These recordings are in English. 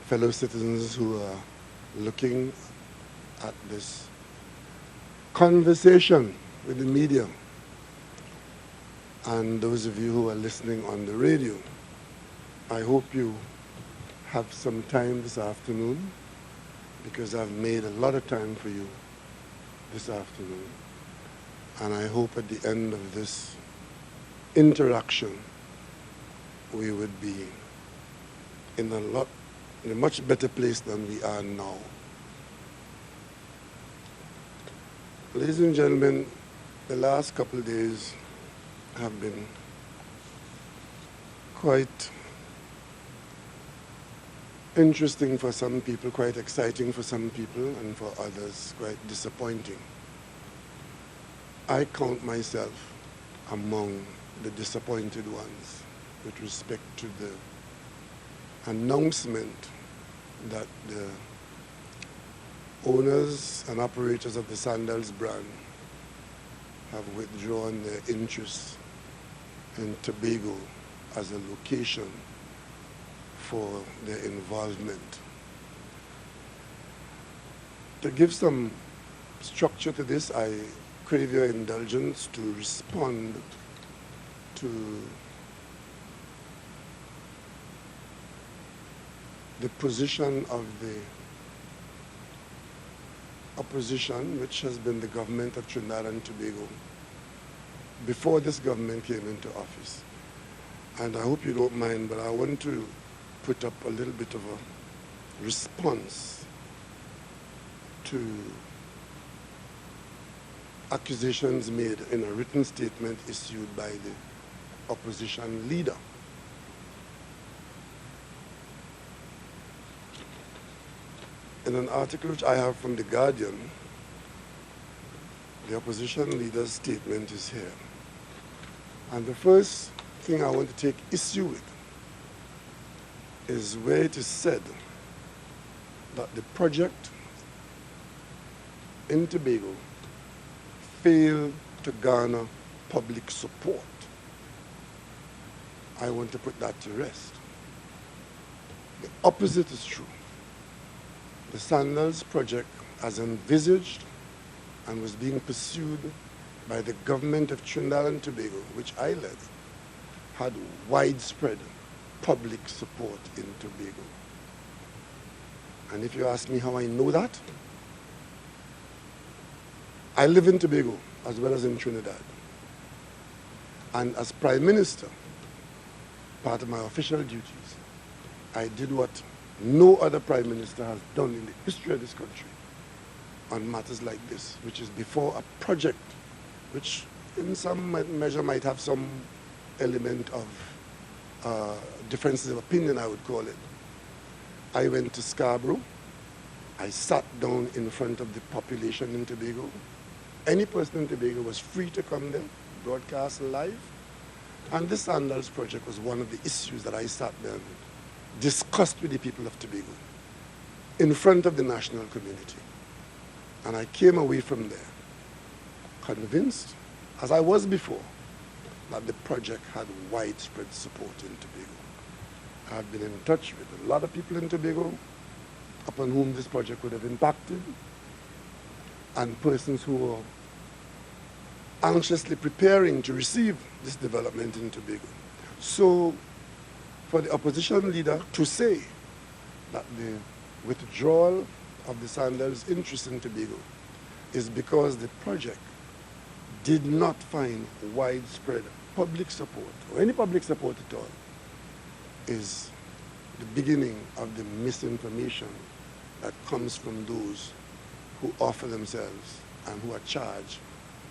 fellow citizens who are looking at this conversation with the media, and those of you who are listening on the radio. I hope you have some time this afternoon, because I've made a lot of time for you this afternoon. And I hope at the end of this interaction, we would be in a much better place than we are now. Ladies and gentlemen, the last couple of days have been quite interesting for some people, quite exciting for some people, and for others, quite disappointing. I count myself among the disappointed ones with respect to the announcement that the owners and operators of the Sandals brand have withdrawn their interest in Tobago as a location for their involvement. To give some structure to this, I crave your indulgence to respond to the position of the opposition, which has been the government of Trinidad and Tobago, before this government came into office. And I hope you don't mind, but I want to put up a little bit of a response to accusations made in a written statement issued by the opposition leader. In an article which I have from The Guardian, the opposition leader's statement is here. And the first thing I want to take issue with is where it is said that the project in Tobago failed to garner public support. I want to put that to rest. The opposite is true. The Sandals project, as envisaged and was being pursued by the government of Trinidad and Tobago, which I led, had widespread public support in Tobago. And if you ask me how I know that, I live in Tobago as well as in Trinidad. And as Prime Minister, part of my official duties, I did what no other Prime Minister has done in the history of this country on matters like this, which is before a project which in some measure might have some element of differences of opinion, I would call it. I went to Scarborough. I sat down in front of the population in Tobago. Any person in Tobago was free to come there, broadcast live. And the Sandals project was one of the issues that I sat there and discussed with the people of Tobago in front of the national community. And I came away from there convinced, as I was before, that the project had widespread support in Tobago. I've been in touch with a lot of people in Tobago upon whom this project would have impacted, and persons who were anxiously preparing to receive this development in Tobago. So for the opposition leader to say that the withdrawal of the Sandals' interest in Tobago is because the project did not find widespread public support, or any public support at all, is the beginning of the misinformation that comes from those who offer themselves and who are charged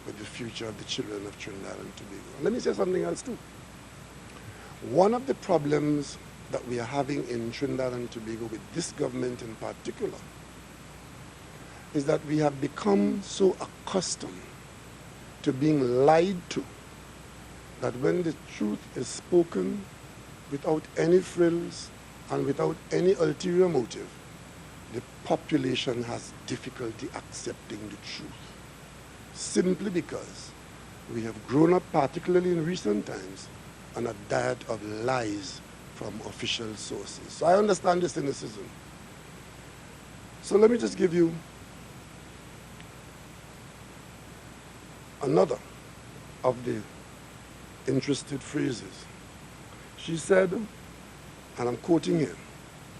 with the future of the children of Trinidad and Tobago. Let me say something else too. One of the problems that we are having in Trinidad and Tobago with this government in particular is that we have become so accustomed to being lied to that when the truth is spoken without any frills and without any ulterior motive, the population has difficulty accepting the truth, simply because we have grown up, particularly in recent times, on a diet of lies from official sources. So I understand the cynicism. So let me just give you another of the interested phrases. She said, and I'm quoting here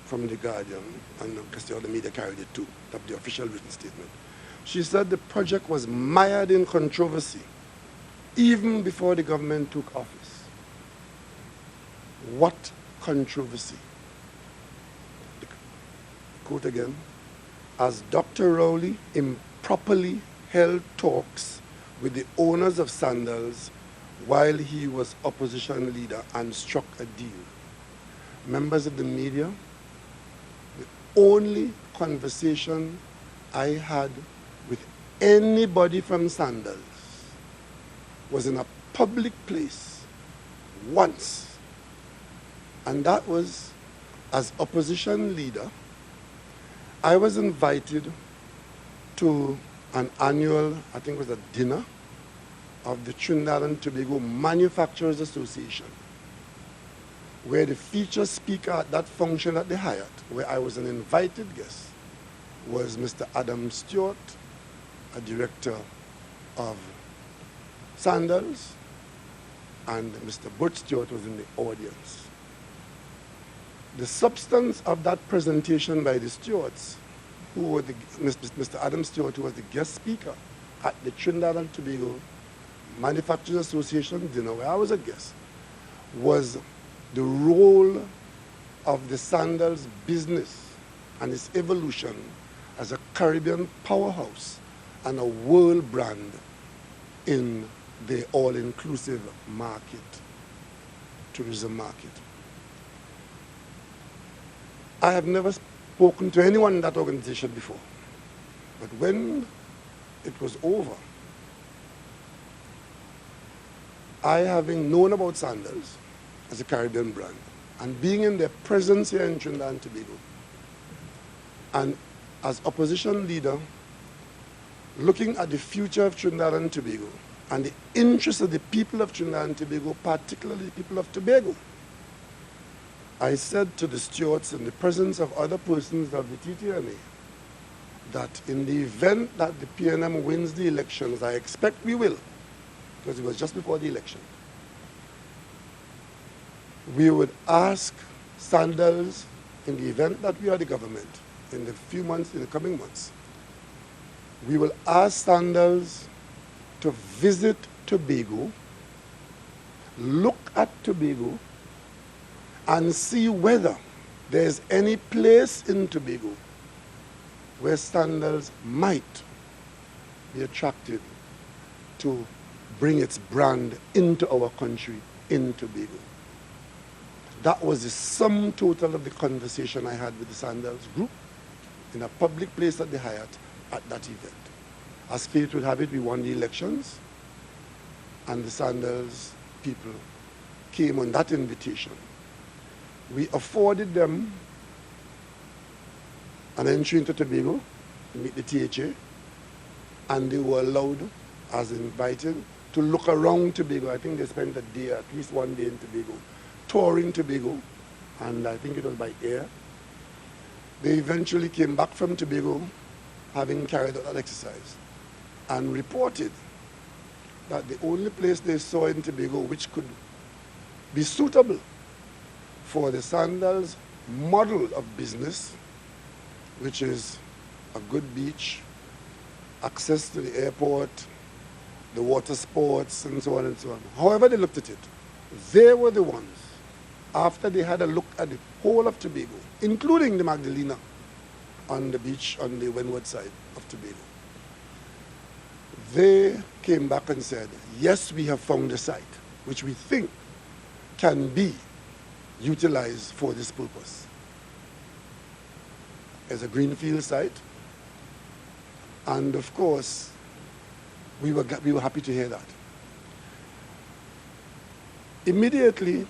from The Guardian, and I guess the other media carried it too, that's the official written statement. She said the project was mired in controversy even before the government took office. What controversy? Quote again, as Dr. Rowley improperly held talks with the owners of Sandals while he was opposition leader and struck a deal. Members of the media, the only conversation I had with anybody from Sandals was in a public place once, and that was as opposition leader. I was invited to an annual, I think it was a dinner of the Trinidad and Tobago Manufacturers Association, where the feature speaker at that function at the Hyatt, where I was an invited guest, was Mr. Adam Stewart, a director of Sandals, and Mr. Butch Stewart was in the audience. The substance of that presentation by the Stewarts, who were Mr. Adam Stewart, who was the guest speaker at the Trinidad and Tobago Manufacturers Association dinner, where I was a guest, was the role of the Sandals business and its evolution as a Caribbean powerhouse and a world brand in the all-inclusive market, tourism market. I have never spoken to anyone in that organization before, but when it was over, I, having known about Sandals as a Caribbean brand and being in their presence here in Trinidad and Tobago, and as opposition leader, looking at the future of Trinidad and Tobago and the interests of the people of Trinidad and Tobago, particularly the people of Tobago, I said to the stewards in the presence of other persons of the TTNA that in the event that the PNM wins the elections, I expect we will, because it was just before the election, we would ask Sandals, in the event that we are the government, in the coming months, we will ask Sandals to visit Tobago, look at Tobago, and see whether there's any place in Tobago where Sandals might be attracted to bring its brand into our country, in Tobago. That was the sum total of the conversation I had with the Sandals group in a public place at the Hyatt at that event. As fate would have it, we won the elections, and the Sandals people came on that invitation. We afforded them an entry into Tobago to meet the THA, and they were allowed, as invited, to look around Tobago. I think they spent a day, at least one day in Tobago, touring Tobago, and I think it was by air. They eventually came back from Tobago, having carried out that exercise, and reported that the only place they saw in Tobago which could be suitable for the Sandals model of business, which is a good beach, access to the airport, the water sports, and so on and so on. However they looked at it, they were the ones, after they had a look at the whole of Tobago, including the Magdalena on the beach on the windward side of Tobago, they came back and said, yes, we have found a site which we think can be utilized for this purpose. It's a greenfield site, and of course, we were happy to hear that. Immediately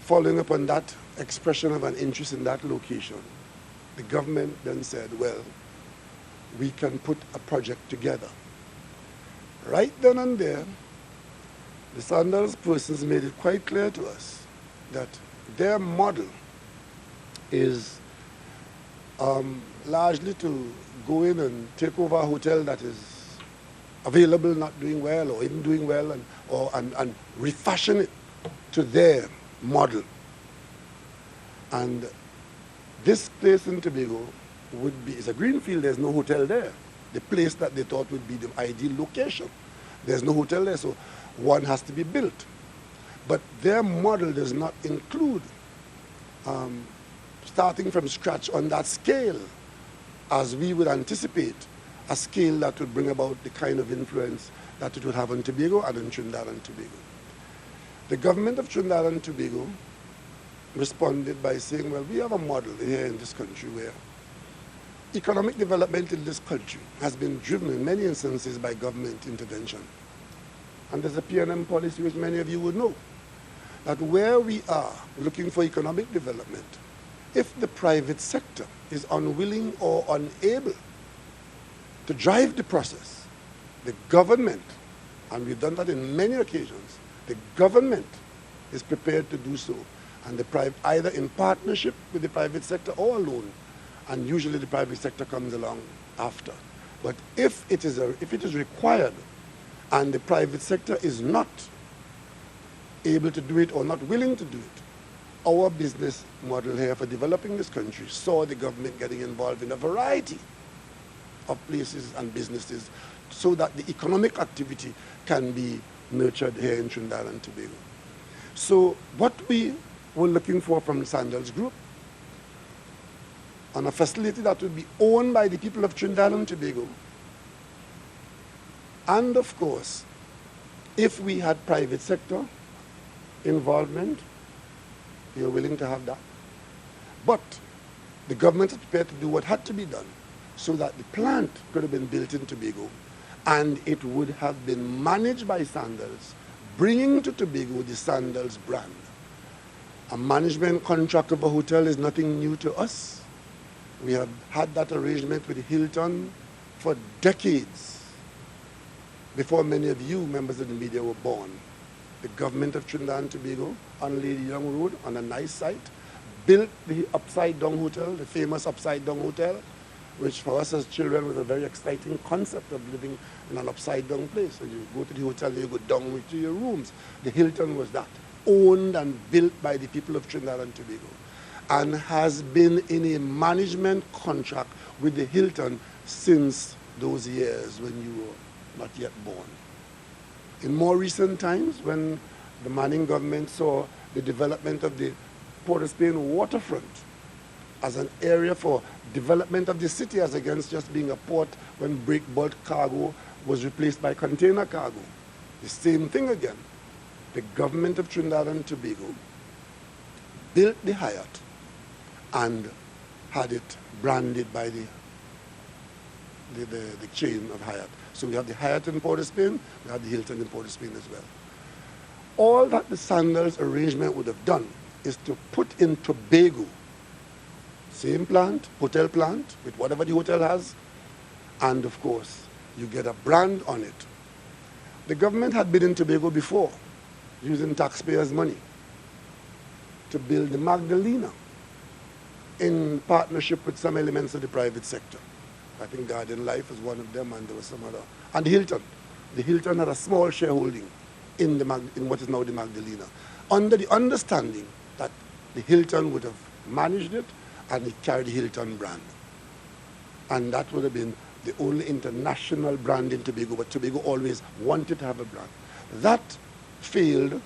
following upon that expression of an interest in that location, the government then said, well, we can put a project together. Right then and there, the Sandals persons made it quite clear to us that their model is largely to go in and take over a hotel that is available, not doing well, or even doing well, and refashion it to their model. And this place in Tobago is a greenfield. There's no hotel there. The place that they thought would be the ideal location. There's no hotel there, so one has to be built. But their model does not include starting from scratch on that scale, as we would anticipate a scale that would bring about the kind of influence that it would have on Tobago and in Trinidad and Tobago. The government of Trinidad and Tobago responded by saying, well, we have a model here in this country where economic development in this country has been driven in many instances by government intervention. And there's a P&M policy which many of you would know, that where we are looking for economic development, if the private sector is unwilling or unable to drive the process, the government, and we've done that in many occasions, the government is prepared to do so, and either in partnership with the private sector or alone, and usually the private sector comes along after. But if it is required and the private sector is not able to do it or not willing to do it, our business model here for developing this country saw the government getting involved in a variety of places and businesses so that the economic activity can be nurtured here in Trinidad and Tobago. So what we were looking for from the Sandals Group, on a facility that would be owned by the people of Trinidad and Tobago, and of course, if we had private sector involvement, we were willing to have that. But the government is prepared to do what had to be done so that the plant could have been built in Tobago and it would have been managed by Sandals, bringing to Tobago the Sandals brand. A management contract of a hotel is nothing new to us. We have had that arrangement with Hilton for decades, before many of you members of the media were born. The government of Trinidad and Tobago on Lady Young Road, on a nice site, built the Upside Down Hotel, the famous Upside Down Hotel, which for us as children was a very exciting concept of living in an upside down place. So you go to the hotel, you go down to your rooms. The Hilton was that, owned and built by the people of Trinidad and Tobago, and has been in a management contract with the Hilton since those years when you were not yet born. In more recent times, when the Manning government saw the development of the Port of Spain waterfront as an area for development of the city as against just being a port when break bulk cargo was replaced by container cargo, the same thing again. The government of Trinidad and Tobago built the Hyatt and had it branded by the chain of Hyatt. So we have the Hyatt in Port of Spain, we have the Hilton in Port of Spain as well. All that the Sandals arrangement would have done is to put in Tobago, same plant, hotel plant, with whatever the hotel has, and of course, you get a brand on it. The government had been in Tobago before, using taxpayers' money to build the Magdalena in partnership with some elements of the private sector. I think Garden Life is one of them, and there was some other. And the Hilton. The Hilton had a small shareholding in what is now the Magdalena, under the understanding that the Hilton would have managed it and it carried the Hilton brand. And that would have been the only international brand in Tobago, but Tobago always wanted to have a brand. That failed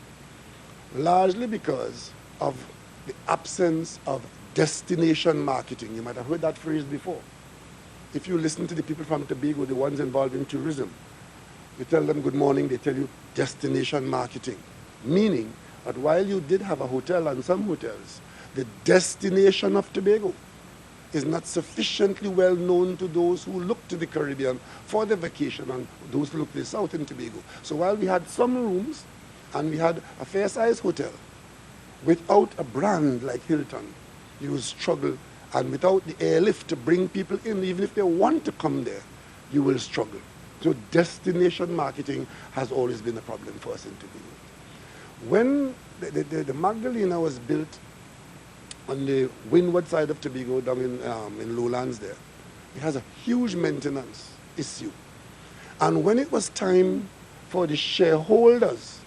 largely because of the absence of destination marketing. You might have heard that phrase before. If you listen to the people from Tobago, the ones involved in tourism, you tell them good morning, they tell you destination marketing. Meaning that while you did have a hotel and some hotels, the destination of Tobago is not sufficiently well known to those who look to the Caribbean for their vacation and those who look to the south in Tobago. So while we had some rooms and we had a fair-sized hotel, without a brand like Hilton, you will struggle, and without the airlift to bring people in, even if they want to come there, you will struggle. So destination marketing has always been a problem for us in Tobago. When the Magdalena was built on the windward side of Tobago, down in lowlands there. It has a huge maintenance issue. And when it was time for the shareholders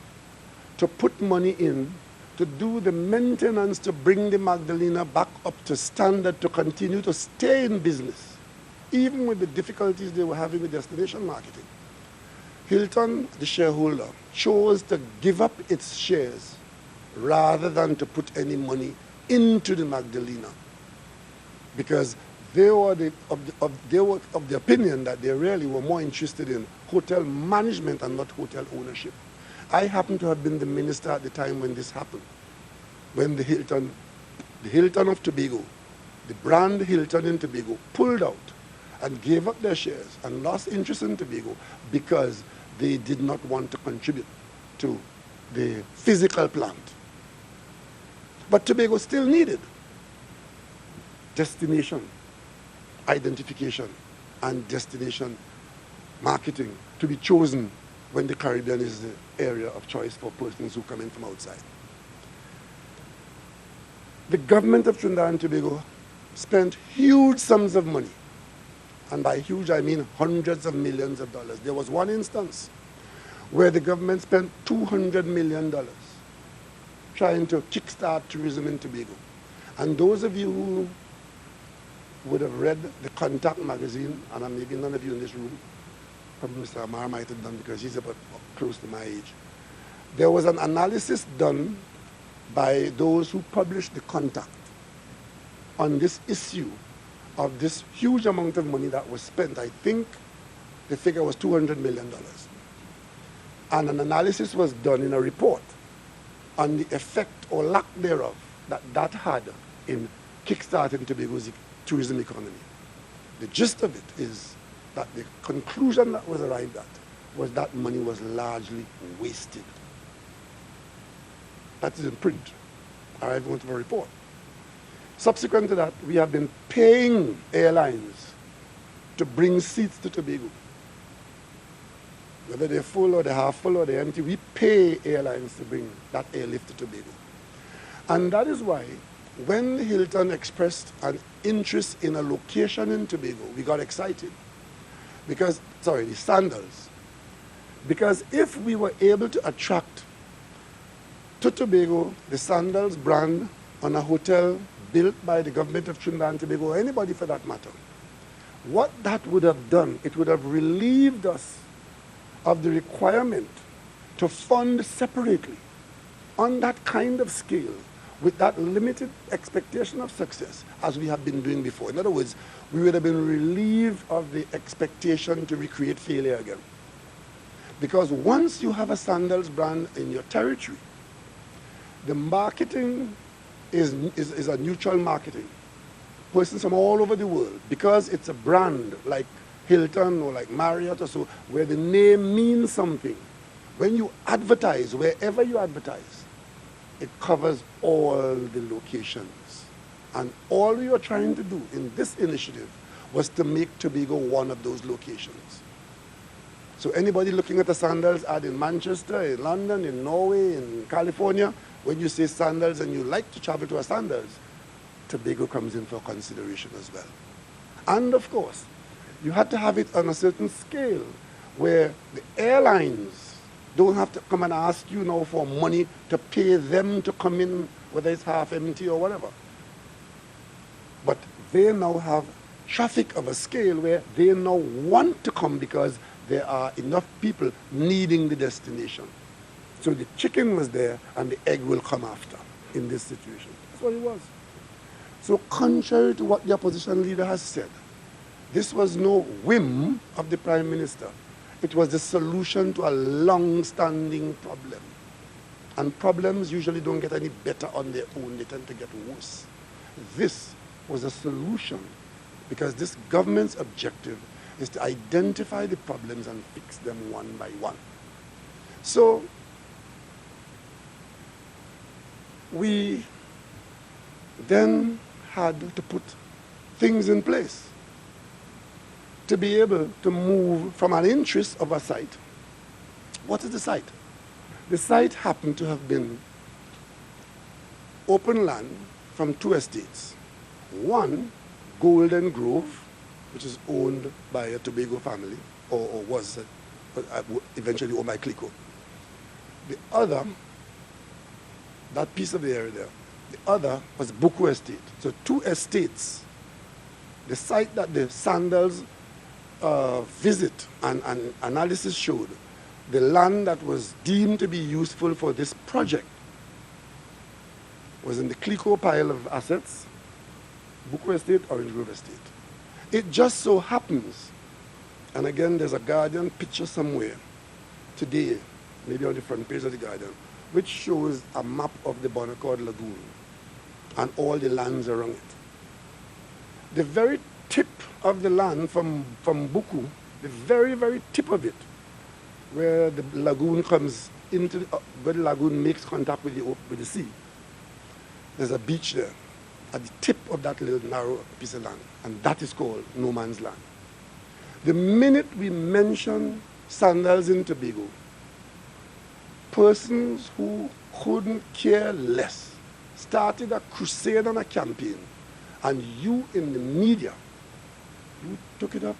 to put money in to do the maintenance to bring the Magdalena back up to standard to continue to stay in business, even with the difficulties they were having with destination marketing, Hilton, the shareholder, chose to give up its shares rather than to put any money into the Magdalena, because they were of the opinion that they really were more interested in hotel management and not hotel ownership. I happen to have been the minister at the time when this happened, when the Hilton of Tobago, the brand Hilton in Tobago, pulled out and gave up their shares and lost interest in Tobago because they did not want to contribute to the physical plant. But Tobago still needed destination identification and destination marketing to be chosen when the Caribbean is the area of choice for persons who come in from outside. The government of Trinidad and Tobago spent huge sums of money, and by huge I mean hundreds of millions of dollars. There was one instance where the government spent $200 million trying to kickstart tourism in Tobago. And those of you who would have read the Contact magazine, and maybe none of you in this room, probably Mr. Amar might have done because he's about close to my age. There was an analysis done by those who published the Contact on this issue of this huge amount of money that was spent. I think the figure was $200 million. And an analysis was done in a report on the effect or lack thereof that had in kickstarting Tobago's tourism economy. The gist of it is that the conclusion that was arrived at was that money was largely wasted. That is in print. I went to a report. Subsequent to that, we have been paying airlines to bring seats to Tobago. Whether they're full or they're half full or they're empty, we pay airlines to bring that airlift to Tobago. And that is why when Hilton expressed an interest in a location in Tobago, we got excited. Because, the Sandals. Because if we were able to attract to Tobago the Sandals brand on a hotel built by the government of Trinidad and Tobago, or anybody for that matter, what that would have done, it would have relieved us of the requirement to fund separately on that kind of scale with that limited expectation of success as we have been doing before. In other words, we would have been relieved of the expectation to recreate failure again. Because once you have a Sandals brand in your territory, the marketing is a neutral marketing. Persons from all over the world, because it's a brand like Hilton or like Marriott or so, where the name means something. When you advertise, wherever you advertise, it covers all the locations. And all you're trying to do in this initiative was to make Tobago one of those locations. So anybody looking at a Sandals ad in Manchester, in London, in Norway, in California, when you say Sandals and you like to travel to a Sandals, Tobago comes in for consideration as well. And of course, you had to have it on a certain scale where the airlines don't have to come and ask you now for money to pay them to come in, whether it's half empty or whatever. But they now have traffic of a scale where they now want to come because there are enough people needing the destination. So the chicken was there and the egg will come after in this situation. That's what it was. So contrary to what the opposition leader has said, this was no whim of the Prime Minister. It was the solution to a long-standing problem. And problems usually don't get any better on their own. They tend to get worse. This was a solution because this government's objective is to identify the problems and fix them one by one. So we then had to put things in place to be able to move from an interest of a site. What is the site? The site happened to have been open land from two estates. One, Golden Grove, which is owned by a Tobago family, or was eventually owned by Clico. The other, that piece of the area there, the other was Buku Estate. So two estates. The site that the Sandals visit and analysis showed, the land that was deemed to be useful for this project was in the Clico pile of assets, Buku Estate, Orange Grove Estate. It just so happens, and again there's a Guardian picture somewhere today, maybe on the front page of the Guardian, which shows a map of the Bonaccord Lagoon and all the lands around it. The very tip of the land from Buku, the very, very tip of it, where the lagoon comes into, where the lagoon makes contact with the sea, there's a beach there at the tip of that little narrow piece of land, and that is called no man's land. The minute we mention Sandals in Tobago, persons who couldn't care less started a crusade and a campaign, and you in the media, you took it up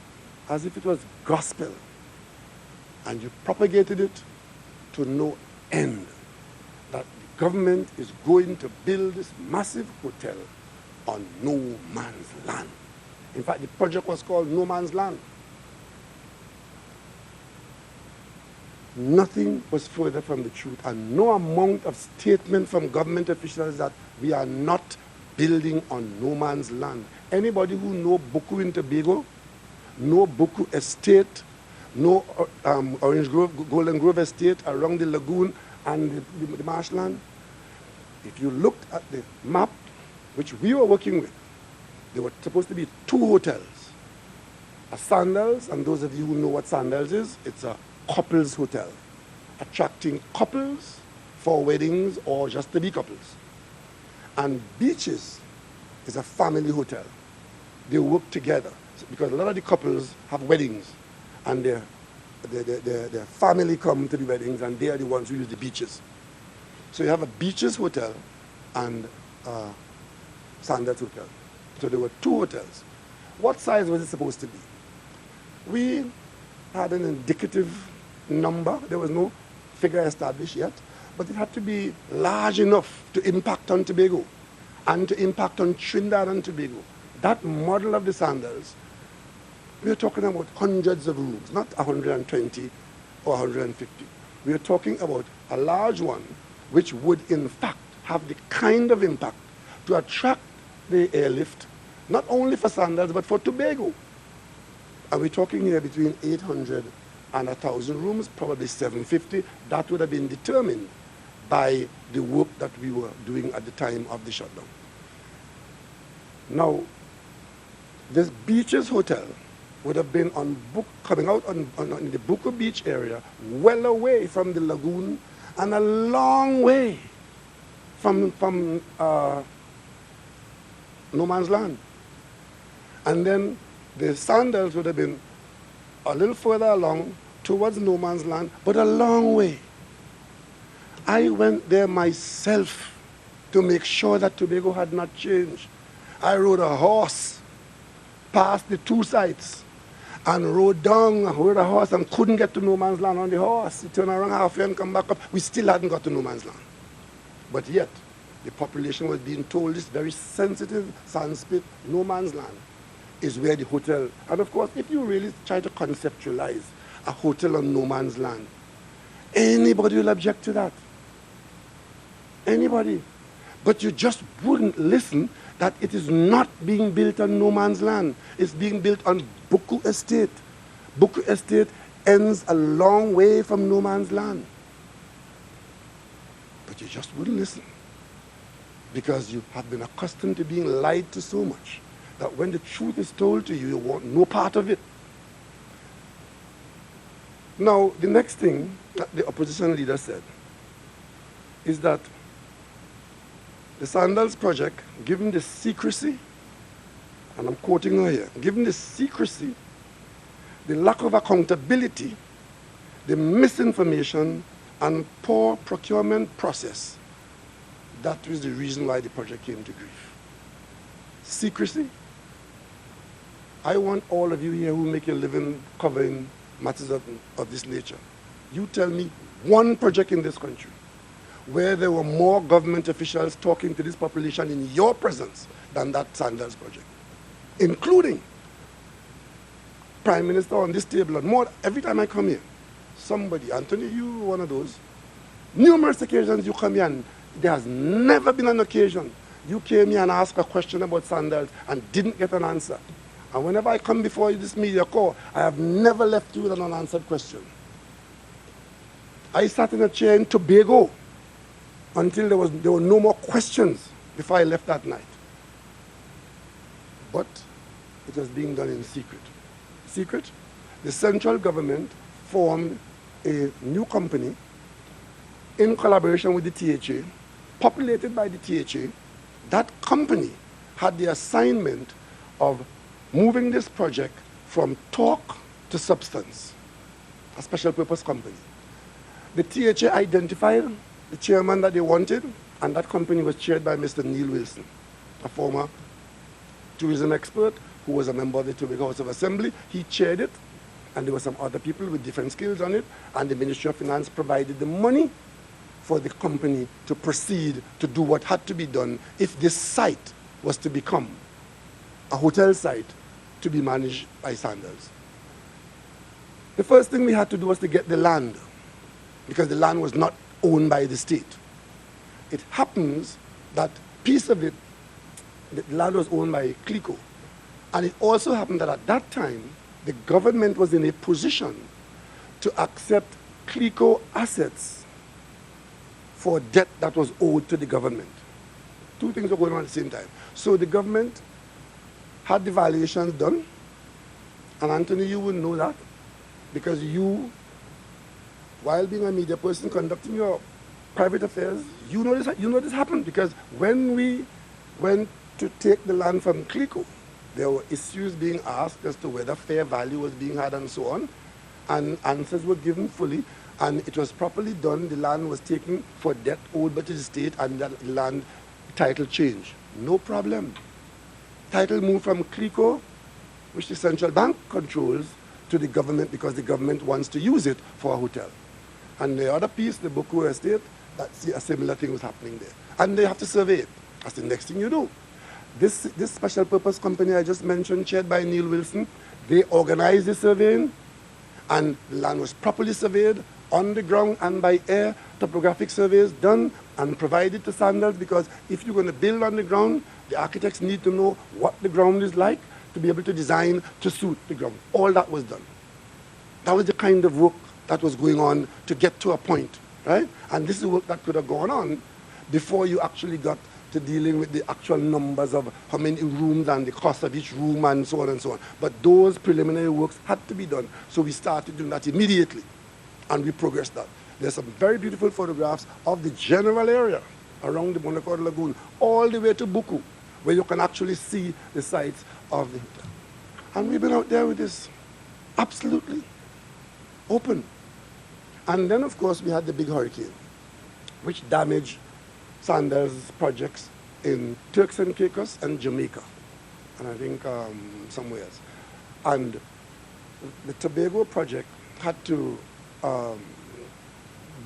as if it was gospel, and you propagated it to no end, that the government is going to build this massive hotel on no man's land. In fact, the project was called No Man's Land. Nothing was further from the truth, and no amount of statement from government officials that we are not building on no man's land. Anybody who know Buku in Tobago, know Buku Estate, know Orange Grove, Golden Grove Estate around the lagoon and the marshland, if you looked at the map, which we were working with, there were supposed to be two hotels. A Sandals, and those of you who know what Sandals is, it's a couples hotel, attracting couples for weddings or just to be couples. And Beaches is a family hotel. They work together because a lot of the couples have weddings and their family come to the weddings and they are the ones who use the beaches. So you have a Beaches hotel and Sandals hotel. So there were two hotels. What size was it supposed to be? We had an indicative number. There was no figure established yet, but it had to be large enough to impact on Tobago and to impact on Trinidad and Tobago. That model of the Sandals, we are talking about hundreds of rooms, not 120 or 150. We are talking about a large one which would in fact have the kind of impact to attract the airlift, not only for Sandals but for Tobago. And we're talking here between 800 and 1,000 rooms, probably 750. That would have been determined by the work that we were doing at the time of the shutdown. Now, this Beaches hotel would have been coming out on the Buku Beach area, well away from the lagoon and a long way from no man's land. And then the Sandals would have been a little further along towards no man's land, but a long way. I went there myself to make sure that Tobago had not changed. I rode a horse past the two sites and rode down, rode a horse and couldn't get to no man's land on the horse. He turned around halfway and come back up. We still hadn't got to no man's land. But yet, the population was being told this very sensitive sandspit, no man's land, is where the hotel, and of course, if you really try to conceptualize a hotel on no man's land, anybody will object to that. Anybody. But you just wouldn't listen that it is not being built on no man's land. It's being built on Buku Estate. Buku Estate ends a long way from no man's land. But you just wouldn't listen because you have been accustomed to being lied to so much that when the truth is told to you, you want no part of it. Now, the next thing that the opposition leader said is that the Sandals project, given the secrecy, and I'm quoting her here, given the secrecy, the lack of accountability, the misinformation, and poor procurement process, That was the reason why the project came to grief. Secrecy. I want all of you here who make a living covering matters of this nature. You tell me one project in this country where there were more government officials talking to this population in your presence than that Sandals project, including Prime Minister on this table, and more. Every time I come here, somebody, Anthony, you one of those, numerous occasions you come here and there has never been an occasion you came here and asked a question about Sandals and didn't get an answer. And whenever I come before this media call, I have never left you with an unanswered question. I sat in a chair in Tobago until there were no more questions before I left that night. But it was being done in secret. Secret? The central government formed a new company in collaboration with the THA, populated by the THA. That company had the assignment of moving this project from talk to substance, a special purpose company. The THA identified the chairman that they wanted, and that company was chaired by Mr. Neil Wilson, a former tourism expert who was a member of the Tobago House of Assembly. He chaired it, and there were some other people with different skills on it, and the Ministry of Finance provided the money for the company to proceed to do what had to be done if this site was to become a hotel site to be managed by Sandals. The first thing we had to do was to get the land, because the land was not owned by the state. It happens that piece of it, the land was owned by Clico. And it also happened that at that time, the government was in a position to accept Clico assets for debt that was owed to the government. Two things were going on at the same time. So the government had the valuations done, and Anthony, you wouldn't know that, because you, while being a media person conducting your private affairs, you know this happened, because when we went to take the land from Clico, there were issues being asked as to whether fair value was being had and so on, and answers were given fully, and it was properly done. The land was taken for debt owed by the state, and that land title changed. No problem. Title moved from Clico, which the central bank controls, to the government, because the government wants to use it for a hotel. And the other piece, the Boko estate, that's a similar thing was happening there. And they have to survey it. That's the next thing you do. This special purpose company I just mentioned, chaired by Neil Wilson, they organized the surveying, and the land was properly surveyed on the ground and by air, topographic surveys done and provided to Sandals, because if you're going to build on the ground, the architects need to know what the ground is like to be able to design to suit the ground. All that was done. That was the kind of work that was going on to get to a point, right? And this is work that could have gone on before you actually got to dealing with the actual numbers of how many rooms and the cost of each room and so on and so on. But those preliminary works had to be done. So we started doing that immediately, and we progressed that. There's some very beautiful photographs of the general area around the Bonaccord Lagoon, all the way to Buku, where you can actually see the sites of the hotel. And we've been out there with this absolutely open. And then, of course, we had the big hurricane, which damaged Sandals projects in Turks and Caicos and Jamaica, and I think somewhere else. And the Tobago project had to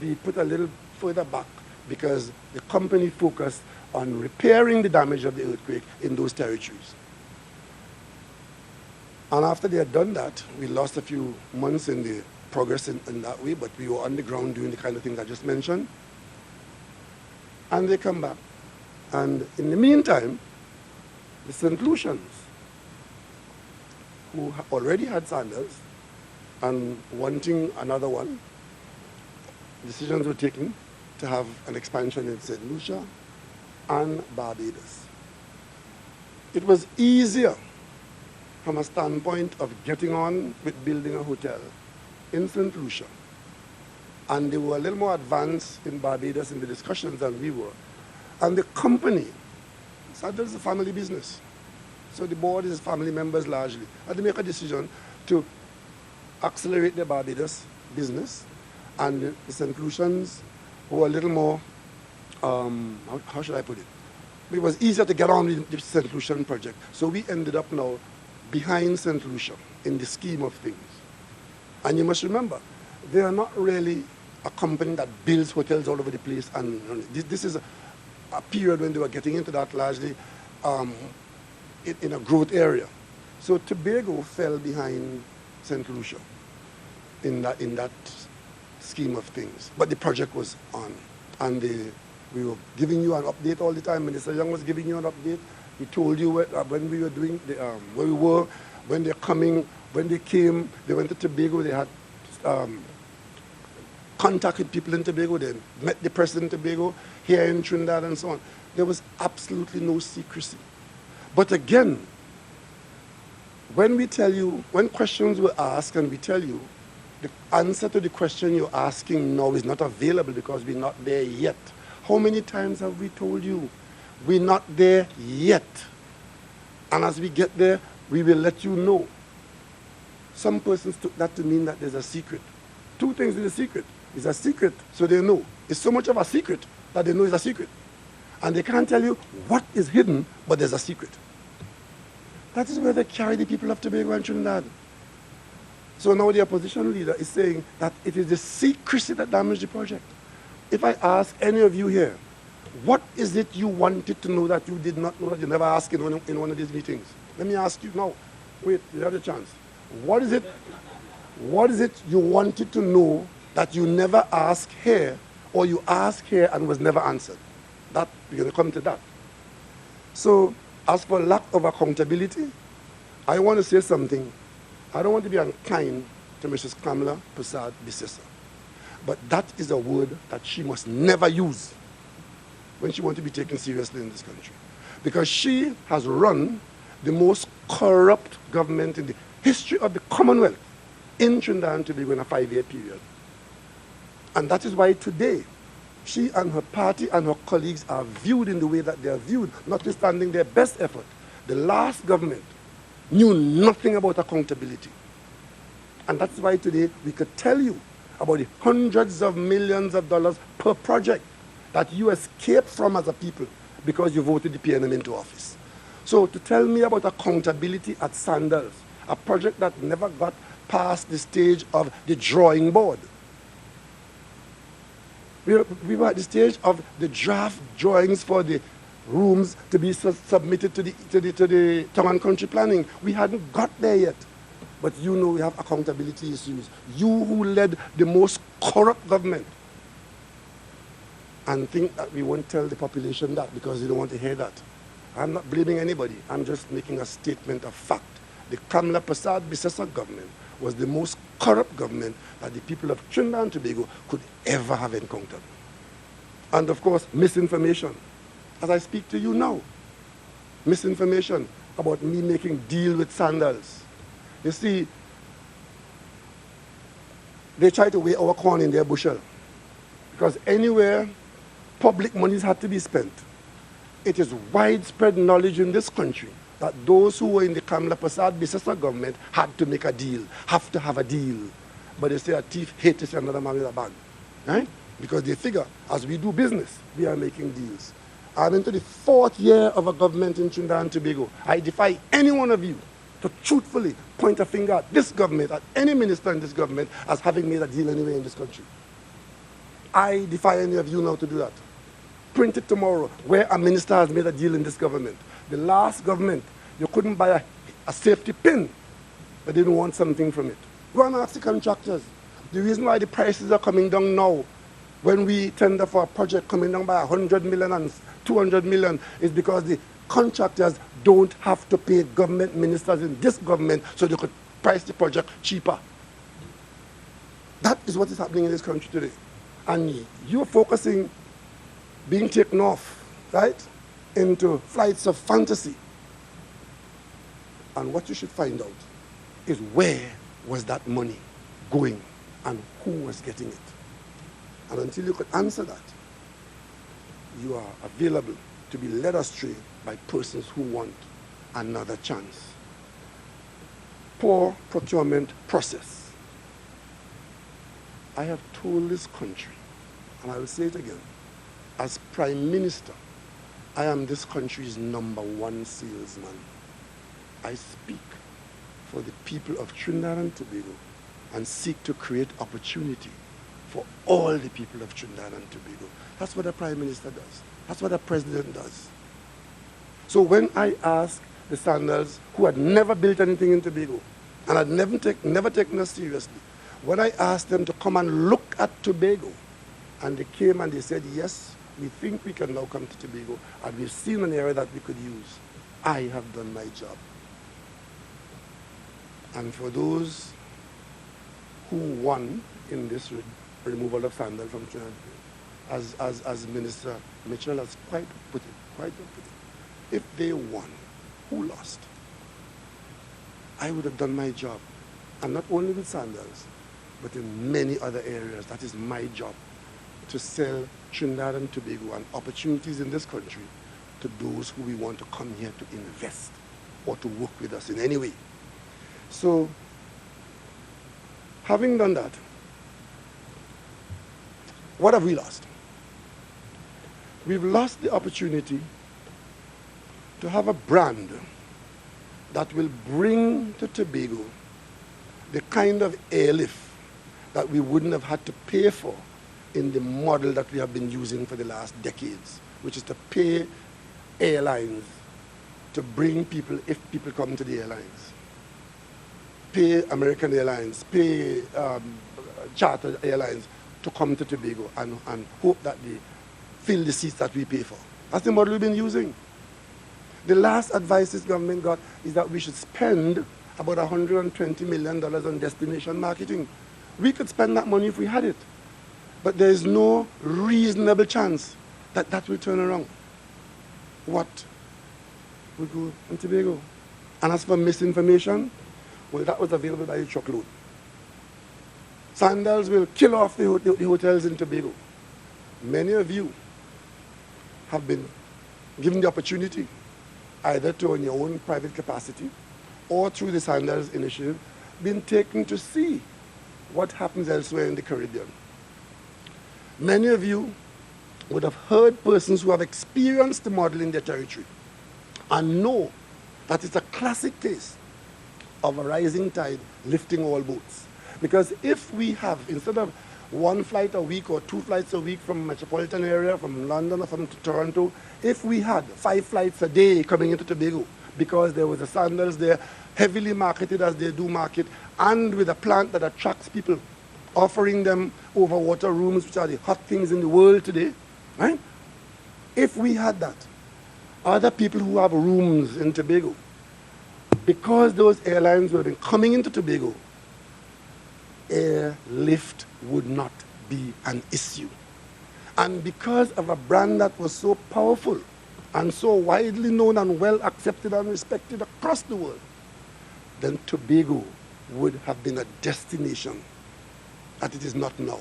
be put a little further back, because the company focused on repairing the damage of the earthquake in those territories. And after they had done that, we lost a few months in the progress in that way, but we were on the ground doing the kind of things I just mentioned. And they come back. And in the meantime, the St. Lucians, who already had Sandals and wanting another one, decisions were taken to have an expansion in St. Lucia and Barbados. It was easier from a standpoint of getting on with building a hotel in St. Lucia. And they were a little more advanced in Barbados in the discussions than we were. And the company, Sandals is a family business. So the board is family members largely. And they make a decision to accelerate the Barbados business. And the St. Lucians, who were a little more how should I put it? It was easier to get on with the St. Lucian project. So we ended up now behind St. Lucia in the scheme of things. And you must remember, they are not really a company that builds hotels all over the place. And this is a period when they were getting into that largely in a growth area. So Tobago fell behind St. Lucia in that scheme of things. But the project was on. And we were giving you an update all the time. Minister Young was giving you an update. He told you when we were doing, where we were, when they're coming, when they came, they went to Tobago, they had contact with people in Tobago, they met the president in Tobago, here in Trinidad and so on. There was absolutely no secrecy. But again, when we tell you, when questions were asked and we tell you, the answer to the question you're asking now is not available because we're not there yet. How many times have we told you we're not there yet? And as we get there, we will let you know. Some persons took that to mean that there's a secret. Two things in the secret. It's a secret, so they know. It's so much of a secret that they know it's a secret. And they can't tell you what is hidden, but there's a secret. That is where they carry the people of Tobago and Trinidad. So now the opposition leader is saying that it is the secrecy that damaged the project. If I ask any of you here, what is it you wanted to know that you did not know that you never asked in one of these meetings? Let me ask you now. Wait, you have a chance. What is it you wanted to know that you never asked here, or you asked here and was never answered? That, we're going to come to that. So, as for lack of accountability, I want to say something. I don't want to be unkind to Mrs. Kamala Prasad Bisesa, but that is a word that she must never use when she wants to be taken seriously in this country. Because she has run the most corrupt government in the history of the Commonwealth in Trinidad and Tobago in a 5-year period. And that is why today, she and her party and her colleagues are viewed in the way that they are viewed, notwithstanding their best effort. The last government knew nothing about accountability. And that's why today we could tell you about the hundreds of millions of dollars per project that you escaped from as a people because you voted the PNM into office. So to tell me about accountability at Sandals, a project that never got past the stage of the drawing board. We were at the stage of the draft drawings for the rooms to be submitted to the town and country planning. We hadn't got there yet. But you know we have accountability issues. You who led the most corrupt government and think that we won't tell the population that because they don't want to hear that. I'm not blaming anybody. I'm just making a statement of fact. The Kamala Prasad Bisesa government was the most corrupt government that the people of Trinidad and Tobago could ever have encountered. And of course, misinformation. As I speak to you now, misinformation about me making deal with Sandals. You see, they try to weigh our corn in their bushel. Because anywhere public monies had to be spent, it is widespread knowledge in this country that those who were in the Kamala Prasad Bisesa government had to make a deal, have to have a deal. But they say a thief hates to see another man with a bag. Right? Because they figure, as we do business, we are making deals. I'm into the 4th year of a government in Trinidad and Tobago. I defy any one of you to truthfully point a finger at this government, at any minister in this government, as having made a deal anywhere in this country. I defy any of you now to do that. Print it tomorrow, where a minister has made a deal in this government. The last government, you couldn't buy a safety pin, but they didn't want something from it. Go and ask the contractors. The reason why the prices are coming down now, when we tender for a project coming down by 100 million and 200 million, is because the contractors don't have to pay government ministers in this government so they could price the project cheaper. That is what is happening in this country today. And you're focusing, being taken off, right, into flights of fantasy. And what you should find out is where was that money going and who was getting it. And until you could answer that, you are available to be led astray by persons who want another chance. Poor procurement process. I have told this country, and I will say it again, as Prime Minister, I am this country's #1 salesman. I speak for the people of Trinidad and Tobago and seek to create opportunity for all the people of Trinidad and Tobago. That's what a Prime Minister does. That's what a President does. So when I asked the Sandals, who had never built anything in Tobago and had never taken us seriously, when I asked them to come and look at Tobago, and they came and they said, yes, we think we can now come to Tobago, and we've seen an area that we could use, I have done my job. And for those who won in this removal of Sandal from Trinidad, as Minister Mitchell has quite put it, if they won, who lost? I would have done my job, and not only with Sandals, but in many other areas. That is my job, to sell Trinidad and Tobago and opportunities in this country to those who we want to come here to invest or to work with us in any way. So, having done that, what have we lost? We've lost the opportunity to have a brand that will bring to Tobago the kind of airlift that we wouldn't have had to pay for in the model that we have been using for the last decades, which is to pay airlines to bring people, if people come to the airlines. Pay American Airlines, pay charter airlines to come to Tobago and hope that they fill the seats that we pay for. That's the model we've been using. The last advice this government got is that we should spend about $120 million on destination marketing. We could spend that money if we had it. But there is no reasonable chance that that will turn around. What will go in Tobago? And as for misinformation, well, that was available by the truckload. Sandals will kill off the hotels in Tobago. Many of you have been given the opportunity, either to in your own private capacity or through the Sandals initiative, been taken to see what happens elsewhere in the Caribbean. Many of you would have heard persons who have experienced the model in their territory and know that it's a classic case of a rising tide lifting all boats. Because if we have, instead of 1 flight a week or 2 flights a week from metropolitan area, from London or from Toronto, if we had 5 flights a day coming into Tobago, because there was a Sandals there, heavily marketed as they do market, and with a plant that attracts people, offering them overwater rooms, which are the hot things in the world today, right? If we had that, other people who have rooms in Tobago, because those airlines would have been coming into Tobago, airlift would not be an issue. And because of a brand that was so powerful and so widely known and well accepted and respected across the world, then Tobago would have been a destination that it is not now.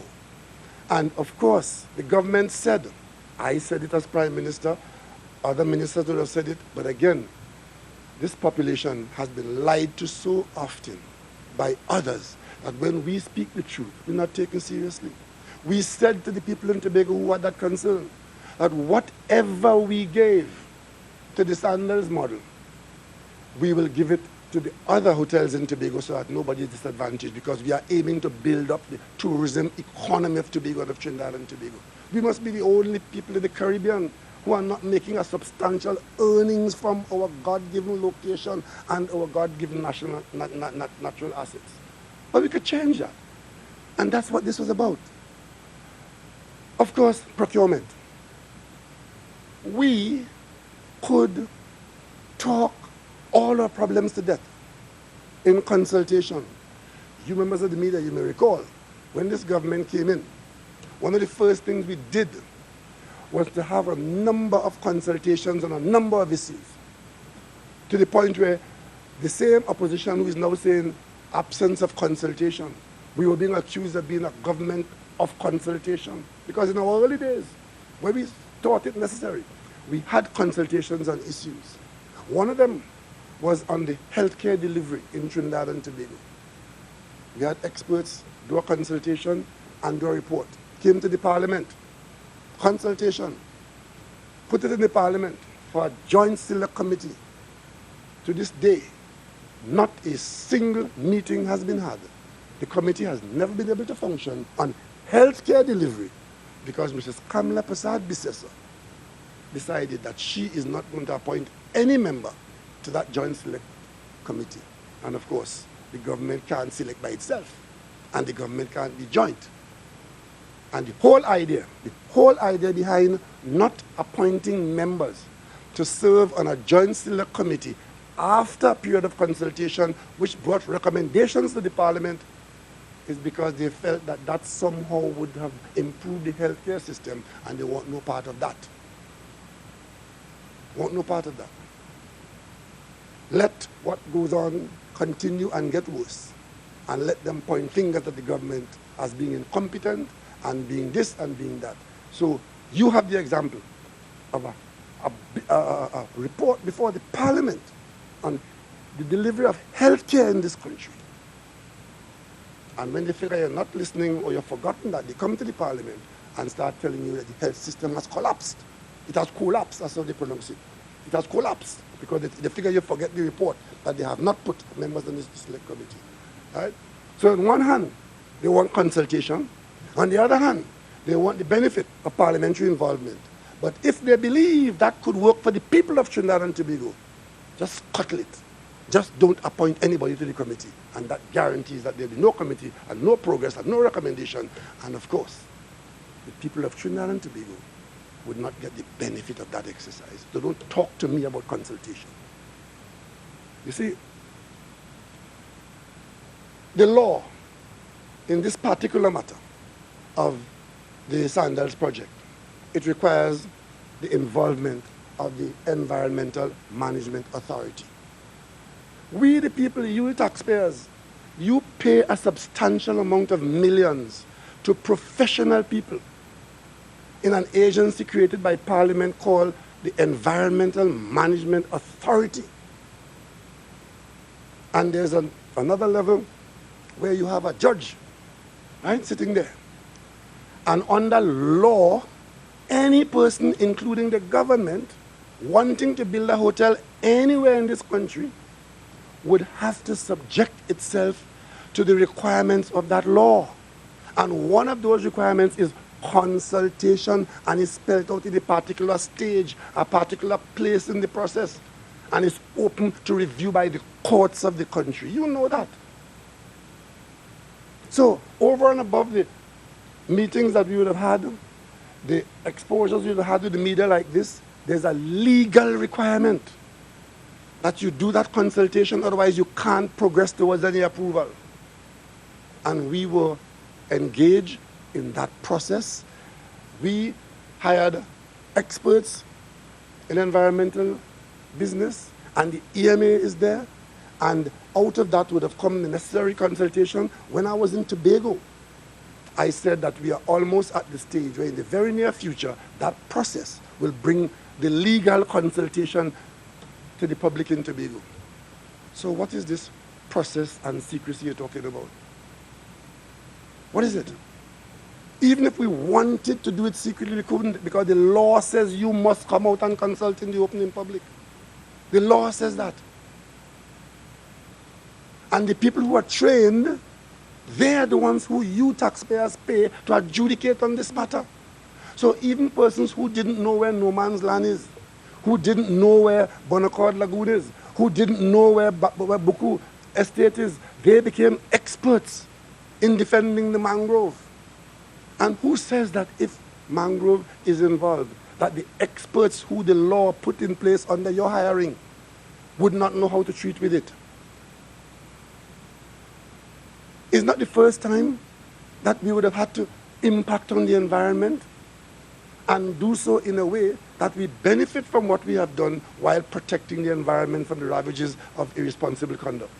And of course, the government said, I said it as Prime Minister, other ministers would have said it, but again, this population has been lied to so often by others that when we speak the truth, we're not taken seriously. We said to the people in Tobago who had that concern, that whatever we gave to the Sandals model, we will give it to the other hotels in Tobago so that nobody is disadvantaged, because we are aiming to build up the tourism economy of Tobago and of Trinidad and Tobago. We must be the only people in the Caribbean who are not making a substantial earnings from our God-given location and our God-given natural assets. But we could change that. And that's what this was about. Of course, procurement. We could talk all our problems to death in consultation. You members of the media, you may recall, when this government came in, one of the first things we did was to have a number of consultations on a number of issues, to the point where the same opposition who is now saying absence of consultation, we were being accused of being a government of consultation. Because in our early days, when we thought it necessary, we had consultations on issues. One of them was on the healthcare delivery in Trinidad and Tobago. We had experts do a consultation and do a report. Came to the Parliament. consultation, put it in the parliament for a joint select committee. To this day, not a single meeting has been had. The committee has never been able to function on healthcare delivery because Mrs. Kamla Prasad Bisesa decided that she is not going to appoint any member to that joint select committee. And of course, the government can't select by itself, and the government can't be joint. And the whole idea behind not appointing members to serve on a joint select committee after a period of consultation which brought recommendations to the parliament is because they felt that that somehow would have improved the healthcare system, and they want no part of that. Want no part of that. Let what goes on continue and get worse, and let them point fingers at the government as being incompetent and being this and being that. So you have the example of a report before the parliament on the delivery of health care in this country. And when they figure you're not listening or you've forgotten that, they come to the parliament and start telling you that the health system has collapsed. It has collapsed, that's how they pronounce it. It has collapsed because they figure you forget the report that they have not put members on this select committee. Right? So on one hand, they want consultation. On the other hand, they want the benefit of parliamentary involvement. But if they believe that could work for the people of Trinidad and Tobago, just scuttle it. Just don't appoint anybody to the committee. And that guarantees that there will be no committee and no progress and no recommendation. And of course, the people of Trinidad and Tobago would not get the benefit of that exercise. So don't talk to me about consultation. You see, the law in this particular matter of the Sandals project, it requires the involvement of the Environmental Management Authority. We, the people, you taxpayers, you pay a substantial amount of millions to professional people in an agency created by Parliament called the Environmental Management Authority. And there's another level where you have a judge, right, sitting there. And under law, any person, including the government, wanting to build a hotel anywhere in this country would have to subject itself to the requirements of that law. And one of those requirements is consultation, and is spelled out in a particular stage, a particular place in the process, and is open to review by the courts of the country. You know that. So over and above the meetings that we would have had, the exposures we would have had with the media like this, there's a legal requirement that you do that consultation, otherwise you can't progress towards any approval. And we were engaged in that process. We hired experts in environmental business, and the EMA is there, and out of that would have come the necessary consultation. When I was in Tobago, I said that we are almost at the stage where in the very near future, that process will bring the legal consultation to the public in Tobago. So what is this process and secrecy you're talking about? What is it? Even if we wanted to do it secretly, we couldn't, because the law says you must come out and consult in the open in public. The law says that. And the people who are trained, they are the ones who you taxpayers pay to adjudicate on this matter. So even persons who didn't know where no man's land is, who didn't know where Bonaccord Lagoon is, who didn't know where Buku Estate is, they became experts in defending the mangrove. And who says that if mangrove is involved, that the experts who the law put in place under your hiring would not know how to treat with it? It's not the first time that we would have had to impact on the environment and do so in a way that we benefit from what we have done while protecting the environment from the ravages of irresponsible conduct.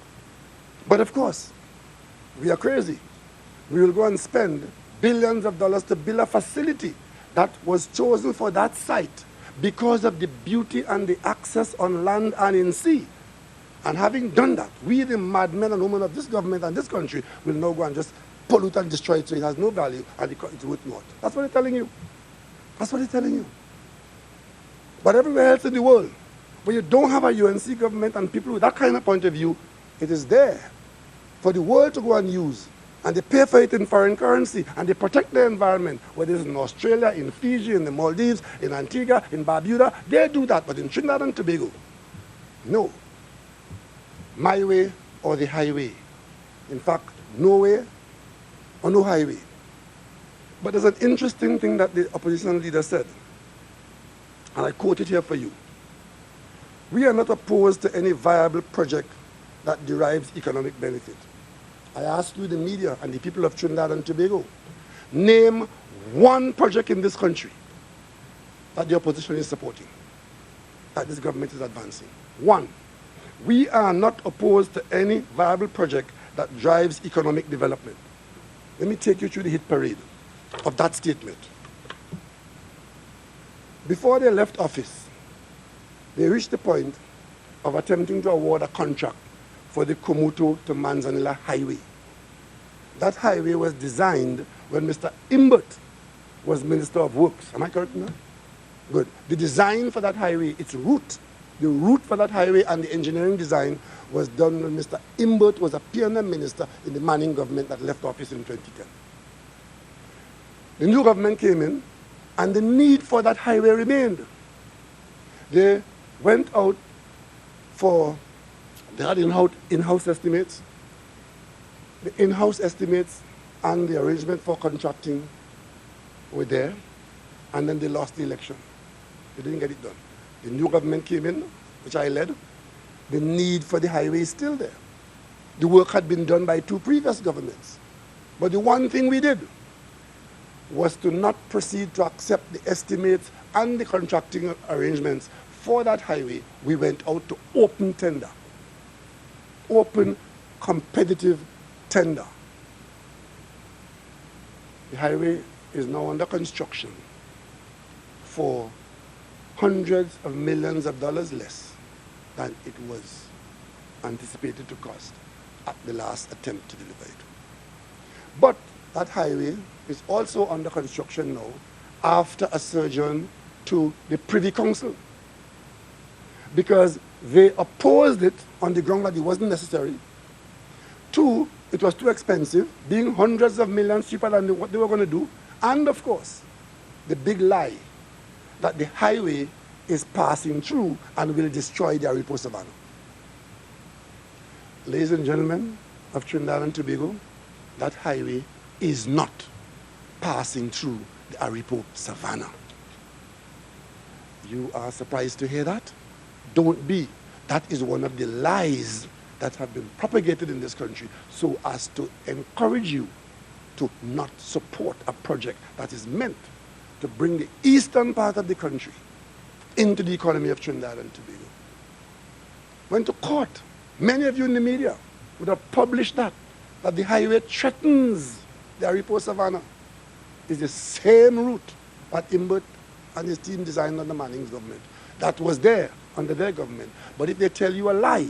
But of course, we are crazy. We will go and spend billions of dollars to build a facility that was chosen for that site because of the beauty and the access on land and in sea. And having done that, we, the madmen and women of this government and this country, will now go and just pollute and destroy it so it has no value and it's worth naught. That's what they're telling you. That's what they're telling you. But everywhere else in the world, where you don't have a UNC government and people with that kind of point of view, it is there for the world to go and use. And they pay for it in foreign currency, and they protect the environment, whether it's in Australia, in Fiji, in the Maldives, in Antigua, in Barbuda. They do that, but in Trinidad and Tobago, no. My way or the highway. In fact, no way or no highway. But there's an interesting thing that the opposition leader said, and I quote it here for you. We are not opposed to any viable project that derives economic benefit. I ask you, the media and the people of Trinidad and Tobago, name one project in this country that the opposition is supporting, that this government is advancing. One. We are not opposed to any viable project that drives economic development. Let me take you through the hit parade of that statement. Before they left office, they reached the point of attempting to award a contract for the Komuto to Manzanilla highway. That highway was designed when Mr. Imbert was Minister of Works. Am I correct in that? Good. The design for that highway, its route, the route for that highway and the engineering design was done when Mr. Imbert was a pioneer minister in the Manning government that left office in 2010. The new government came in, and the need for that highway remained. They went out for, they had in-house estimates. The in-house estimates and the arrangement for contracting were there, and then they lost the election. They didn't get it done. The new government came in, which I led. The need for the highway is still there. The work had been done by two previous governments. But the one thing we did was to not proceed to accept the estimates and the contracting arrangements for that highway. We went out to open tender, open competitive tender. The highway is now under construction for hundreds of millions of dollars less than it was anticipated to cost at the last attempt to deliver it. But that highway is also under construction now after a sojourn to the Privy Council, because they opposed it on the ground that it wasn't necessary. Two, it was too expensive, being hundreds of millions cheaper than what they were going to do. And of course, the big lie that the highway is passing through and will destroy the Aripo Savannah. Ladies and gentlemen of Trinidad and Tobago, that highway is not passing through the Aripo Savannah. You are surprised to hear that? Don't be. That is one of the lies that have been propagated in this country so as to encourage you to not support a project that is meant to bring the eastern part of the country into the economy of Trinidad and Tobago. Went to court. Many of you in the media would have published that the highway threatens the Aripo Savannah. It's the same route that Imbert and his team designed under Manning's government. That was there under their government. But if they tell you a lie,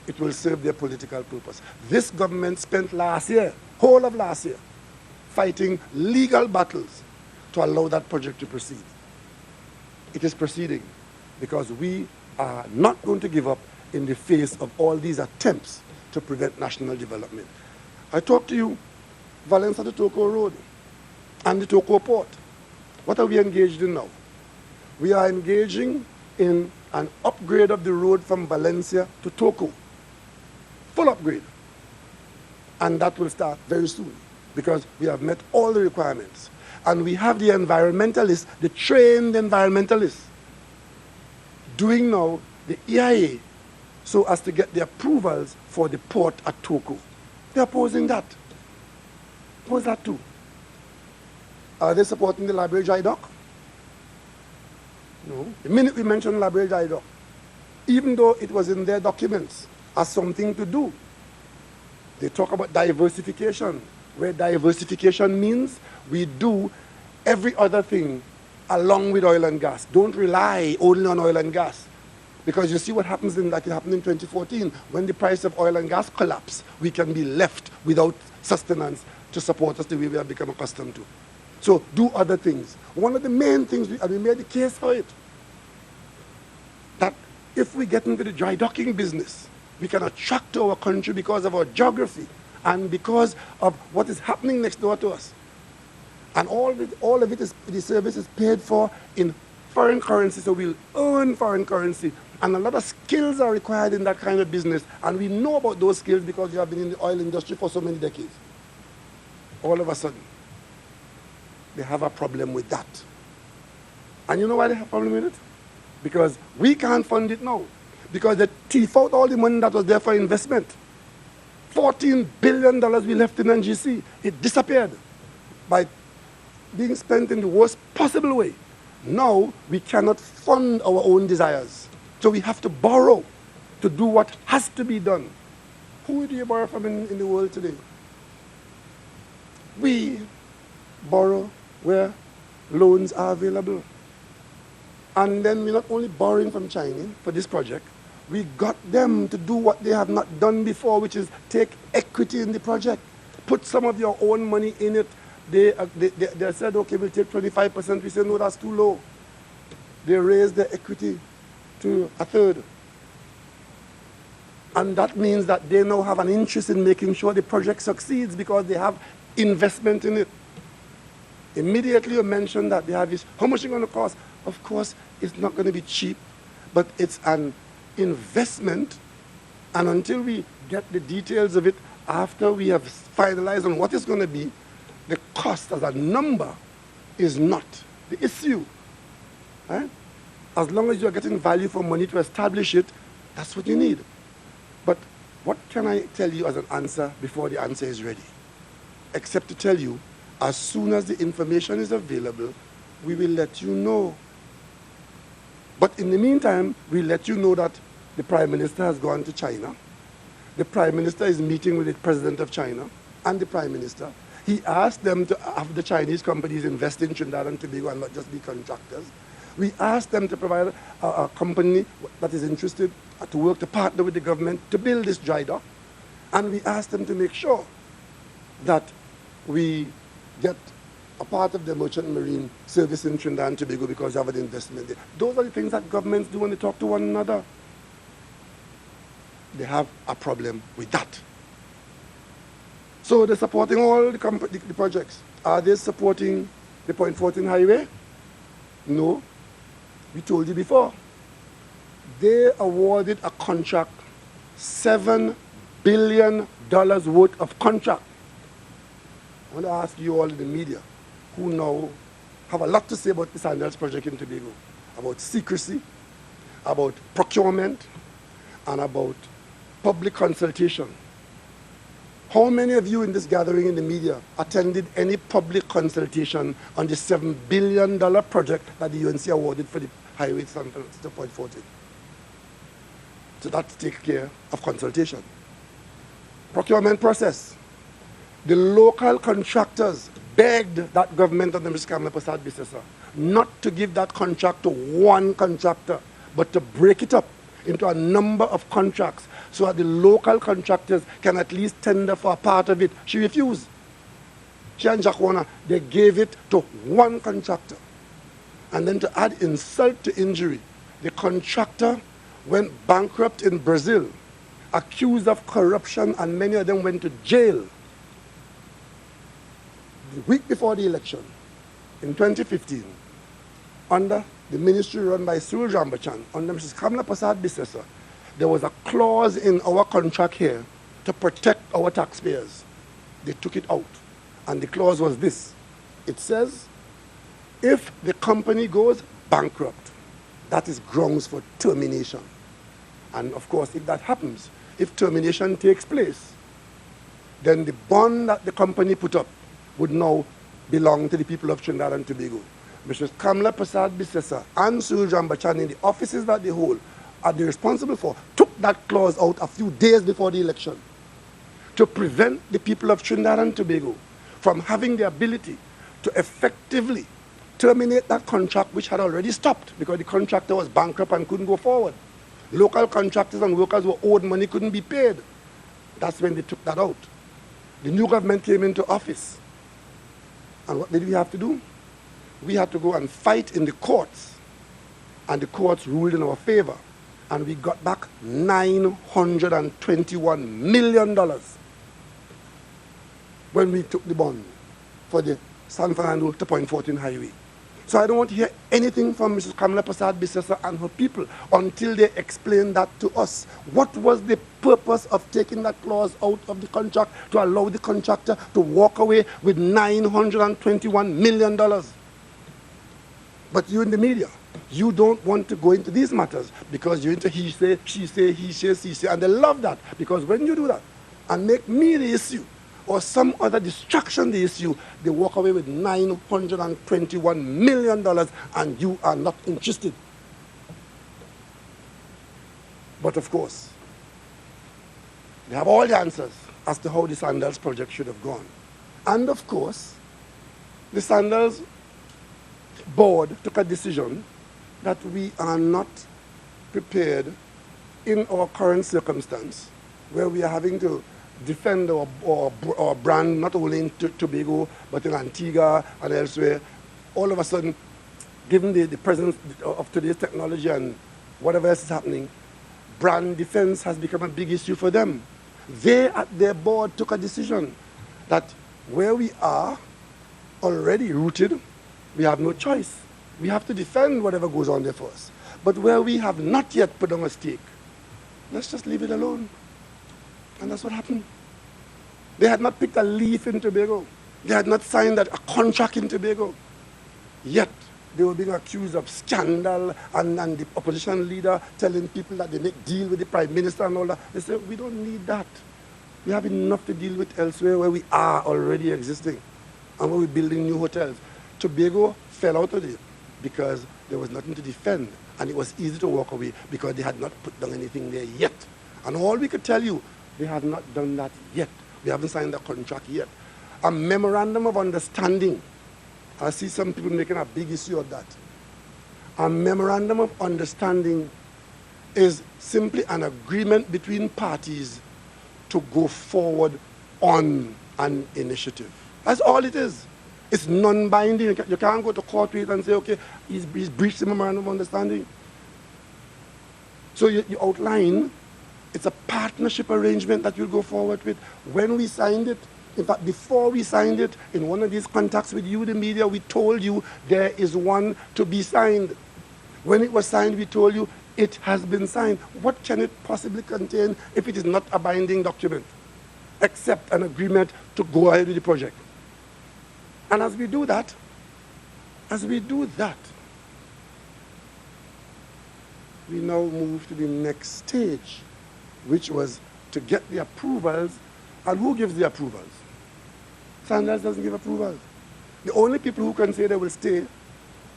it will serve their political purpose. This government spent last year, whole of last year, fighting legal battles to allow that project to proceed. It is proceeding because we are not going to give up in the face of all these attempts to prevent national development. I talked to you, Valencia to Toko Road and the Toko Port. What are we engaged in now? We are engaging in an upgrade of the road from Valencia to Toko. Full upgrade. And that will start very soon because we have met all the requirements. And we have the environmentalists, the trained environmentalists, doing now the EIA so as to get the approvals for the port at Toko. They're opposing that. Oppose that too. Are they supporting the Library Dry Dock? No. The minute we mention Library Dry Dock, even though it was in their documents as something to do, they talk about diversification, where diversification means we do every other thing along with oil and gas. Don't rely only on oil and gas. Because you see what happens like it happened in 2014. When the price of oil and gas collapsed, we can be left without sustenance to support us the way we have become accustomed to. So do other things. One of the main things, and we made the case for it, that if we get into the dry docking business, we can attract to our country because of our geography and because of what is happening next door to us. And all of it is, the service is paid for in foreign currency, so we'll earn foreign currency. And a lot of skills are required in that kind of business. And we know about those skills because we have been in the oil industry for so many decades. All of a sudden, they have a problem with that. And you know why they have a problem with it? Because we can't fund it now. Because they thief out all the money that was there for investment. $14 billion we left in NGC. It disappeared by being spent in the worst possible way. Now, we cannot fund our own desires. So we have to borrow to do what has to be done. Who do you borrow from in the world today? We borrow where loans are available. And then we're not only borrowing from China for this project, we got them to do what they have not done before, which is take equity in the project. Put some of your own money in it. They said, okay, we'll take 25%. We said, no, that's too low. They raised the equity to a third. And that means that they now have an interest in making sure the project succeeds because they have investment in it. Immediately you mention that they have this, how much is it going to cost? Of course, it's not going to be cheap, but it's an investment. And until we get the details of it, after we have finalized on what it's going to be, the cost as a number is not the issue. Right? As long as you're getting value for money to establish it, that's what you need. But what can I tell you as an answer before the answer is ready? Except to tell you, as soon as the information is available, we will let you know. But in the meantime, we'll let you know that the Prime Minister has gone to China. The Prime Minister is meeting with the President of China and the Prime Minister. He asked them to have the Chinese companies invest in Trinidad and Tobago and not just be contractors. We asked them to provide a company that is interested to work, to partner with the government to build this dry dock. And we asked them to make sure that we get a part of the merchant marine service in Trinidad and Tobago because they have an investment there. Those are the things that governments do when they talk to one another. They have a problem with that. So they're supporting all the projects. Are they supporting the Point 14 highway? No. We told you before. They awarded a contract, $7 billion worth of contract. I want to ask you all in the media, who now have a lot to say about the Sandals project in Tobago, about secrecy, about procurement, and about public consultation. How many of you in this gathering in the media attended any public consultation on the $7 billion project that the UNC awarded for the highway to Point 14? So that takes care of consultation. Procurement process. The local contractors begged that government under Mr. Kamla Prasad Bisesa not to give that contract to one contractor, but to break it up into a number of contracts so that the local contractors can at least tender for a part of it. She refused. She and Jack Warner, they gave it to one contractor. And then to add insult to injury, the contractor went bankrupt in Brazil, accused of corruption, and many of them went to jail. The week before the election, in 2015, under the ministry run by Cyril Jambachan, under Mrs. Kamla Prasad Bisesa, there was a clause in our contract here to protect our taxpayers. They took it out. And the clause was this. It says, if the company goes bankrupt, that is grounds for termination. And of course, if that happens, if termination takes place, then the bond that the company put up would now belong to the people of Trinidad and Tobago. Mrs. Kamla Prasad Bisesa and Cyril Jambachan in the offices that they hold are they responsible for, took that clause out a few days before the election to prevent the people of Trinidad and Tobago from having the ability to effectively terminate that contract which had already stopped because the contractor was bankrupt and couldn't go forward. Local contractors and workers who were owed money couldn't be paid. That's when they took that out. The new government came into office. And what did we have to do? We had to go and fight in the courts, and the courts ruled in our favor, and we got back $921 million when we took the bond for the San Fernando to Point 14 highway. So I don't want to hear anything from Mrs. Kamala Prasad Bissessa and her people until they explain that to us. What was the purpose of taking that clause out of the contract to allow the contractor to walk away with $921 million? But you in the media, you don't want to go into these matters because you're into he say, she say, he say, she say, and they love that because when you do that and make me the issue or some other distraction the issue, they walk away with $921 million and you are not interested. But of course, they have all the answers as to how the Sandals project should have gone. And of course, the Sandals board took a decision that we are not prepared in our current circumstance where we are having to defend our brand not only in Tobago but in Antigua and elsewhere. All of a sudden, given the presence of today's technology and whatever else is happening, brand defense has become a big issue for them. They at their board took a decision that where we are already rooted, we have no choice. We have to defend whatever goes on there for us. But where we have not yet put on a stake, let's just leave it alone. And that's what happened. They had not picked a leaf in Tobago. They had not signed a contract in Tobago. Yet, they were being accused of scandal and the opposition leader telling people that they make deal with the Prime Minister and all that. They said, we don't need that. We have enough to deal with elsewhere where we are already existing and where we're building new hotels. Tobago fell out of it because there was nothing to defend. And it was easy to walk away because they had not put down anything there yet. And all we could tell you, they have not done that yet. We haven't signed a contract yet. A memorandum of understanding. I see some people making a big issue of that. A memorandum of understanding is simply an agreement between parties to go forward on an initiative. That's all it is. It's non-binding. You can't go to court with it and say, okay, he's breached the memorandum of understanding. So you outline, it's a partnership arrangement that you'll go forward with. When we signed it, in fact, before we signed it, in one of these contacts with you, the media, we told you there is one to be signed. When it was signed, we told you it has been signed. What can it possibly contain if it is not a binding document, except an agreement to go ahead with the project? And as we do that, we now move to the next stage, which was to get the approvals. And who gives the approvals? Sandals doesn't give approvals. The only people who can say they will stay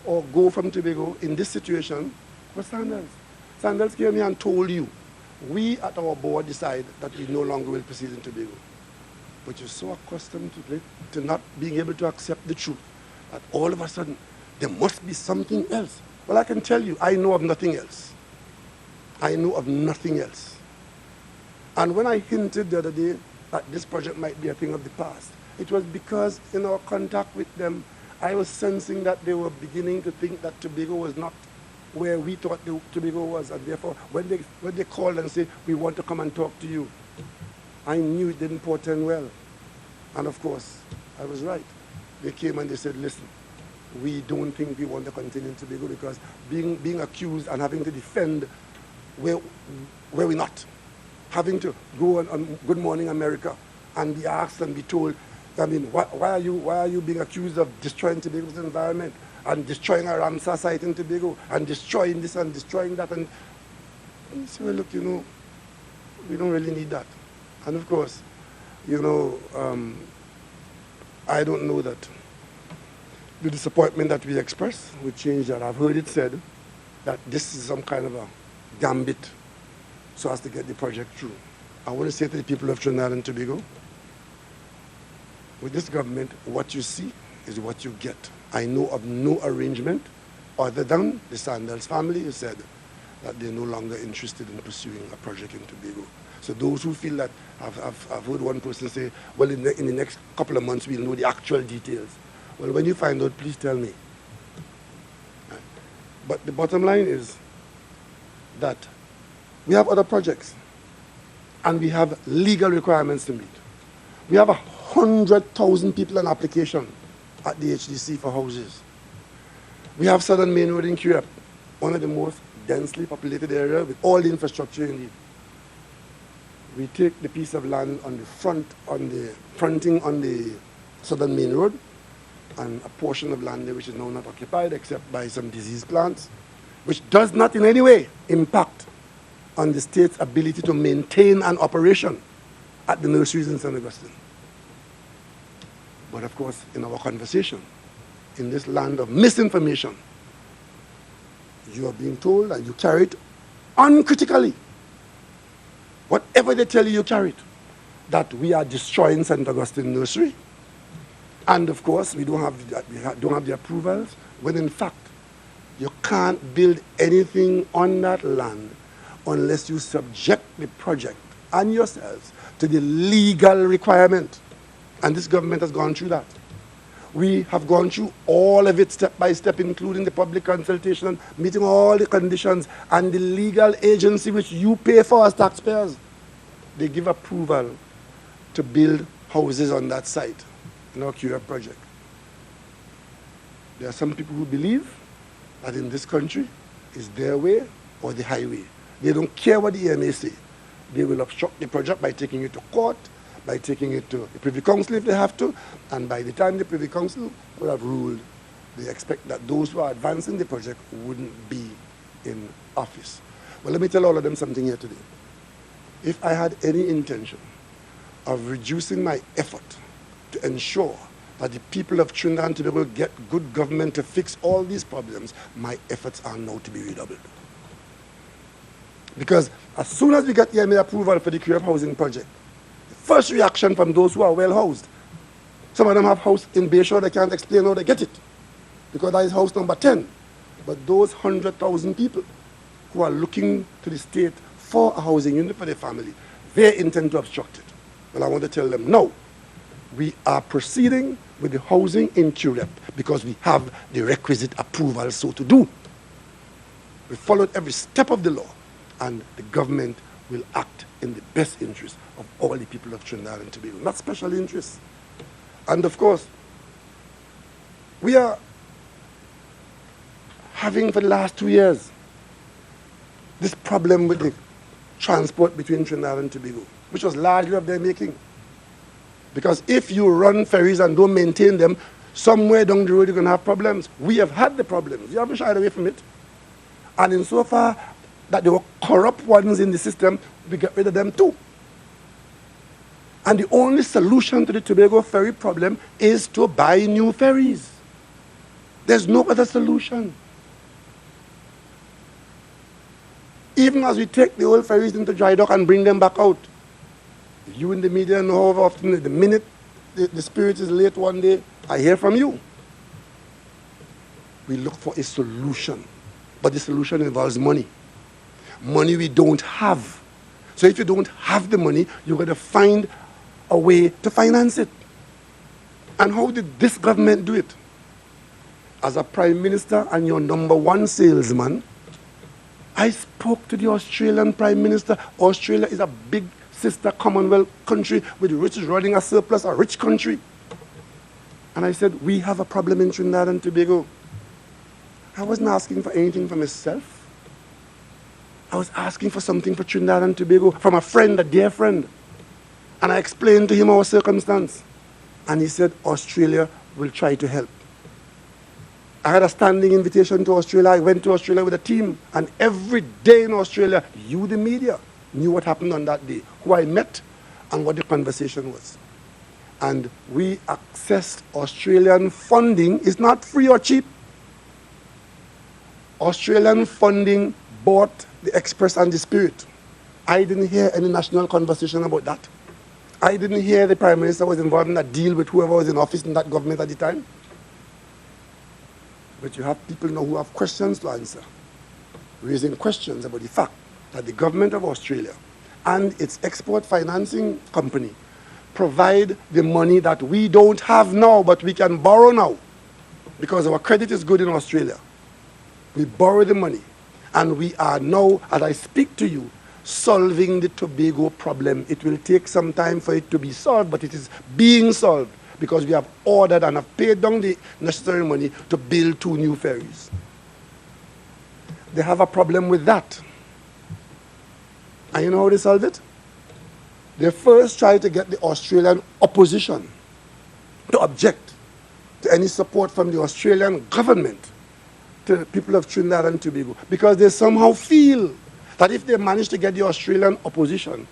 or go from Tobago in this situation was Sandals. Sandals came here and told you, we at our board decide that we no longer will proceed in Tobago. But you're so accustomed to not being able to accept the truth that all of a sudden there must be something else. Well, I can tell you, I know of nothing else. I know of nothing else. And when I hinted the other day that this project might be a thing of the past, it was because in our contact with them, I was sensing that they were beginning to think that Tobago was not where we thought Tobago was. And therefore, when they called and said, we want to come and talk to you, I knew it didn't portend well. And of course, I was right. They came and they said, listen, we don't think we want to continue in Tobago because being accused and having to defend where we're not, having to go on Good Morning America and be asked and be told, I mean, why are you being accused of destroying Tobago's environment and destroying our Ramsar site in Tobago and destroying this and destroying that? And you say, well, look, we don't really need that. And of course, I don't know that the disappointment that we express will change that. I've heard it said that this is some kind of a gambit so as to get the project through. I want to say to the people of Trinidad and Tobago, with this government, what you see is what you get. I know of no arrangement other than the Sandals family who said that they're no longer interested in pursuing a project in Tobago. So those who feel that, I've heard one person say, well, in the next couple of months, we'll know the actual details. Well, when you find out, please tell me. Right. But the bottom line is that we have other projects and we have legal requirements to meet. We have 100,000 people on application at the HDC for houses. We have Southern Main Road in Curepe, one of the most densely populated areas with all the infrastructure you need. We take the piece of land on the fronting on the Southern Main Road, and a portion of land there which is now not occupied except by some disease plants, which does not in any way impact on the state's ability to maintain an operation at the nurseries in St. Augustine. But of course, in our conversation, in this land of misinformation, you are being told and you carry it uncritically. Whatever they tell you, you carry it. That we are destroying St. Augustine Nursery. And of course, we don't have the approvals, when in fact, you can't build anything on that land unless you subject the project and yourselves to the legal requirement. And this government has gone through that. We have gone through all of it step by step, including the public consultation, meeting all the conditions, and the legal agency which you pay for as taxpayers. They give approval to build houses on that site in our Curepe project. There are some people who believe that in this country is their way or the highway. They don't care what the EMA say. They will obstruct the project by taking it to court, by taking it to the Privy Council if they have to, and by the time the Privy Council would have ruled, they expect that those who are advancing the project wouldn't be in office. Well, let me tell all of them something here today. If I had any intention of reducing my effort to ensure that the people of Trinidad and Tobago get good government to fix all these problems, my efforts are now to be redoubled. Because as soon as we get EMA approval for the Curepe housing project, the first reaction from those who are well housed, some of them have house in Bayshore, they can't explain how they get it, because that is house number 10. But those 100,000 people who are looking to the state for a housing unit for their family, they intend to obstruct it. Well, I want to tell them, no, we are proceeding with the housing in Curepe because we have the requisite approval so to do. We followed every step of the law, and the government will act in the best interest of all the people of Trinidad and Tobago, not special interests. And of course, we are having for the last 2 years this problem with the transport between Trinidad and Tobago, which was largely of their making. Because if you run ferries and don't maintain them, somewhere down the road you're going to have problems. We have had the problems. We haven't shied away from it. And insofar that there were corrupt ones in the system, we get rid of them too. And the only solution to the Tobago ferry problem is to buy new ferries. There's no other solution. Even as we take the old ferries into dry dock and bring them back out, you in the media know how often, the minute the spirit is late one day, I hear from you. We look for a solution, but the solution involves money. Money we don't have. So if you don't have the money, you're going to find a way to finance it. And how did this government do it? As a prime minister and your number one salesman, I spoke to the Australian prime minister. Australia is a big sister Commonwealth country with the rich running a surplus, a rich country. And I said, we have a problem in Trinidad and Tobago. I wasn't asking for anything for myself. I was asking for something for Trinidad and Tobago from a friend, a dear friend. And I explained to him our circumstance. And he said, Australia will try to help. I had a standing invitation to Australia. I went to Australia with a team. And every day in Australia, you, the media, knew what happened on that day, who I met, and what the conversation was. And we accessed Australian funding. It's not free or cheap. Australian funding bought the Express and the Spirit. I didn't hear any national conversation about that. I didn't hear the Prime Minister was involved in a deal with whoever was in office in that government at the time. But you have people now who have questions to answer, raising questions about the fact that the government of Australia and its export financing company provide the money that we don't have now, but we can borrow now because our credit is good in Australia. We borrow the money, and we are now, as I speak to you, solving the Tobago problem. It will take some time for it to be solved, but it is being solved because we have ordered and have paid down the necessary money to build 2 new ferries. They have a problem with that. And you know how they solve it? They first try to get the Australian opposition to object to any support from the Australian government to the people of Trinidad and Tobago, because they somehow feel that if they manage to get the Australian opposition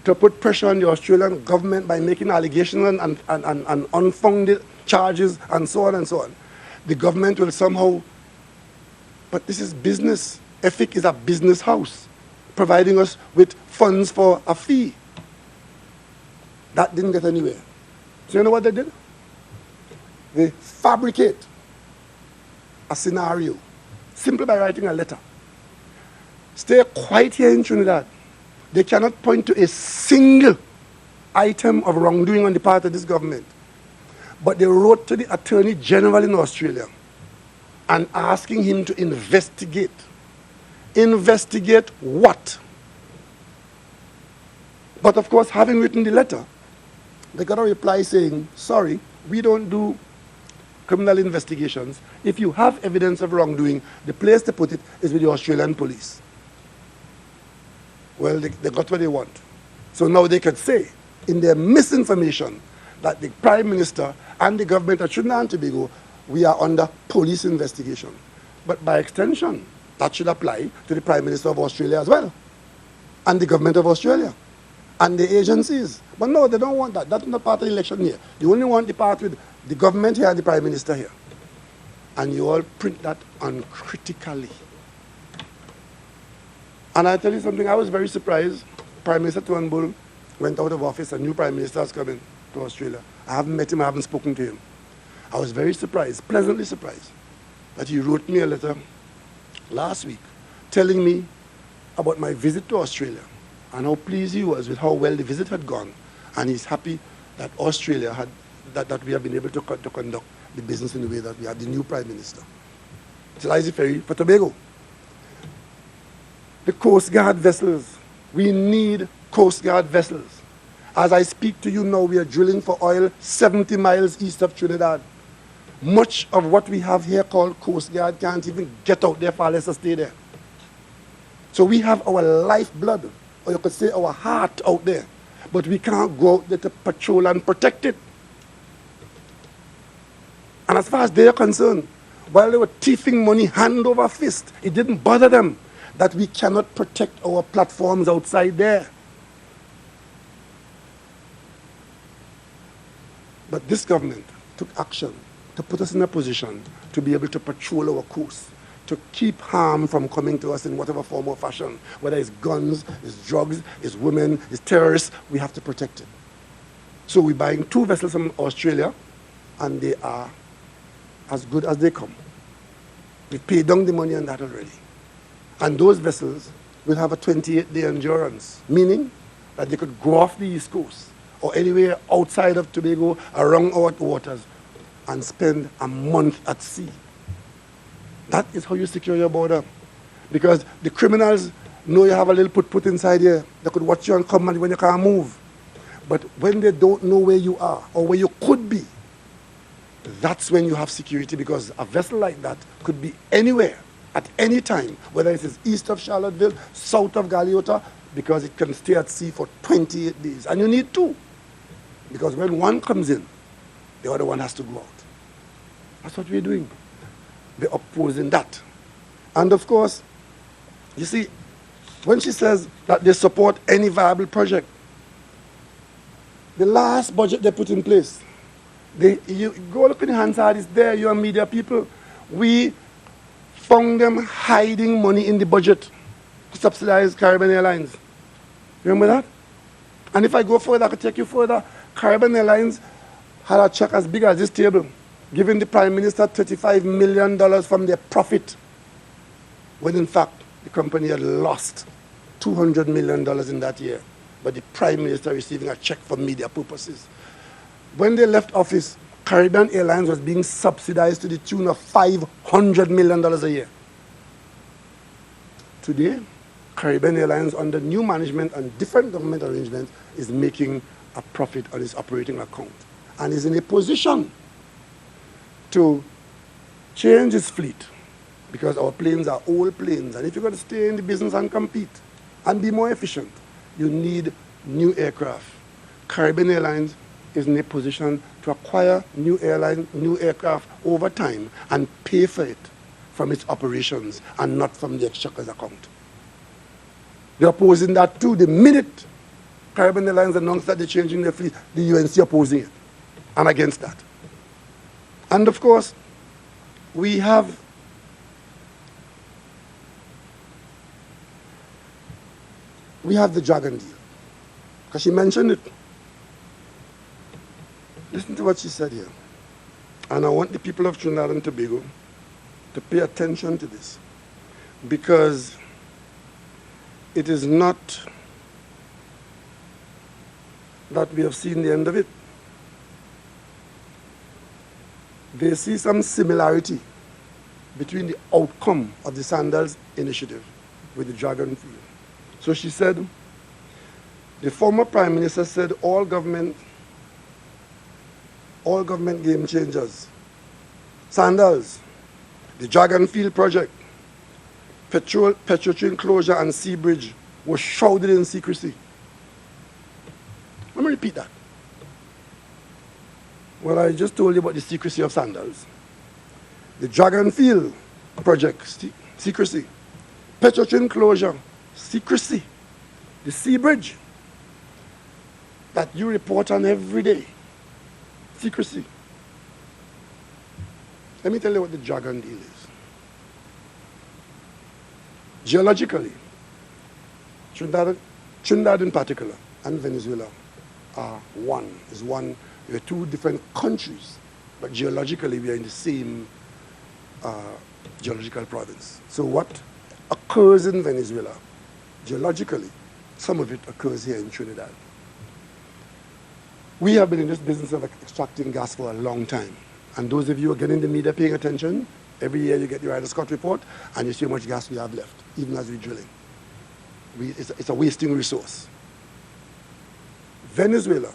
to put pressure on the Australian government by making allegations and unfounded charges and so on, the government will somehow, but this is business. EFIC is a business house providing us with funds for a fee. That didn't get anywhere. So you know what they did? They fabricate a scenario simply by writing a letter. Stay quiet here in Trinidad. They cannot point to a single item of wrongdoing on the part of this government. But they wrote to the Attorney General in Australia and asking him to investigate. Investigate what? But of course, having written the letter, they got a reply saying, sorry, we don't do criminal investigations. If you have evidence of wrongdoing, the place to put it is with the Australian police. Well, they got what they want. So now they could say, in their misinformation, that the Prime Minister and the government of Trinidad and Tobago, we are under police investigation. But by extension, that should apply to the Prime Minister of Australia as well, and the government of Australia, and the agencies. But no, they don't want that. That's not part of the election here. You only want the part with the government here and the Prime Minister here. And you all print that uncritically. And I tell you something, I was very surprised. Prime Minister Turnbull went out of office, a new Prime Minister has come in to Australia. I haven't met him, I haven't spoken to him. I was very surprised, pleasantly surprised, that he wrote me a letter last week telling me about my visit to Australia and how pleased he was with how well the visit had gone. And he's happy that Australia had, that we have been able to conduct the business in the way that we have the new Prime Minister. It's an easy ferry for Tobago. The Coast Guard vessels. We need Coast Guard vessels. As I speak to you now, we are drilling for oil 70 miles east of Trinidad. Much of what we have here called Coast Guard can't even get out there far less to stay there. So we have our lifeblood, or you could say our heart out there, but we can't go out there to patrol and protect it. And as far as they are concerned, while they were thieving money hand over fist, it didn't bother them that we cannot protect our platforms outside there. But this government took action to put us in a position to be able to patrol our coast, to keep harm from coming to us in whatever form or fashion, whether it's guns, it's drugs, it's women, it's terrorists, we have to protect it. So we're buying 2 vessels from Australia, and they are as good as they come. We've paid down the money on that already. And those vessels will have a 28-day endurance, meaning that they could go off the East Coast or anywhere outside of Tobago, around our waters, and spend a month at sea. That is how you secure your border. Because the criminals know you have a little put inside here. They could watch you and come when you can't move. But when they don't know where you are or where you could be, that's when you have security, because a vessel like that could be anywhere at any time, whether it is east of Charlottesville, south of Galeota, because it can stay at sea for 28 days. And you need 2, because when one comes in, the other one has to go out. That's what we're doing. They're opposing that. And of course, you see, when she says that they support any viable project, the last budget they put in place, you go look in the Hansard, it's there, you are media people. We found them hiding money in the budget to subsidize Caribbean Airlines. Remember that? And if I go further, I could take you further. Caribbean Airlines had a check as big as this table, giving the Prime Minister $35 million from their profit, when in fact the company had lost $200 million in that year, but the Prime Minister receiving a check for media purposes. When they left office, Caribbean Airlines was being subsidized to the tune of $500 million a year. Today, Caribbean Airlines, under new management and different government arrangements, is making a profit on its operating account and is in a position to change its fleet, because our planes are old planes, and if you're going to stay in the business and compete and be more efficient, you need new aircraft. Caribbean Airlines is in a position to acquire new aircraft over time and pay for it from its operations and not from the exchequer's account. They're opposing that too. The minute Caribbean Airlines announced that they're changing their fleet, the UNC opposing it and against that. And of course, we have the Dragon deal, because she mentioned it. Listen to what she said here. And I want the people of Trinidad and Tobago to pay attention to this, because it is not that we have seen the end of it. They see some similarity between the outcome of the Sandals initiative with the Dragon field. So she said, the former Prime Minister said all government game changers, Sandals, the Dragon Field project, Petrotrin closure and Sea Bridge were shrouded in secrecy. Let me repeat that. Well, I just told you about the secrecy of Sandals. The Dragon Field project, secrecy. Petrotrin closure, secrecy. The Sea Bridge that you report on every day, secrecy. Let me tell you what the Dragon deal is. Geologically, Trinidad in particular and Venezuela are one. We're two different countries, but geologically we are in the same geological province. So what occurs in Venezuela, geologically, some of it occurs here in Trinidad. We have been in this business of extracting gas for a long time. And those of you who are getting the media paying attention, every year you get the Ryder Scott report and you see how much gas we have left, even as we're drilling. It's a wasting resource. Venezuela,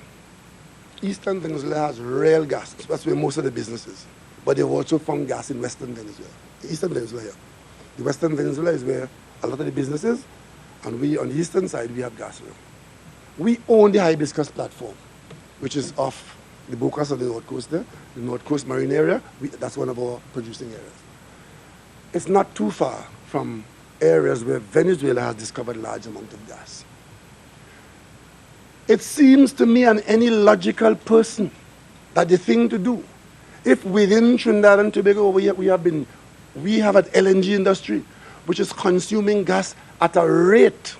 eastern Venezuela has real gas. That's where most of the business is. But they've also found gas in western Venezuela. Eastern Venezuela here. The western Venezuela is where a lot of the business is, and we, on the eastern side, we have gas. We own the Hibiscus platform, which is off the Bocas of the North Coast there, the North Coast Marine area. That's one of our producing areas. It's not too far from areas where Venezuela has discovered large amount of gas. It seems to me and any logical person that the thing to do, if within Trinidad and Tobago we have an LNG industry which is consuming gas at a rate,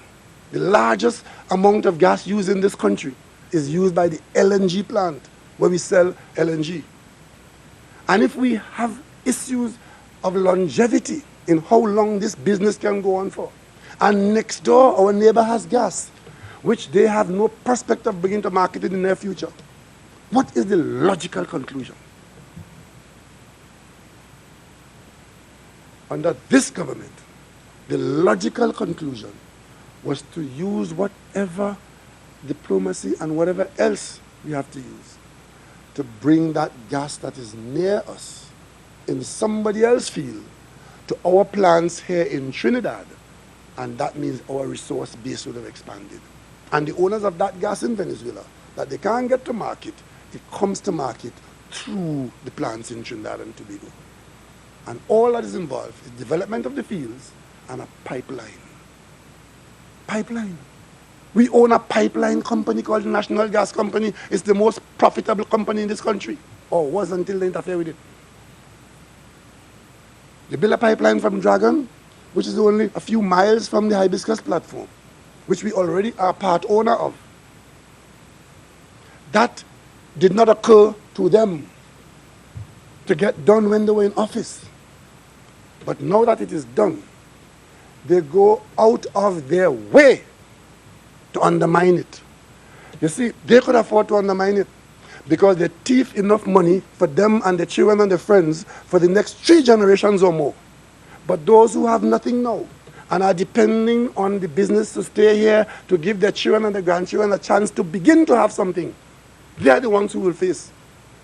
the largest amount of gas used in this country is used by the LNG plant where we sell LNG. And if we have issues of longevity in how long this business can go on for, and next door our neighbor has gas, which they have no prospect of bringing to market in the near future, what is the logical conclusion? Under this government, the logical conclusion was to use whatever diplomacy and whatever else we have to use to bring that gas that is near us in somebody else's field to our plants here in Trinidad, and that means our resource base would have expanded. And the owners of that gas in Venezuela, that they can't get to market, it comes to market through the plants in Trinidad and Tobago. And all that is involved is development of the fields and a pipeline. Pipeline. We own a pipeline company called the National Gas Company. It's the most profitable company in this country, or was until they interfere with it. They built a pipeline from Dragon, which is only a few miles from the Hibiscus platform, which we already are part owner of. That did not occur to them to get done when they were in office. But now that it is done, they go out of their way to undermine it. You see, they could afford to undermine it because they thief enough money for them and their children and their friends for the next 3 generations or more. But those who have nothing now and are depending on the business to stay here to give their children and their grandchildren a chance to begin to have something, they are the ones who will face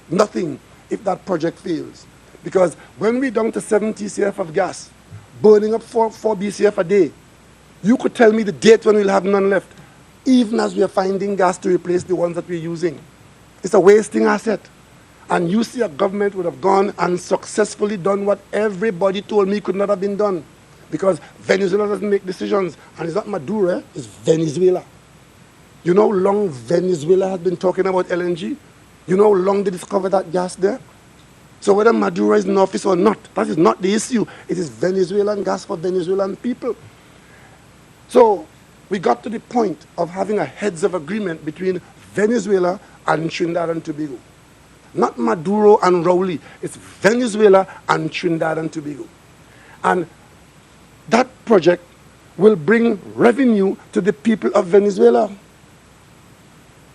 nothing if that project fails. Because when we're down to 70 CF of gas, burning up 4 BCF a day, you could tell me the date when we'll have none left, even as we are finding gas to replace the ones that we're using. It's a wasting asset. And you see a government would have gone and successfully done what everybody told me could not have been done. Because Venezuela doesn't make decisions. And it's not Maduro, it's Venezuela. You know how long Venezuela has been talking about LNG? You know how long they discovered that gas there? So whether Maduro is in office or not, that is not the issue. It is Venezuelan gas for Venezuelan people. So we got to the point of having a heads of agreement between Venezuela and Trinidad and Tobago. Not Maduro and Rowley. It's Venezuela and Trinidad and Tobago. And that project will bring revenue to the people of Venezuela.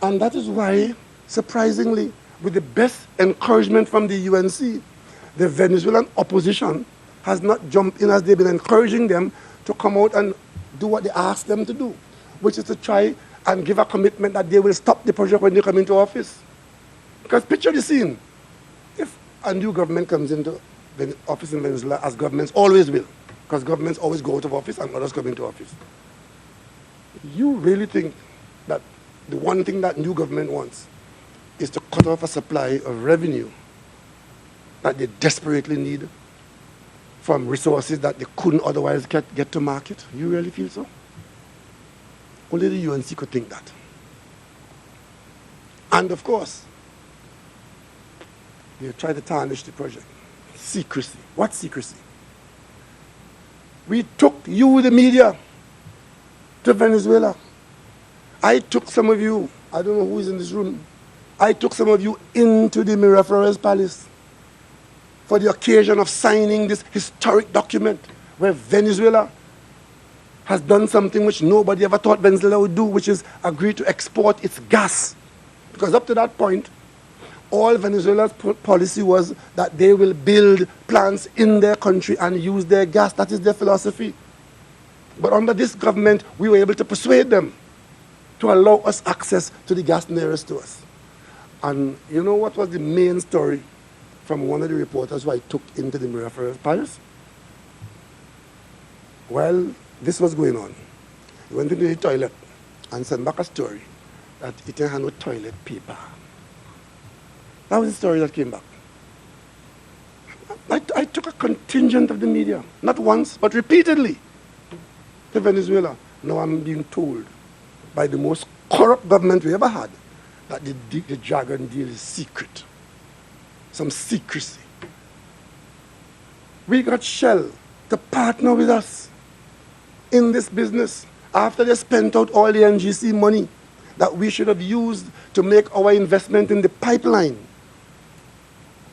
And that is why, surprisingly, with the best encouragement from the UNC, the Venezuelan opposition has not jumped in as they've been encouraging them to come out and do what they asked them to do, which is to try and give a commitment that they will stop the project when they come into office. Because picture the scene. If a new government comes into the office in Venezuela, as governments always will, because governments always go out of office and others come into office, you really think that the one thing that new government wants is to cut off a supply of revenue that they desperately need from resources that they couldn't otherwise get to market? You really feel so? Only the UNC could think that. And of course, they tried to tarnish the project. Secrecy. What secrecy? We took you, the media, to Venezuela. I took some of you, I don't know who is in this room, I took some of you into the Miraflores Palace for the occasion of signing this historic document where Venezuela has done something which nobody ever thought Venezuela would do, which is agree to export its gas. Because up to that point, all Venezuela's policy was that they will build plants in their country and use their gas. That is their philosophy. But under this government, we were able to persuade them to allow us access to the gas nearest to us. And you know what was the main story from one of the reporters who I took into the Miraflores Palace? Well, this was going on. He went into the toilet and sent back a story that he didn't have no toilet paper. That was the story that came back. I took a contingent of the media, not once, but repeatedly, to Venezuela. Now I'm being told by the most corrupt government we ever had that the Dragon deal is secret. Some secrecy. We got Shell to partner with us in this business after they spent out all the NGC money that we should have used to make our investment in the pipeline.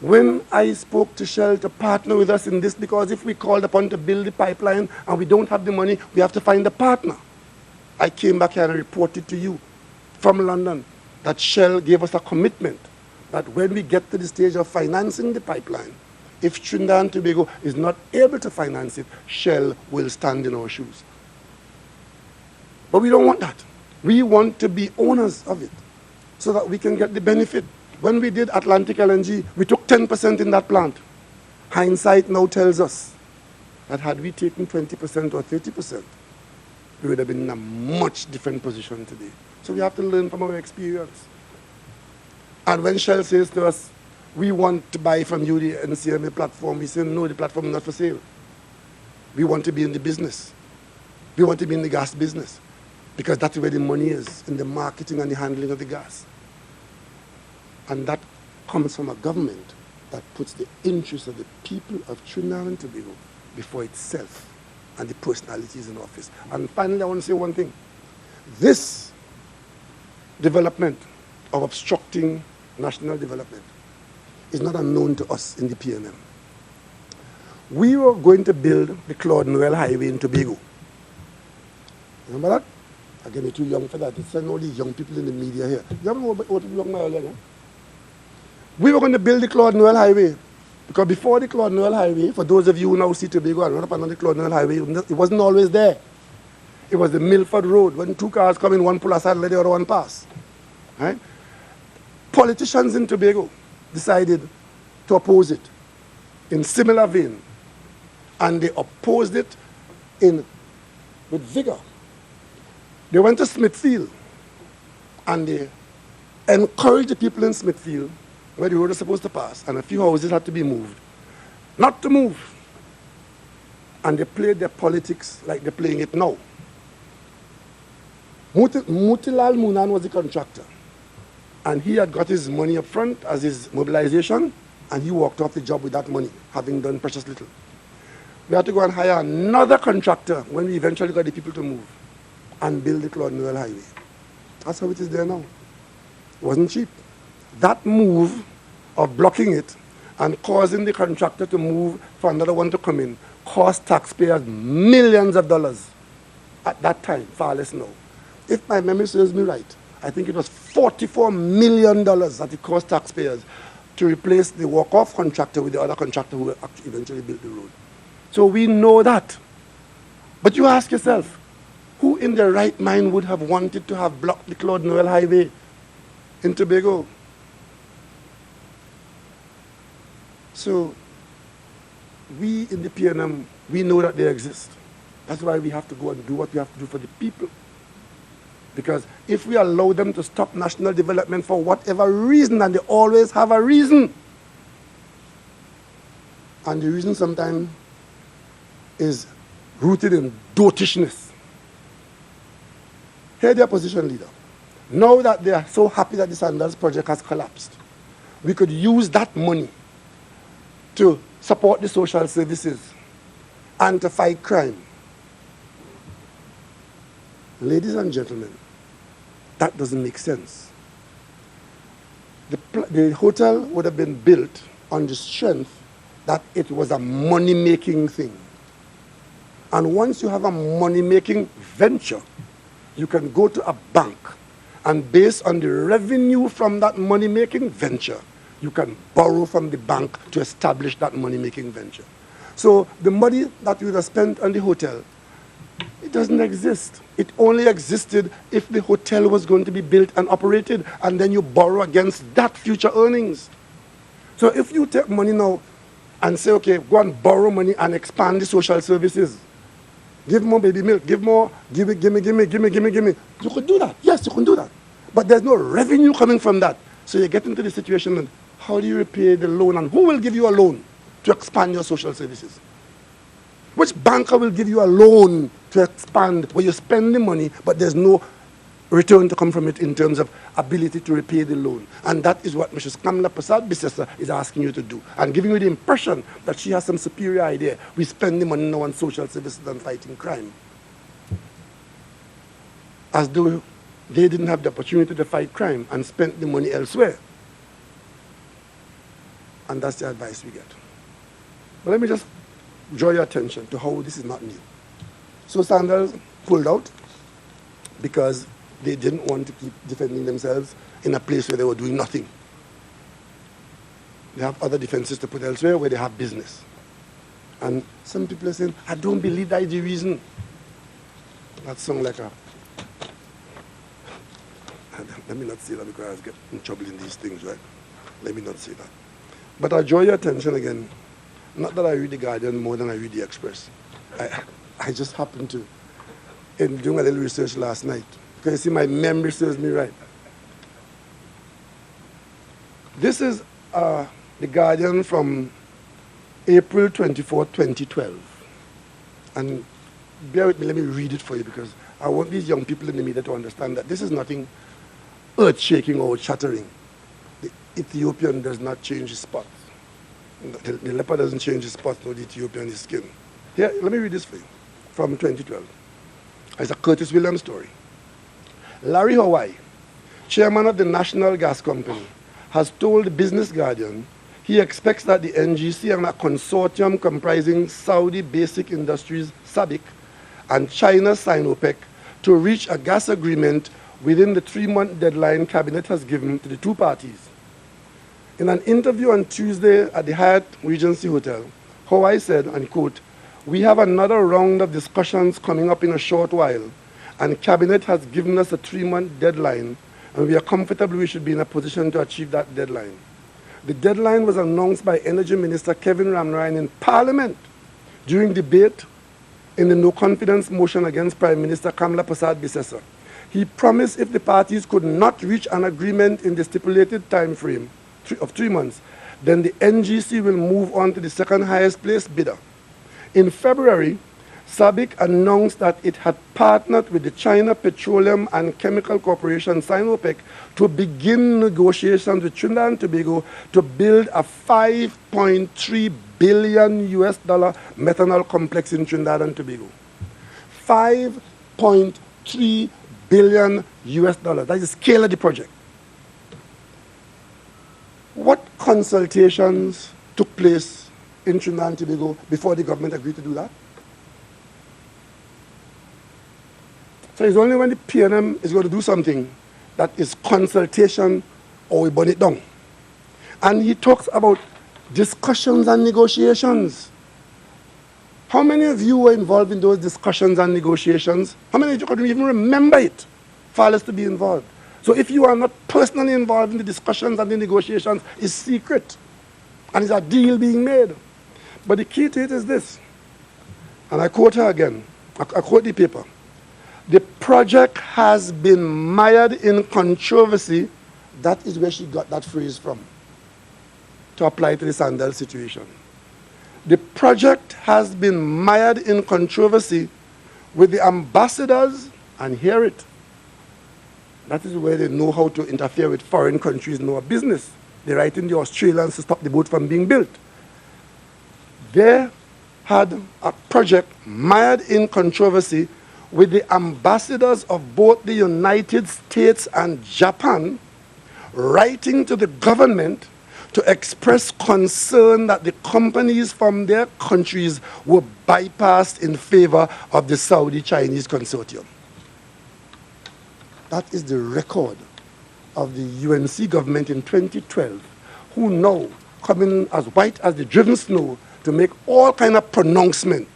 When I spoke to Shell to partner with us in this, because if we called upon to build the pipeline and we don't have the money, we have to find a partner. I came back here and reported to you from London that Shell gave us a commitment that when we get to the stage of financing the pipeline, if Trinidad and Tobago is not able to finance it, Shell will stand in our shoes. But we don't want that. We want to be owners of it so that we can get the benefit. When we did Atlantic LNG, we took 10% in that plant. Hindsight now tells us that had we taken 20% or 30%, we would have been in a much different position today. So we have to learn from our experience. And when Shell says to us, we want to buy from you the NCMA platform, we say, no, the platform is not for sale. We want to be in the business. We want to be in the gas business because that's where the money is, in the marketing and the handling of the gas. And that comes from a government that puts the interests of the people of Trinidad and Tobago before itself and the personalities in office. And finally, I want to say one thing. This development of obstructing national development is not unknown to us in the PNM. We were going to build the Claude Noel Highway in Tobago. Remember that? Again, you're too young for that. It's all these young people in the media here. You haven't know about young Noel, We were going to build the Claude Noel Highway. Because before the Claude Noel Highway, for those of you who now see Tobago and run up on the Claude Noel Highway, it wasn't always there. It was the Milford Road. When two cars come in, one pull aside, let the other one pass. Right? Politicians in Tobago decided to oppose it in similar vein. And they opposed it with vigor. They went to Smithfield and they encouraged the people in Smithfield, where the road was supposed to pass, and a few houses had to be moved, not to move. And they played their politics like they're playing it now. Mutilal Munan was the contractor, and he had got his money up front as his mobilization, and he walked off the job with that money, having done precious little. We had to go and hire another contractor when we eventually got the people to move and build the Claude Noel Highway. That's how it is there now. It wasn't cheap. That move of blocking it and causing the contractor to move for another one to come in cost taxpayers millions of dollars at that time, far less now. If my memory serves me right, I think it was $44 million that it cost taxpayers to replace the walk-off contractor with the other contractor who eventually built the road. So we know that. But you ask yourself, who in their right mind would have wanted to have blocked the Claude Noel Highway in Tobago? So we in the PNM, we know that they exist. That's why we have to go and do what we have to do for the people. Because if we allow them to stop national development for whatever reason, and they always have a reason, and the reason sometimes is rooted in dotishness. Hear the opposition leader. Now that they are so happy that the Sandals project has collapsed, we could use that money to support the social services and to fight crime. Ladies and gentlemen, that doesn't make sense. The hotel would have been built on the strength that it was a money-making thing. And once you have a money-making venture, you can go to a bank, and based on the revenue from that money-making venture, you can borrow from the bank to establish that money-making venture. So the money that you would have spent on the hotel, it doesn't exist. It only existed if the hotel was going to be built and operated, and then you borrow against that future earnings. So if you take money now and say, okay, go and borrow money and expand the social services, give more baby milk, give more, give me. You could do that. Yes, you can do that. But there's no revenue coming from that. So you get into the situation of how do you repay the loan, and who will give you a loan to expand your social services? Which banker will give you a loan to expand where you spend the money, but there's no return to come from it in terms of ability to repay the loan? And that is what Mrs. Kamla Prasad Bisesa is asking you to do, and giving you the impression that she has some superior idea. We spend the money now on social services and fighting crime. As though they didn't have the opportunity to fight crime and spent the money elsewhere. And that's the advice we get. But let me just draw your attention to how this is not new. So Sandals pulled out because they didn't want to keep defending themselves in a place where they were doing nothing. They have other defenses to put elsewhere where they have business. And some people are saying, I don't believe that is the reason. That sounds like a... Let me not say that because I get in trouble in these things, right? Let me not say that. But I draw your attention again. Not that I read the Guardian more than I read the Express. I just happened to, in doing a little research last night, because you see my memory serves me right. This is the Guardian from April 24, 2012. And bear with me, let me read it for you, because I want these young people in the media to understand that this is nothing earth-shaking or shattering. The Ethiopian does not change his spots. The leopard doesn't change his spots, nor the Ethiopian his skin. Here, let me read this for you, from 2012. It's a Curtis Williams story. Larry Hawaii, chairman of the National Gas Company, has told the Business Guardian he expects that the NGC and a consortium comprising Saudi Basic Industries, SABIC, and China's Sinopec to reach a gas agreement within the 3-month deadline Cabinet has given to the two parties. in an interview on Tuesday at the Hyatt Regency Hotel, how I said, and quote, "We have another round of discussions coming up in a short while, and Cabinet has given us a 3-month deadline, and we are comfortable we should be in a position to achieve that deadline." The deadline was announced by Energy Minister Kevin Ramnarayan in Parliament during debate in the no-confidence motion against Prime Minister Kamla Persad-Bissessar. He promised if the parties could not reach an agreement in the stipulated time frame of 3 months, then the NGC will move on to the second highest placed bidder. In February, SABIC announced that it had partnered with the China Petroleum and Chemical Corporation, Sinopec, to begin negotiations with Trinidad and Tobago to build a $5.3 billion methanol complex in Trinidad and Tobago. $5.3 billion. That is the scale of the project. What consultations took place in Trinidad and Tobago before the government agreed to do that? So it's only when the PNM is going to do something that is consultation or we burn it down. And he talks about discussions and negotiations. How many of you were involved in those discussions and negotiations? How many of you could even remember it, far less to be involved? So if you are not personally involved in the discussions and the negotiations, it's secret. And it's a deal being made. But the key to it is this, and I quote her again, I quote the paper. "The project has been mired in controversy." That is where she got that phrase from, to apply to the Sandal situation. "The project has been mired in controversy with the ambassadors," and hear it, that is where they know how to interfere with foreign countries, know a business. They're writing the Australians to stop the boat from being built. They had a project mired in controversy with the ambassadors of both the United States and Japan writing to the government to express concern that the companies from their countries were bypassed in favor of the Saudi-Chinese consortium. That is the record of the UNC government in 2012, who now coming as white as the driven snow to make all kind of pronouncement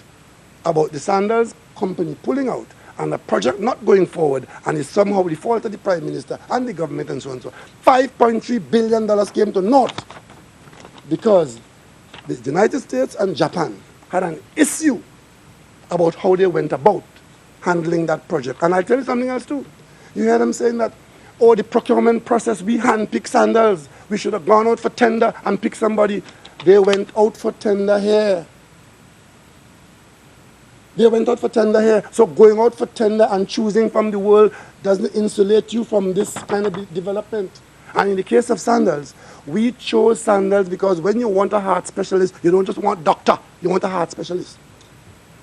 about the Sandals company pulling out and the project not going forward, and it's somehow the fault of the Prime Minister and the government and so on and so on. $5.3 billion came to naught because the United States and Japan had an issue about how they went about handling that project. And I'll tell you something else too. You hear them saying that, oh, the procurement process, we handpick Sandals. We should have gone out for tender and picked somebody. They went out for tender here. They went out for tender here. So going out for tender and choosing from the world doesn't insulate you from this kind of development. And in the case of Sandals, we chose Sandals because when you want a heart specialist, you don't just want doctor, you want a heart specialist.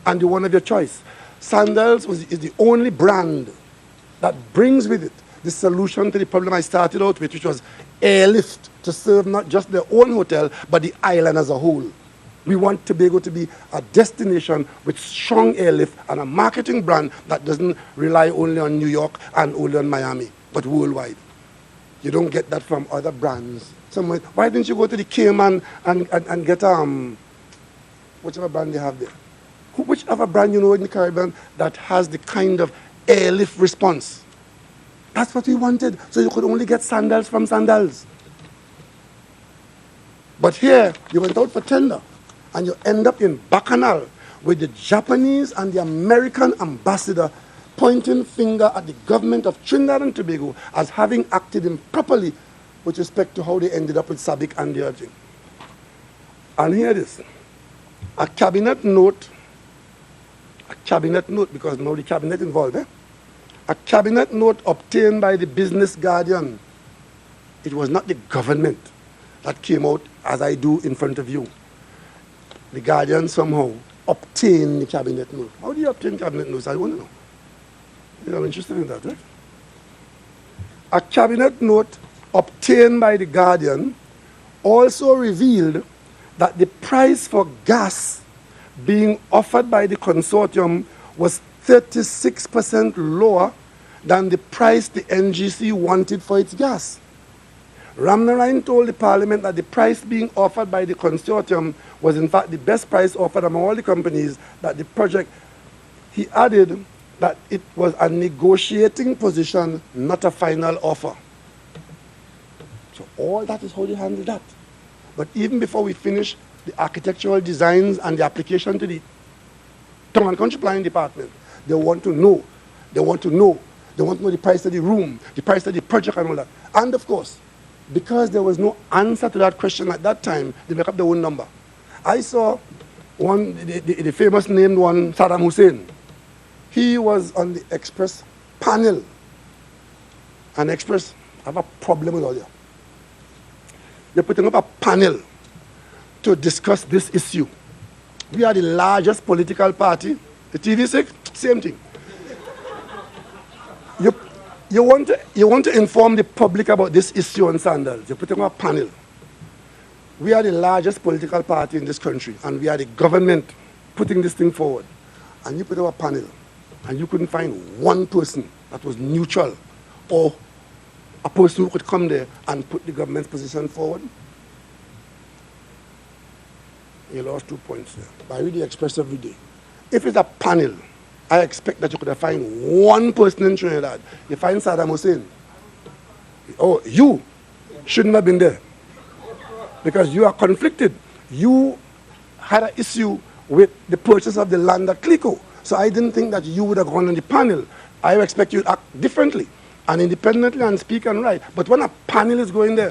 And the one of your choice. Sandals is the only brand that brings with it the solution to the problem I started out with, which was airlift to serve not just their own hotel, but the island as a whole. We want Tobago to be a destination with strong airlift and a marketing brand that doesn't rely only on New York and only on Miami, but worldwide. You don't get that from other brands. Somewhere, why didn't you go to the Cayman and get whichever brand they have there? Whichever brand you know in the Caribbean that has the kind of airlift response. That's what we wanted. So you could only get Sandals from Sandals. But here, you went out for tender, and you end up in Bacchanal with the Japanese and the American ambassador pointing finger at the government of Trinidad and Tobago as having acted improperly with respect to how they ended up with SABIC and the other thing. And here it is. A cabinet note, because now the cabinet involved, a cabinet note obtained by the Business Guardian. It was not the government that came out as I do in front of you. The Guardian somehow obtained the cabinet note. How do you obtain cabinet notes? I want to know. You're interested in that, right? A cabinet note obtained by the Guardian also revealed that the price for gas being offered by the consortium was 36% lower than the price the NGC wanted for its gas. Ramnarine told the parliament that the price being offered by the consortium was in fact the best price offered among all the companies, that the project, he added that it was a negotiating position, not a final offer. So all that is how they handle that. But even before we finish the architectural designs and the application to the Town and Country Planning Department, they want to know. They want to know the price of the room, the price of the project and all that. And of course, because there was no answer to that question at that time, they make up their own number. I saw one, the famous named one, Saddam Hussein. He was on the Express panel. And Express have a problem with all that. They're putting up a panel to discuss this issue. We are the largest political party. The TV6, same thing. You want to inform the public about this issue on sandals. You're putting up a panel. We are the largest political party in this country, and we are the government putting this thing forward. And you put up a panel, and you couldn't find one person that was neutral or a person who could come there and put the government's position forward. You lost 2 points there. But I read the Express every day. If it's a panel, I expect that you could have found one person in Trinidad. You find Saddam Hussein. Oh, you shouldn't have been there. Because you are conflicted. You had an issue with the purchase of the land at Clico. So I didn't think that you would have gone on the panel. I expect you to act differently and independently and speak and write. But when a panel is going there,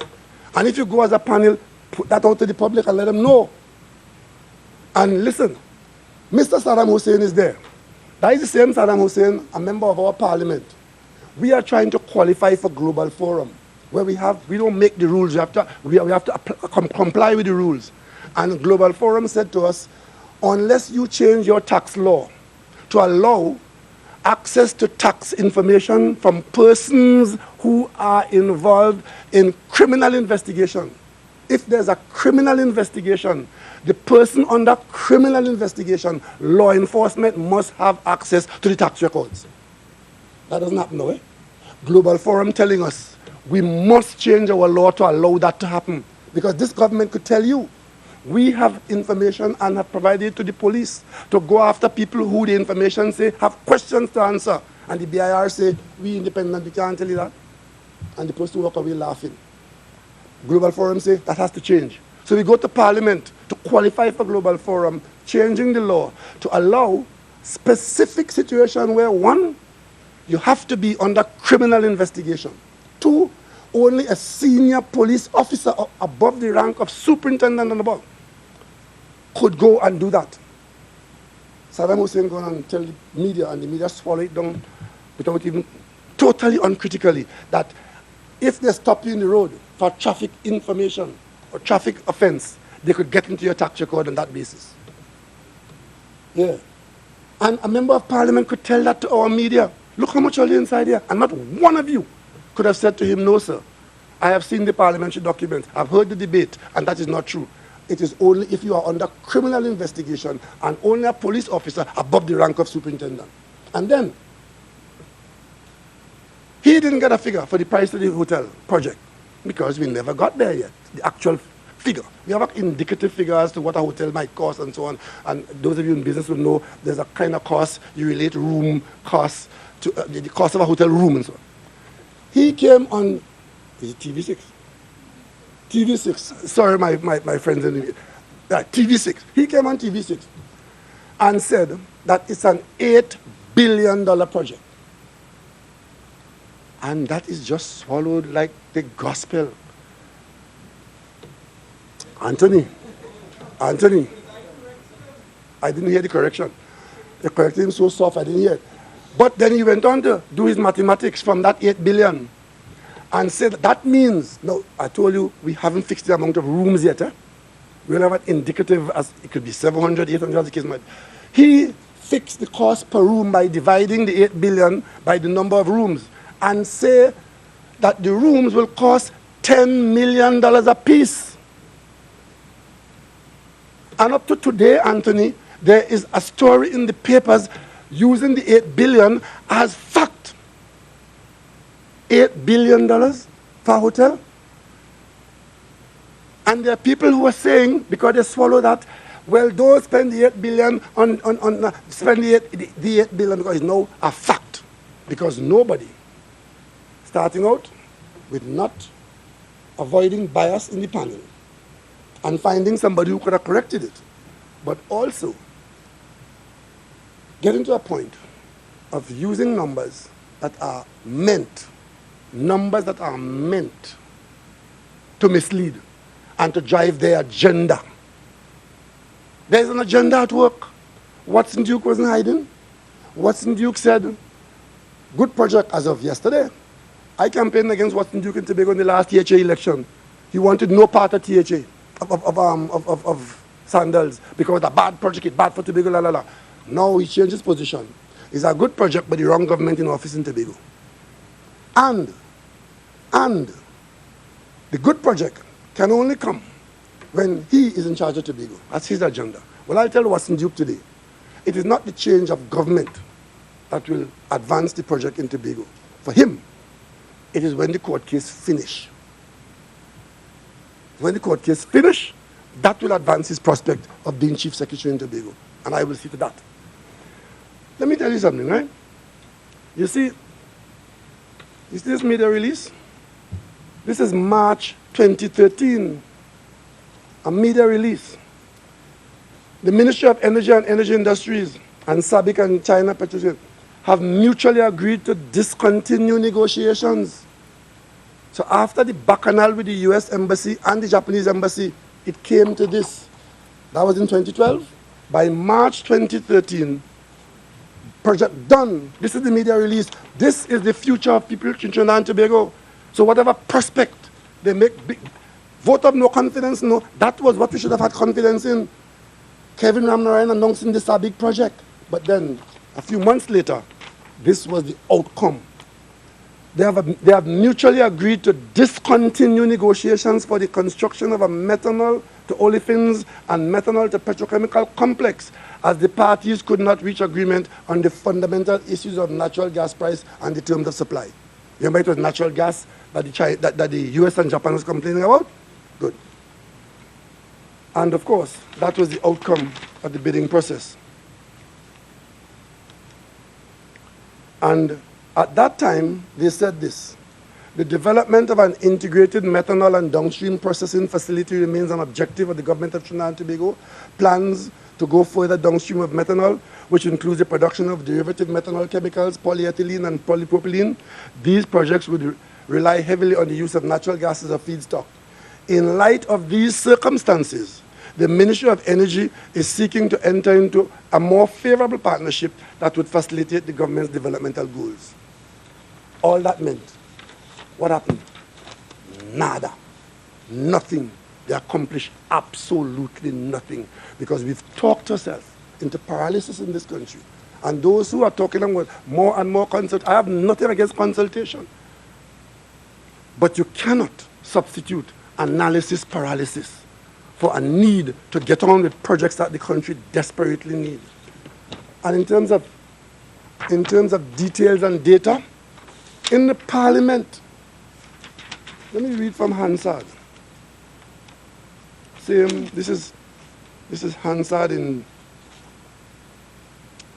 and if you go as a panel, put that out to the public and let them know. And listen, Mr. Saddam Hussein is there. That is the same Saddam Hussein, a member of our parliament. We are trying to qualify for Global Forum, where we don't make the rules. We have to comply with the rules. And Global Forum said to us, unless you change your tax law to allow access to tax information from persons who are involved in criminal investigation. If there's a criminal investigation, the person under criminal investigation, law enforcement must have access to the tax records. That doesn't happen now, eh? Global Forum telling us we must change our law to allow that to happen. Because this government could tell you, we have information and have provided it to the police to go after people who the information say have questions to answer. And the BIR say, we independent, we can't tell you that. And the person walk away laughing. Global Forum say, that has to change. So we go to Parliament to qualify for Global Forum, changing the law to allow specific situation where, one, you have to be under criminal investigation. Two, only a senior police officer above the rank of superintendent and above could go and do that. Saddam Hussein go and tell the media, and the media swallow it down without even, totally uncritically, that if they stop you in the road for traffic information or traffic offense, they could get into your tax record on that basis. Yeah. And a member of parliament could tell that to our media. Look how much are inside here. And not one of you could have said to him, no, sir. I have seen the parliamentary documents. I've heard the debate, and that is not true. It is only if you are under criminal investigation and only a police officer above the rank of superintendent. And then, he didn't get a figure for the price of the hotel project because we never got there yet, the actual figure. We have an indicative figure as to what a hotel might cost and so on. And those of you in business will know there's a kind of cost, you relate room costs to the cost of a hotel room and so on. He came on, is it TV6? TV6, sorry my friends in the TV6. He came on TV6 and said that it's an $8 billion project. And that is just swallowed like the gospel. Anthony, I didn't hear the correction. They corrected him so soft, I didn't hear it. But then he went on to do his mathematics from that 8 billion and said that means, no, I told you we haven't fixed the amount of rooms yet. We'll have an indicative, as it could be 700, 800, as the case might be. He fixed the cost per room by dividing the 8 billion by the number of rooms and say that the rooms will cost $10 million a piece. And up to today, Anthony, there is a story in the papers using the 8 billion as fact. $8 billion for a hotel? And there are people who are saying, because they swallow that, well, don't spend the 8 billion spend the 8 billion because it's now a fact. Because nobody, starting out with not avoiding bias in the panel and finding somebody who could have corrected it, but also getting to a point of using numbers that are meant to mislead and to drive their agenda. There's an agenda at work. Watson Duke wasn't hiding. Watson Duke said, good project as of yesterday. I campaigned against Watson Duke in Tobago in the last THA election. He wanted no part of THA, of Sandals, because it's a bad project, it's bad for Tobago, la la la. Now he changed his position. It's a good project, but the wrong government in office in Tobago. And the good project can only come when he is in charge of Tobago. That's his agenda. Well, I'll tell Watson Duke today, it is not the change of government that will advance the project in Tobago. For him, it is when the court case finish. When the court case finish, that will advance his prospect of being Chief Secretary in Tobago. And I will see to that. Let me tell you something, right? You see this media release? This is March 2013, a media release. The Ministry of Energy and Energy Industries and SABIC and China Petroleum have mutually agreed to discontinue negotiations. So after the bacchanal with the US Embassy and the Japanese Embassy, it came to this. That was in 2012. By March 2013, project done. This is the media release. This is the future of people in Trinidad and Tobago. So whatever prospect they make, big, vote of no confidence, no, that was what we should have had confidence in. Kevin Ramnarayan announcing this a big project. But then, a few months later, this was the outcome. They have mutually agreed to discontinue negotiations for the construction of a methanol to olefins and methanol to petrochemical complex, as the parties could not reach agreement on the fundamental issues of natural gas price and the terms of supply. You remember it was natural gas that the US and Japan was complaining about? Good. And of course, that was the outcome of the bidding process. And at that time, they said this: the development of an integrated methanol and downstream processing facility remains an objective of the government of Trinidad and Tobago. Plans to go further downstream of methanol, which includes the production of derivative methanol chemicals, polyethylene and polypropylene. These projects would rely heavily on the use of natural gas as a feedstock. In light of these circumstances, the Ministry of Energy is seeking to enter into a more favorable partnership that would facilitate the government's developmental goals. All that meant, what happened? Nada. Nothing. They accomplished absolutely nothing, because we've talked ourselves into paralysis in this country. And those who are talking about more and more consult, I have nothing against consultation. But you cannot substitute analysis paralysis for a need to get on with projects that the country desperately needs. And in terms of details and data, in the parliament, let me read from Hansard. Same, this is Hansard in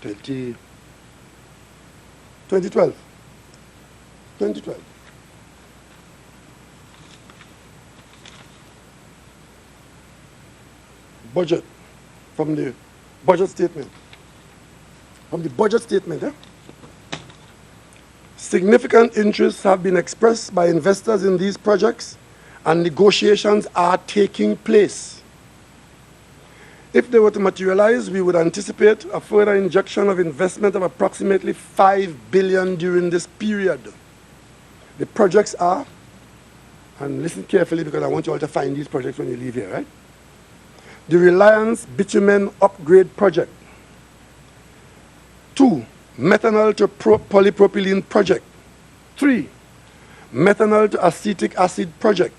2012. Budget, from the budget statement. Significant interests have been expressed by investors in these projects, and negotiations are taking place. If they were to materialize, we would anticipate a further injection of investment of approximately $5 billion during this period. The projects are, and listen carefully because I want you all to find these projects when you leave here, right? The Reliance Bitumen Upgrade Project. 2, methanol to polypropylene project. 3, methanol to acetic acid project.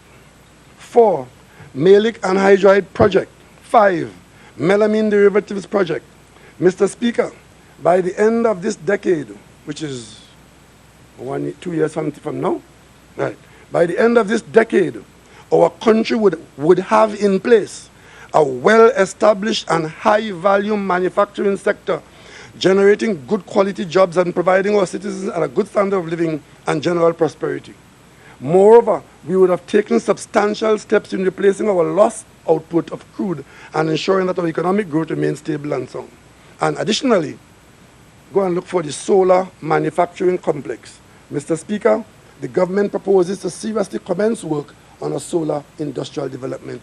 4, malic anhydride project. 5, melamine derivatives project. Mr. Speaker, by the end of this decade, which is 2 years from now, right? By the end of this decade, our country would have in place a well-established and high-value manufacturing sector, generating good quality jobs and providing our citizens a good standard of living and general prosperity. Moreover, we would have taken substantial steps in replacing our lost output of crude and ensuring that our economic growth remains stable and sound. And additionally, go and look for the solar manufacturing complex. Mr. Speaker, the government proposes to seriously commence work on a solar industrial development.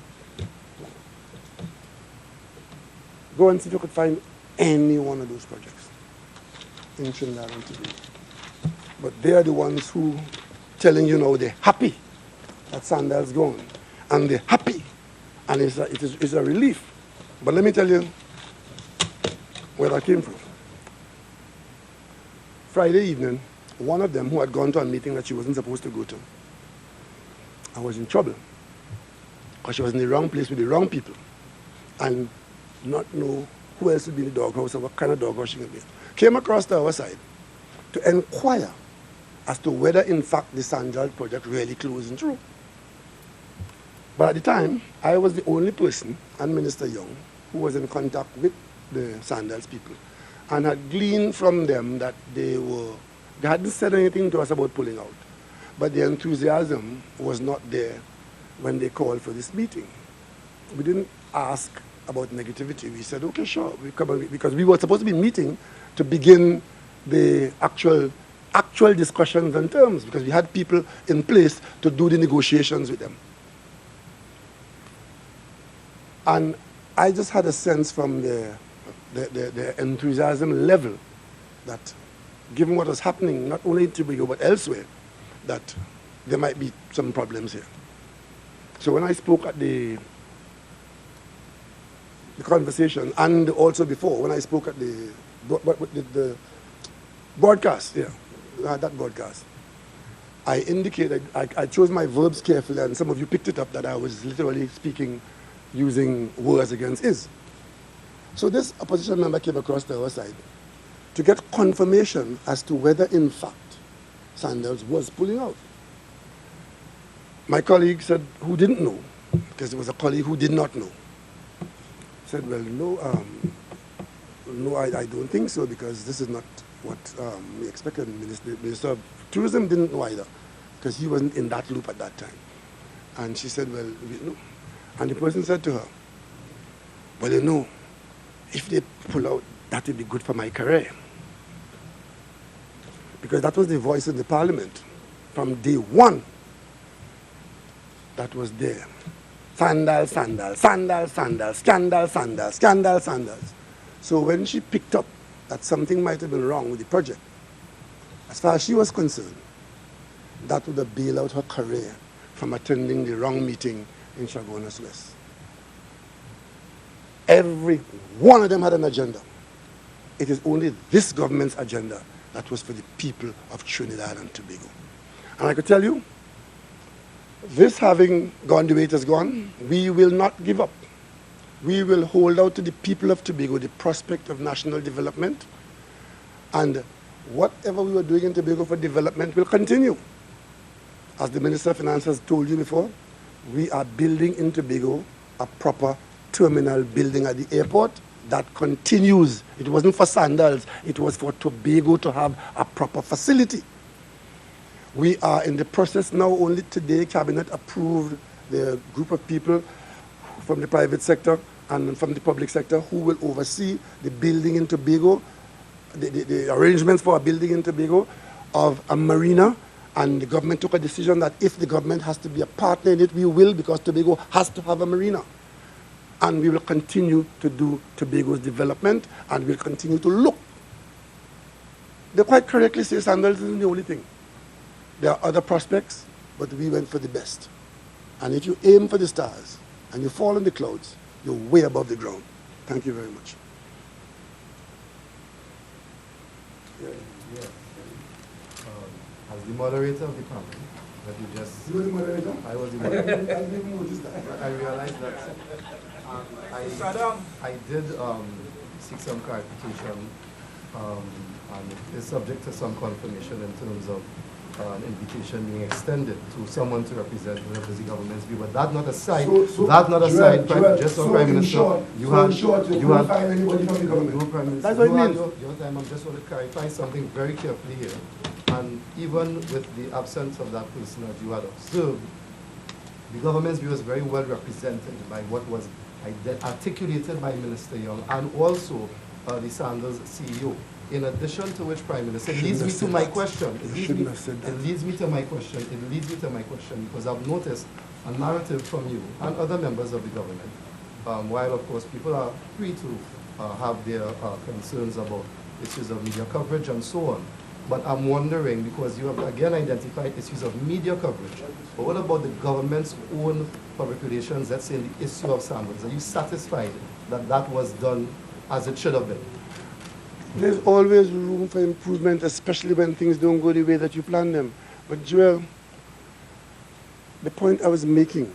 Go and see if you could find any one of those projects in Trinidad and Tobago. But they are the ones who telling you now they're happy that Sandal's gone. And they're happy. And it's a relief. But let me tell you where that came from. Friday evening, one of them who had gone to a meeting that she wasn't supposed to go to, I was in trouble. Because she was in the wrong place with the wrong people. And not know who else would be in the doghouse or what kind of doghouse she could be. Came across to our side to inquire as to whether, in fact, the Sandal project really closing through. But at the time, I was the only person, and Minister Young, who was in contact with the Sandals people, and had gleaned from them that they hadn't said anything to us about pulling out. But the enthusiasm was not there when they called for this meeting. We didn't ask about negativity. We said, okay, sure, we come, because we were supposed to be meeting to begin the actual discussions and terms, because we had people in place to do the negotiations with them. And I just had a sense from the enthusiasm level that, given what was happening, not only in Tobago but elsewhere, that there might be some problems here. So when I spoke at the conversation, and also before, when I spoke at the broadcast, that broadcast, I indicated, I chose my verbs carefully, and some of you picked it up, that I was literally speaking using words against is. So this opposition member came across the other side to get confirmation as to whether, in fact, Sandals was pulling out. My colleague said, who didn't know, because there was a colleague who did not know, said, well, no, I don't think so, because this is not what we expected. The Minister of Tourism didn't know either, because he wasn't in that loop at that time. And she said, well, no. And the person said to her, well, you know, if they pull out, that would be good for my career. Because that was the voice in the parliament from day one that was there. Sandal, sandal, sandal, sandal, scandal, sandal, scandal, sandals. So when she picked up that something might have been wrong with the project, as far as she was concerned, that would have bailed out her career from attending the wrong meeting in Chaguanas West. Every one of them had an agenda. It is only this government's agenda that was for the people of Trinidad and Tobago. And I could tell you, this having gone the way it has gone, we will not give up. We will hold out to the people of Tobago the prospect of national development, and whatever we were doing in Tobago for development will continue. As the Minister of Finance has told you before, we are building in Tobago a proper terminal building at the airport that continues. It wasn't for Sandals, it was for Tobago to have a proper facility. We are in the process now, only today, Cabinet approved the group of people from the private sector and from the public sector who will oversee the building in Tobago, the arrangements for a building in Tobago of a marina. And the government took a decision that if the government has to be a partner in it, we will, because Tobago has to have a marina. And we will continue to do Tobago's development, and we'll continue to look. They quite correctly say Sandals isn't the only thing. There are other prospects, but we went for the best. And if you aim for the stars and you fall in the clouds, you're way above the ground. Thank you very much. As the moderator of the panel, that you just... You were the moderator? I was the moderator. I didn't notice that. I realized that I did seek some clarification, and it's subject to some confirmation in terms of an invitation being extended to someone to represent the government's view. But that not aside, just on Prime Minister, you had find anybody from the government. Prime Minister, that's what it means. Your time, I just want to clarify something very carefully here. And even with the absence of that person, as you had observed, the government's view is very well represented by what was articulated by Minister Young and also the Sanders CEO. In addition to which, Prime Minister, it leads me to my question. It leads me to my question because I've noticed a narrative from you and other members of the government, while of course people are free to have their concerns about issues of media coverage and so on. But I'm wondering, because you have again identified issues of media coverage, but what about the government's own public relations, let's say the issue of samples? Are you satisfied that that was done as it should have been? There's always room for improvement, especially when things don't go the way that you plan them. But Joel, the point I was making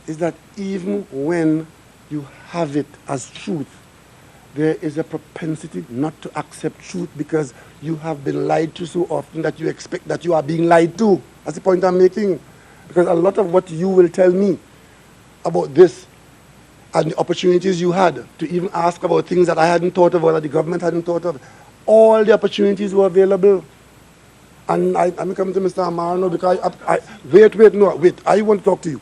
is that even when you have it as truth, there is a propensity not to accept truth because you have been lied to so often that you expect that you are being lied to. That's the point I'm making. Because a lot of what you will tell me about this and the opportunities you had to even ask about things that I hadn't thought of or that the government hadn't thought of, all the opportunities were available. And I'm coming to Mr. Amar now because wait, I want to talk to you.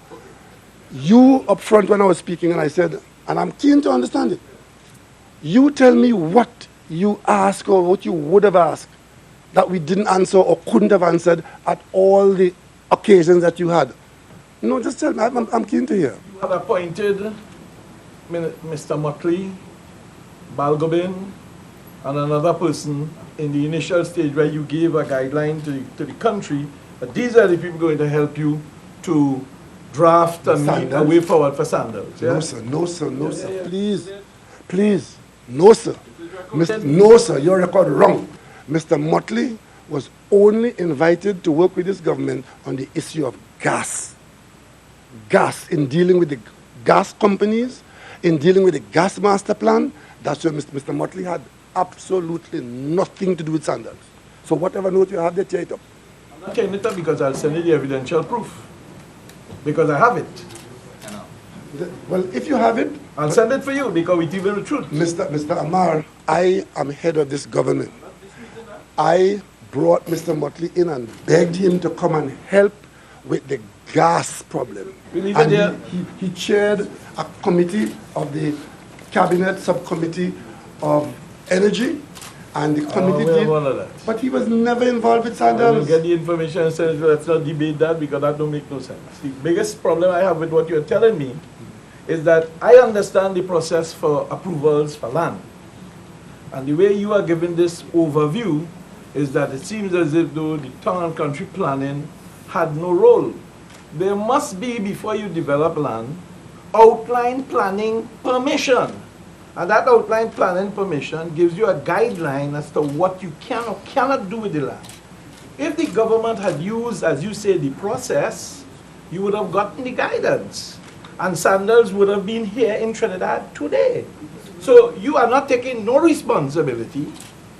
You up front when I was speaking and I said, and I'm keen to understand it, you tell me what you asked or what you would have asked that we didn't answer or couldn't have answered at all the occasions that you had. No, just tell me. I'm keen to hear. You had appointed Mr. Motley, Balgobin, and another person in the initial stage where you gave a guideline to the country that these are the people going to help you to draft and make a way forward for Sandals. Yeah? No, sir. Please. No, sir. No, sir. Your record wrong. Mr. Motley was only invited to work with this government on the issue of gas. Gas, in dealing with the gas companies, in dealing with the gas master plan. That's where Mr. Motley had absolutely nothing to do with Sandals. So whatever note you have there, tear it up. I'm not tearing it up because I'll send you the evidential proof. Because I have it. Well, if you have it, I'll send it for you because we tell you the truth. Mr. Amar, I am head of this government. I brought Mr. Motley in and begged him to come and help with the gas problem. And he chaired a committee of the cabinet subcommittee of energy, and the committee did. But he was never involved with Sandals. Get the information and say, let's not debate that because that don't make no sense. The biggest problem I have with what you're telling me is that I understand the process for approvals for land. And the way you are giving this overview is that it seems as if though the town and country planning had no role. There must be, before you develop land, outline planning permission. And that outline planning permission gives you a guideline as to what you can or cannot do with the land. If the government had used, as you say, the process, you would have gotten the guidance. And Sandals would have been here in Trinidad today. So you are not taking no responsibility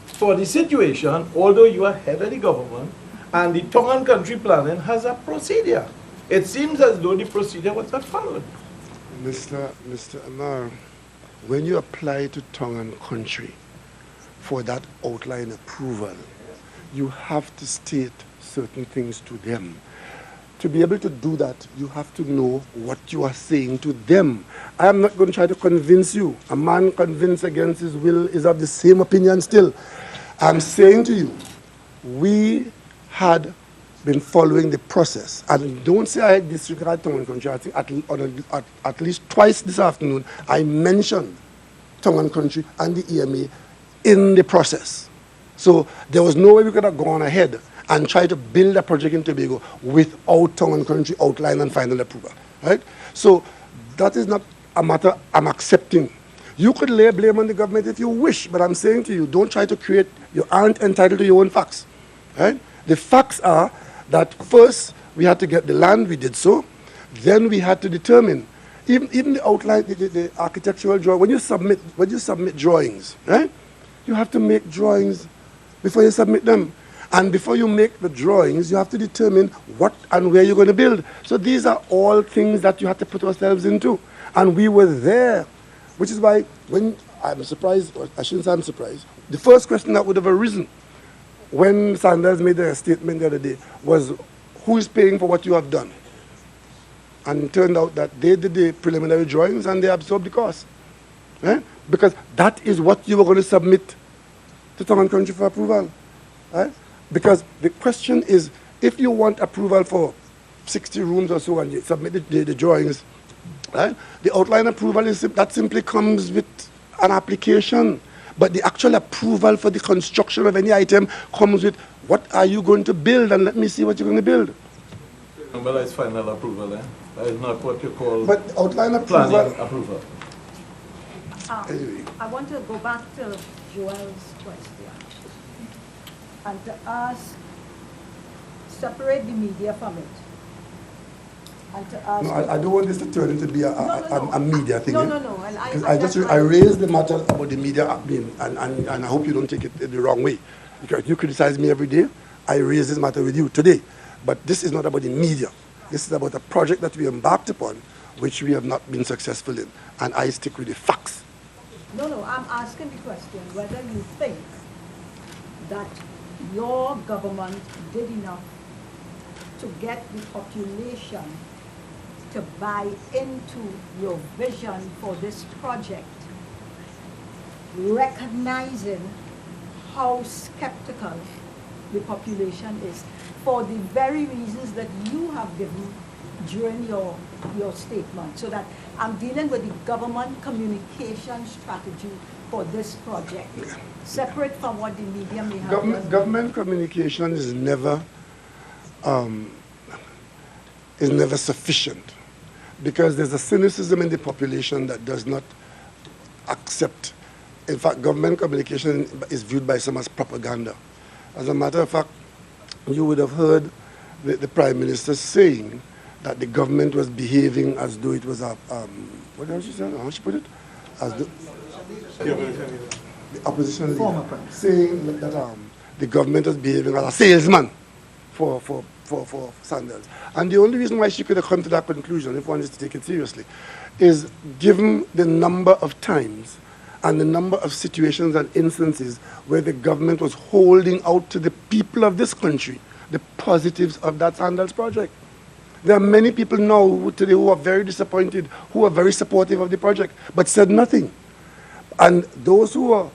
for the situation, although you are head of the government, and the tongue and country planning has a procedure. It seems as though the procedure was not followed. Mr. Amar, when you apply to tongue and country for that outline approval, you have to state certain things to them. To be able to do that, you have to know what you are saying to them. I am not going to try to convince you. A man convinced against his will is of the same opinion still. I'm saying to you, we had been following the process. And don't say I disregard tongue and country. I think at least twice this afternoon, I mentioned tongue and country and the EMA in the process. So there was no way we could have gone ahead and try to build a project in Tobago without tongue and country outline and final approval, right? So that is not a matter I'm accepting. You could lay blame on the government if you wish, but I'm saying to you, don't try to create, you aren't entitled to your own facts, right? The facts are that first we had to get the land, we did so, then we had to determine, even the outline, the architectural drawing, when you submit drawings, right? You have to make drawings before you submit them. And before you make the drawings, you have to determine what and where you're going to build. So these are all things that you have to put ourselves into. And we were there, which is why when I'm surprised, or I shouldn't say I'm surprised, the first question that would have arisen when Sanders made a statement the other day was, who is paying for what you have done? And it turned out that they did the preliminary drawings and they absorbed the cost. Eh? Because that is what you were going to submit to Town and Country for approval. Right? Because the question is, if you want approval for 60 rooms or so and you submit the drawings, right? The outline approval is that simply comes with an application. But the actual approval for the construction of any item comes with what are you going to build, and let me see what you're going to build. But that's final approval, eh? That is not what you call But outline planning approval. approval. Anyway. I want to go back to Joel's question and to ask, separate the media from it. And to ask. No, I don't want this to turn into be a media thing. No, eh? no, no. Because I raised the matter about the media being, and I hope you don't take it the wrong way. Because you criticize me every day, I raise this matter with you today. But this is not about the media. This is about a project that we embarked upon, which we have not been successful in. And I stick with the facts. No, no, I'm asking the question whether you think that your government did enough to get the population to buy into your vision for this project, recognizing how skeptical the population is for the very reasons that you have given during your statement. So that I'm dealing with the government communication strategy for this project, separate from what the media may have done. Government communication is never sufficient, because there's a cynicism in the population that does not accept. In fact, government communication is viewed by some as propaganda. As a matter of fact, you would have heard the Prime Minister saying that the government was behaving as though it was a, what else she said? How she put it? As the opposition leader, saying that the government was behaving as a salesman for Sanders. And the only reason why she could have come to that conclusion, if one is to take it seriously, is given the number of times and the number of situations and instances where the government was holding out to the people of this country the positives of that Sandals project. There are many people now today who are very disappointed, who are very supportive of the project, but said nothing. And those who are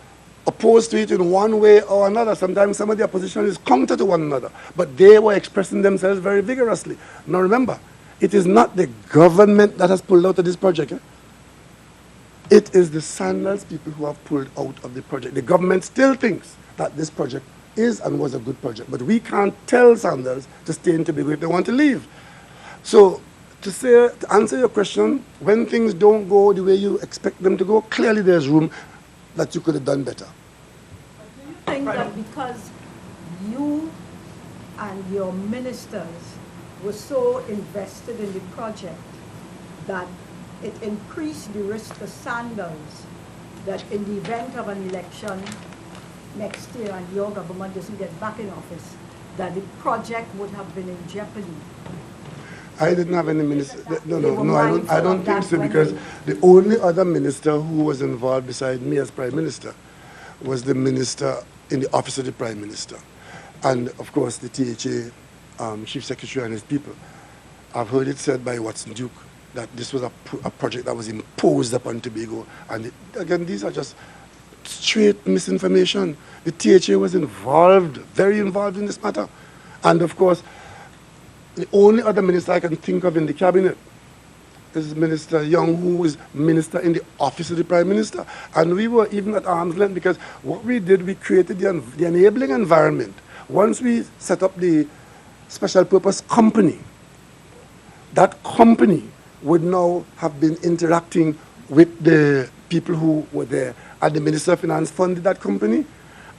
opposed to it in one way or another, sometimes some of the opposition is counter to one another, but they were expressing themselves very vigorously. Now remember, it is not the government that has pulled out of this project. Eh? It is the Sandals people who have pulled out of the project. The government still thinks that this project is and was a good project, but we can't tell Sandals to stay in Tobago if they want to leave. So to answer your question, when things don't go the way you expect them to go, clearly there's room that you could have done better. Do you think that because you and your ministers were so invested in the project that it increased the risk to Sandals that in the event of an election next year and your government doesn't get back in office, that the project would have been in jeopardy? I didn't have any minister. No, I don't think so, because the only other minister who was involved beside me as Prime Minister was the minister in the office of the Prime Minister. And of course the THA Chief Secretary and his people. I've heard it said by Watson Duke that this was a project that was imposed upon Tobago. And again, these are just straight misinformation. The THA was involved, very involved in this matter. And of course, the only other minister I can think of in the cabinet is Minister Young, who is minister in the office of the Prime Minister. And we were even at arm's length, because what we did, we created the enabling environment. Once we set up the special purpose company, that company would now have been interacting with the people who were there. And the Minister of Finance funded that company.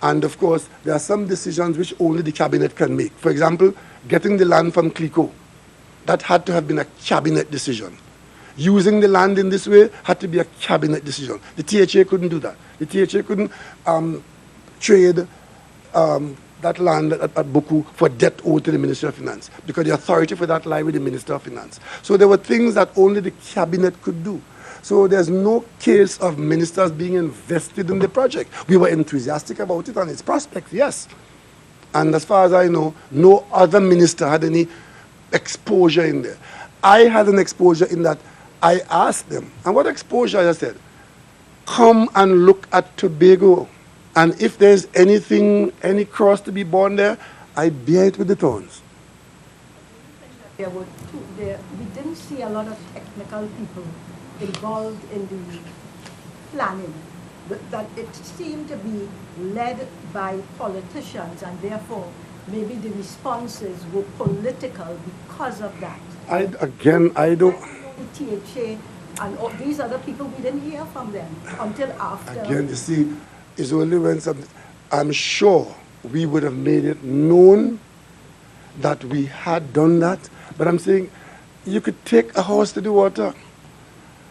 And of course, there are some decisions which only the cabinet can make. For example, getting the land from CLICO, that had to have been a cabinet decision. Using the land in this way had to be a cabinet decision. The THA couldn't do that. The THA couldn't trade that land at Buku for debt owed to the Ministry of Finance, because the authority for that lie with the Minister of Finance. So there were things that only the cabinet could do. So there's no case of ministers being invested in the project. We were enthusiastic about it and its prospects, yes. And as far as I know, no other minister had any exposure in there. I had an exposure in that I asked them, and what exposure? I said, come and look at Tobago, and if there's anything, any cross to be borne there, I bear it with the thorns. We didn't see a lot of technical people involved in the planning, that it seemed to be led by politicians, and therefore maybe the responses were political because of that. I don't... The THA and all these other people, we didn't hear from them until after. Again, you see, it's only when I'm sure we would have made it known that we had done that, but I'm saying you could take a horse to the water.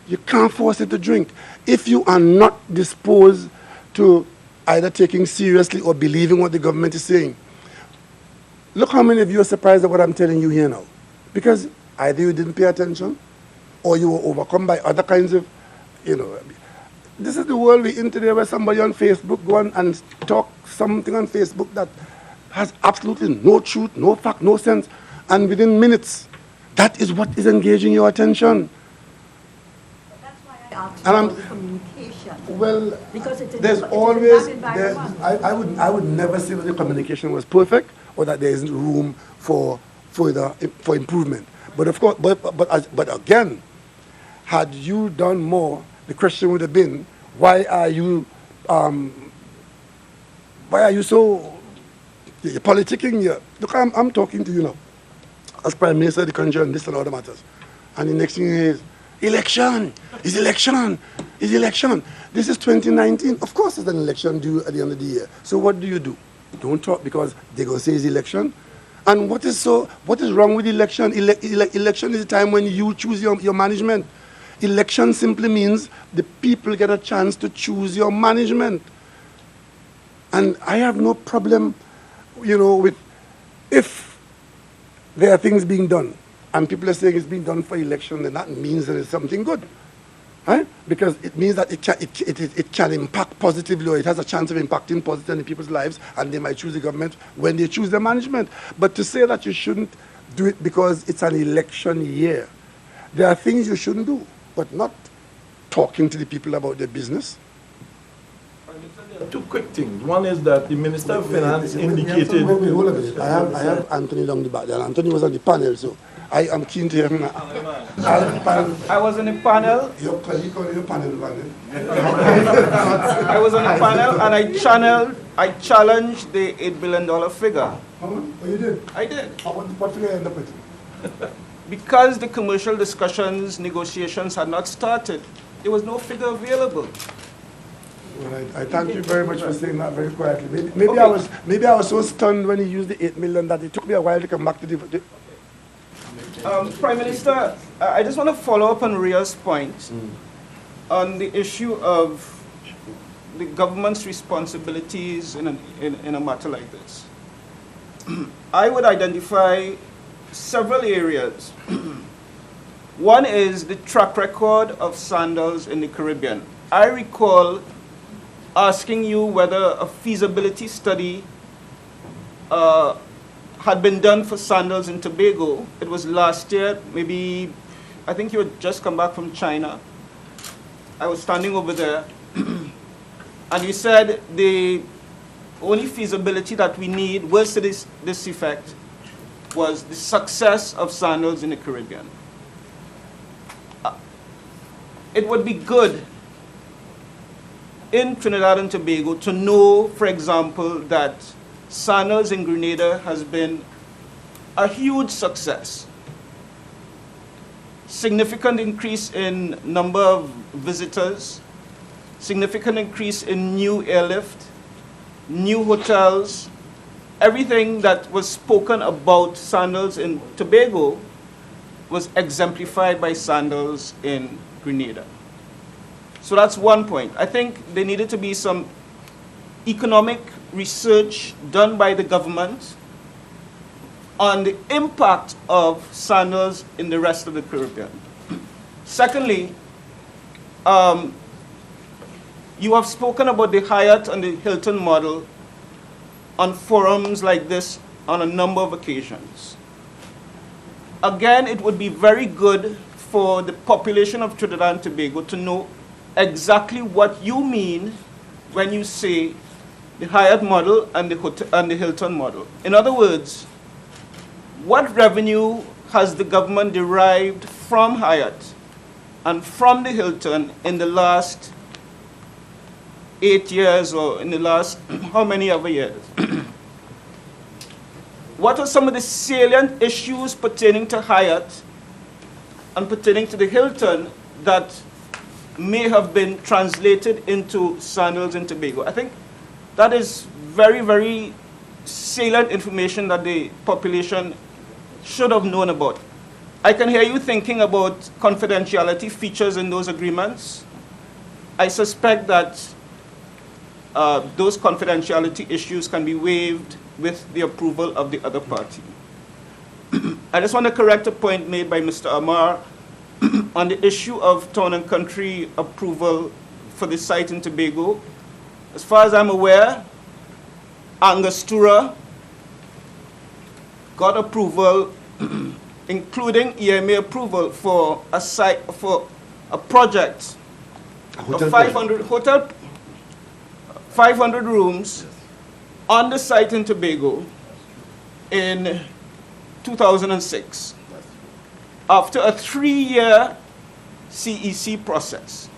You can't force it to drink. If you are not disposed to either taking seriously or believing what the government is saying, look how many of you are surprised at what I'm telling you here now. Because either you didn't pay attention, or you were overcome by other kinds of, this is the world we're in today, where somebody on Facebook go on and talk something on Facebook that has absolutely no truth, no fact, no sense, and within minutes, that is what is engaging your attention. But that's why I asked about the communication. Well, because there's always, I would never say that the communication was perfect or that there isn't room for improvement. But of course, but again, had you done more, the question would have been, why are you so you're politicking here? Look, I'm talking to you now as Prime Minister of the country on this and other matters. And the next thing is, election. This is 2019. Of course there's an election due at the end of the year. So what do? Don't talk, because they're going to say it's election. And what is wrong with election? Election is a time when you choose your management. Election simply means the people get a chance to choose your management. And I have no problem, with if there are things being done and people are saying it's being done for election, then that means that it's something good. Right? Because it means that it can impact positively, or it has a chance of impacting positively in people's lives, and they might choose the government when they choose their management. But to say that you shouldn't do it because it's an election year, there are things you shouldn't do, but not talking to the people about their business. There are two quick things. One is that the Minister of Finance indicated... Wait, hold a minute. I have Anthony down the back there. Anthony was on the panel, so I am keen to hear him now. I was on the panel. Your panel. I was on the panel and I challenged the $8 billion figure. How much? Oh, you did? I did. What figure you end up with? Because the commercial discussions, negotiations had not started, there was no figure available. Well, I thank you very much for saying that very quietly. Maybe Okay. I was so stunned when he used the 8 million that it took me a while to come back to the Prime Minister, I just want to follow up on Ria's point on the issue of the government's responsibilities in a matter like this. I would identify several areas. One is the track record of sandals in the Caribbean. I recall asking you whether a feasibility study had been done for sandals in Tobago. It was last year, maybe, I think you had just come back from China. I was standing over there, and you said the only feasibility that we need was to this effect was the success of sandals in the Caribbean. It would be good in Trinidad and Tobago to know, for example, that sandals in Grenada has been a huge success. Significant increase in number of visitors, significant increase in new airlift, new hotels. Everything that was spoken about sandals in Tobago was exemplified by sandals in Grenada. So that's one point. I think there needed to be some economic research done by the government on the impact of sandals in the rest of the Caribbean? Secondly, you have spoken about the Hyatt and the Hilton model on forums like this on a number of occasions. Again, it would be very good for the population of Trinidad and Tobago to know exactly what you mean when you say the Hyatt model and the Hilton model. In other words, what revenue has the government derived from Hyatt and from the Hilton in the last 8 years, or in the last how many ever years? What are some of the salient issues pertaining to Hyatt and pertaining to the Hilton that may have been translated into sandals in Tobago? I think that is very, very salient information that the population should have known about. I can hear you thinking about confidentiality features in those agreements. I suspect that those confidentiality issues can be waived with the approval of the other party. I just want to correct a point made by Mr. Amar on the issue of Town and Country approval for the site in Tobago. As far as I'm aware, Angostura got approval, including EMA approval for a site, for a project of 500 rooms on the site in Tobago in 2006, after a 3-year CEC process.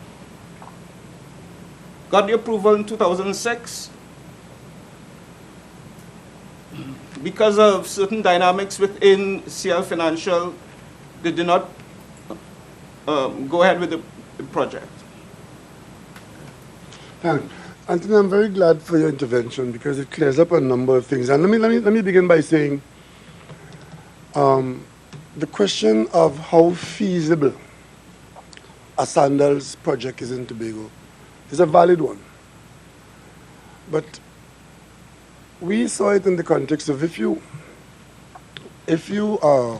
Got the approval in 2006. Because of certain dynamics within CL Financial, they did not go ahead with the project. Thanks. Anthony, I'm very glad for your intervention because it clears up a number of things. And let me begin by saying the question of how feasible a sandals project is in Tobago is a valid one. But we saw it in the context of if you are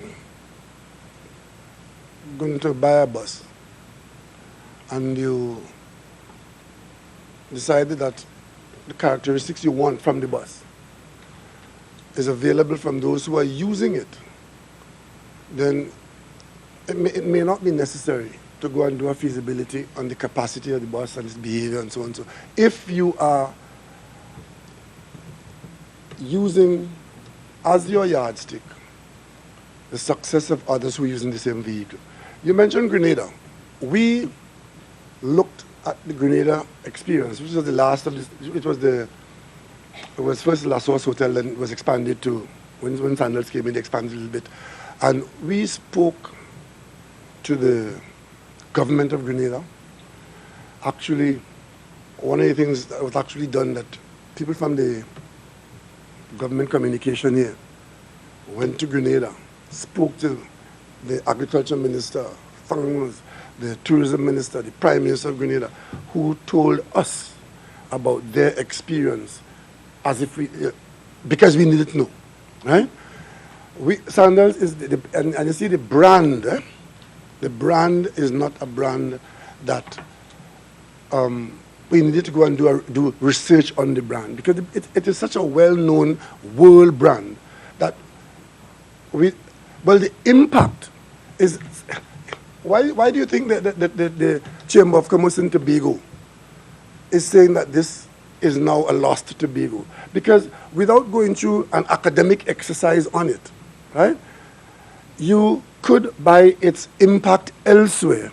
going to buy a bus and you decided that the characteristics you want from the bus is available from those who are using it, then it may not be necessary to go and do a feasibility on the capacity of the bus and its behavior and so on. So if you are using as your yardstick the success of others who are using the same vehicle. You mentioned Grenada. We looked at the Grenada experience, which was the last of this. It was first La Source Hotel, then it was expanded to, when Sandals came in, they expanded a little bit. And we spoke to the government of Grenada. Actually, one of the things that was actually done, that people from the government communication here went to Grenada, spoke to the agriculture minister, farmers, the tourism minister, the prime minister of Grenada, who told us about their experience as if because we needed to know, right? Sandals is, and you see the brand, the brand is not a brand that we needed to go and do research on the brand, because it is such a well-known world brand that the impact is. Why do you think that the Chamber of Commerce in Tobago is saying that this is now a loss to Tobago? Because without going through an academic exercise on it, right, you could, by its impact elsewhere,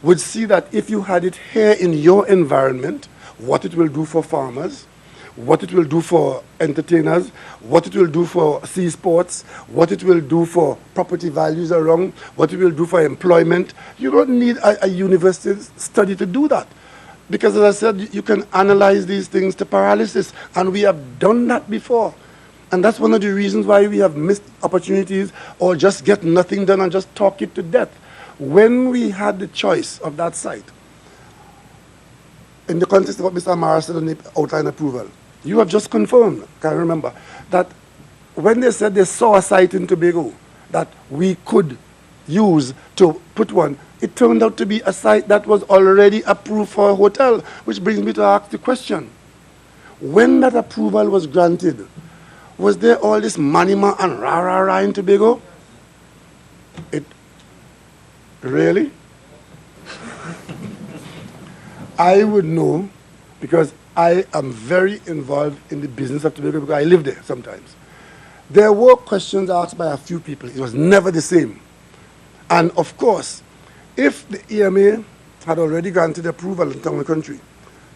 would see that if you had it here in your environment, what it will do for farmers, what it will do for entertainers, what it will do for sea sports, what it will do for property values around, what it will do for employment. You don't need a university study to do that. Because as I said, you can analyze these things to paralysis, and we have done that before. And that's one of the reasons why we have missed opportunities or just get nothing done and just talk it to death. When we had the choice of that site, in the context of what Mr. Amara said on the outline approval, You have just confirmed, can I remember, that when they said they saw a site in Tobago that we could use to put one, it turned out to be a site that was already approved for a hotel, which brings me to ask the question. When that approval was granted, was there all this manima and rah-rah-rah in Tobago? It really? I would know, because I am very involved in the business of Tobago because I live there sometimes. There were questions asked by a few people. It was never the same. And of course, if the EMA had already granted approval in town and country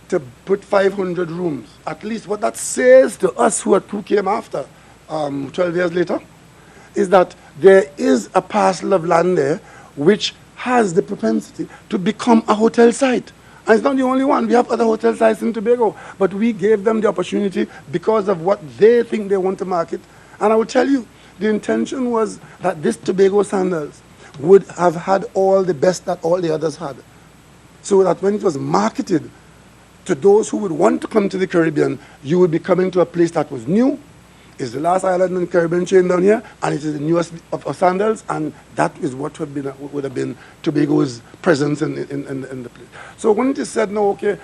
to put 500 rooms, at least what that says to us who came after 12 years later, is that there is a parcel of land there which has the propensity to become a hotel site. And it's not the only one. We have other hotel sites in Tobago, but we gave them the opportunity because of what they think they want to market. And I will tell you, the intention was that this Tobago sandals would have had all the best that all the others had. So that when it was marketed to those who would want to come to the Caribbean, you would be coming to a place that was new. It's the last island in the Caribbean chain down here, and it is the newest of sandals, and that is what would have been Tobago's presence in the place. So when it is said, no, okay,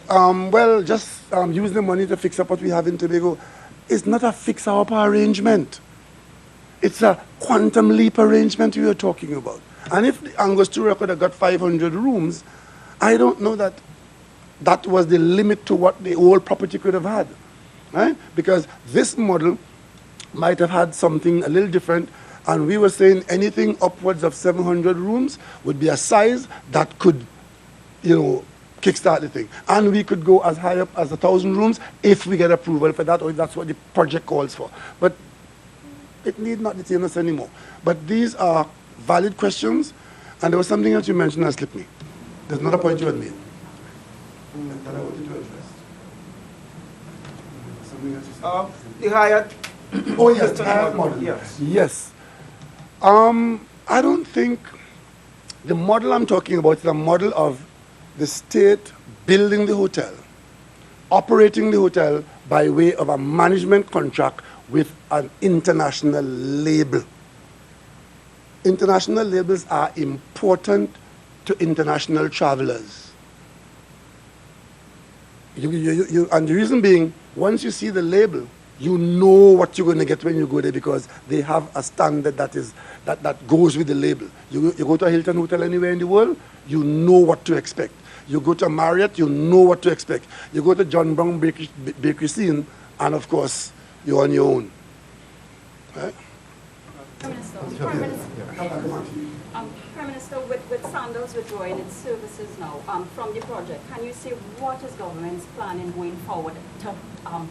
well, just use the money to fix up what we have in Tobago, it's not a fix-up arrangement. It's a quantum leap arrangement we are talking about. And if the Angostura could have got 500 rooms, I don't know that that was the limit to what the old property could have had. Right? Because this model might have had something a little different, and we were saying anything upwards of 700 rooms would be a size that could, kickstart the thing. And we could go as high up as 1,000 rooms if we get approval for that, or if that's what the project calls for. But it need not detain us anymore. But these are valid questions, and there was something else you mentioned that slipped me. There's another point you had made that I wanted to address. The Hyatt. Oh yes, the Hyatt model. Yes. Yes. I don't think the model I'm talking about is a model of the state building the hotel, operating the hotel by way of a management contract with an international label. International labels are important to international travelers. And the reason being, once you see the label, you know what you're going to get when you go there, because they have a standard that goes with the label. You go to a Hilton hotel anywhere in the world, you know what to expect. You go to a Marriott, you know what to expect. You go to John Brown Bakery Scene, and of course, you're on your own. Right? Prime Minister, with Sandals withdrawing its services now from the project, can you say what is government's planning going forward to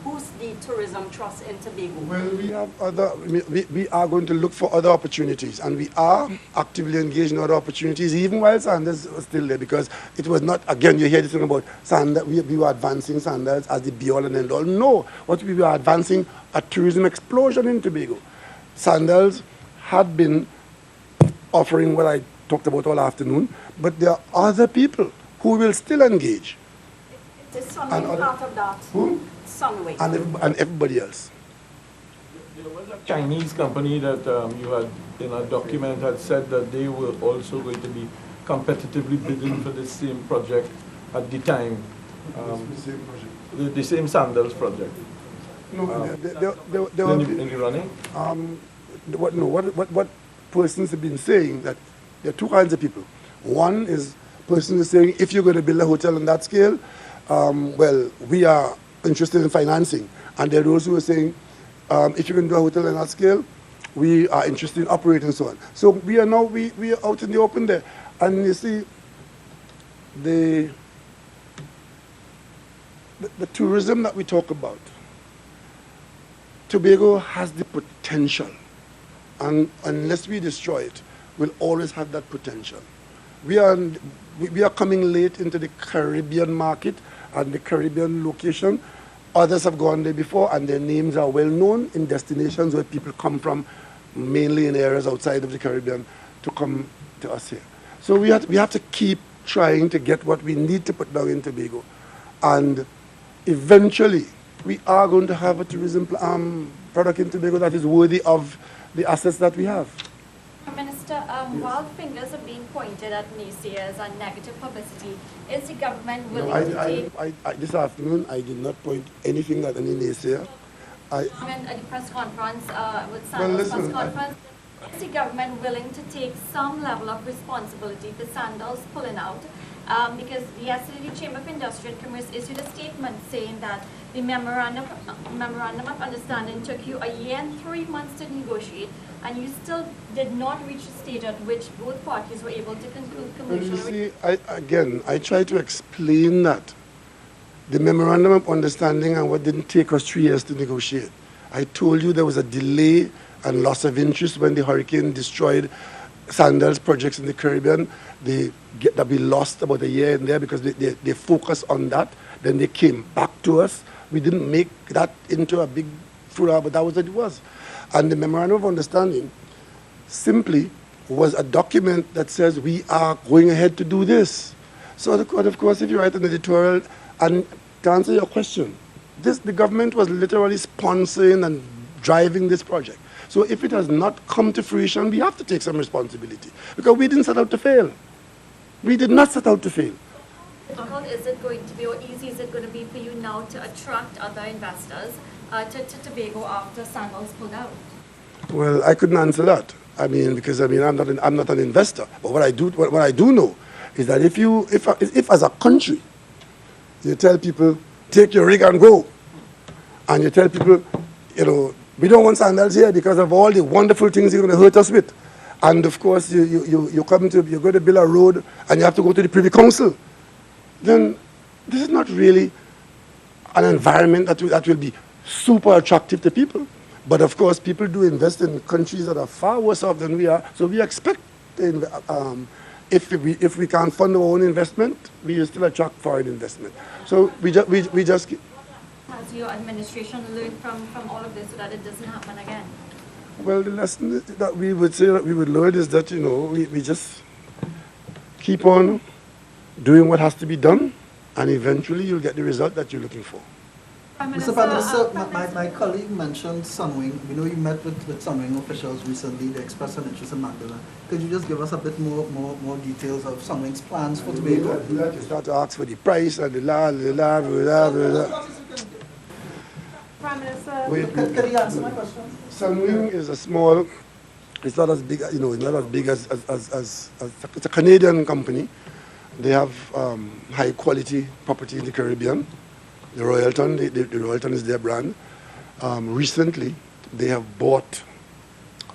boost the tourism trust in Tobago? Well, we are going to look for other opportunities, and we are actively engaged in other opportunities, even while Sandals was still there, because it was not, again, you hear this thing about Sandals, we were advancing Sandals as the be-all and end-all. No, what we were advancing a tourism explosion in Tobago. Sandals had been offering what I talked about all afternoon, but there are other people who will still engage. Is Sunway part of that? Sunway. And everybody else. There was a Chinese company that you had in a document had said that they were also going to be competitively bidding for the same project at the time. The same project. The same Sandals project. No, they were in the running? What persons have been saying, that there are two kinds of people. One is persons are saying, if you're going to build a hotel on that scale, well, we are interested in financing. And there are those who are saying, if you're going to do a hotel on that scale, we are interested in operating and so on. So we are now, we are out in the open there. And you see, the tourism that we talk about, Tobago has the potential, and unless we destroy it, we'll always have that potential. We are coming late into the Caribbean market and the Caribbean location. Others have gone there before, and their names are well known in destinations where people come from, mainly in areas outside of the Caribbean, to come to us here. So we have to keep trying to get what we need to put down in Tobago, and eventually we are going to have a tourism product in Tobago that is worthy of the assets that we have. Minister, while fingers are being pointed at naysayers and negative publicity, is the government willing to take... This afternoon, I did not point anything at any naysayer. At the press conference, with Sandals press conference, is the government willing to take some level of responsibility for Sandals pulling out? Because yesterday the Chamber of Industry and Commerce issued a statement saying that the memorandum of understanding took you a year and 3 months to negotiate, and you still did not reach a stage at which both parties were able to conclude commercial... Well, you see, I try to explain that. The memorandum of understanding and what didn't take us 3 years to negotiate. I told you there was a delay and loss of interest when the hurricane destroyed Sandals projects in the Caribbean. That we lost about a year in there because they focused on that. Then they came back to us. We didn't make that into a big furor, but that was what it was. And the memorandum of understanding simply was a document that says we are going ahead to do this. So of course, if you write an editorial, and to answer your question, the government was literally sponsoring and driving this project. So if it has not come to fruition, we have to take some responsibility because we didn't set out to fail. We did not set out to fail. How difficult is it going to be, or easy is it going to be for you now to attract other investors to Tobago after Sandals pulled out? Well, I couldn't answer that. Because I'm not an investor. But what I do know is that if as a country you tell people take your rig and go, and you tell people, we don't want Sandals here because of all the wonderful things you're going to hurt us with. And of course, you're going to build a road and you have to go to the Privy Council. Then this is not really an environment that will be super attractive to people. But of course, people do invest in countries that are far worse off than we are. So we expect, if we can't fund our own investment, we still attract foreign investment. So we just Has your administration learned from all of this so that it doesn't happen again? Well, the lesson that we would say that we would learn is that, we just keep on doing what has to be done, and eventually you'll get the result that you're looking for. Mr. Prime Minister, my colleague mentioned Sunwing. We know you met with Sunwing officials recently. They expressed an interest in Magdala. Could you just give us a bit more details of Sunwing's plans for Tobago? You start to ask for the price and the la. Prime Minister, Could you answer my question? Sunwing is a small, it's not as big, it's not as big as it's a Canadian company. They have high quality property in the Caribbean. The Royalton, the Royalton is their brand. Recently, they have bought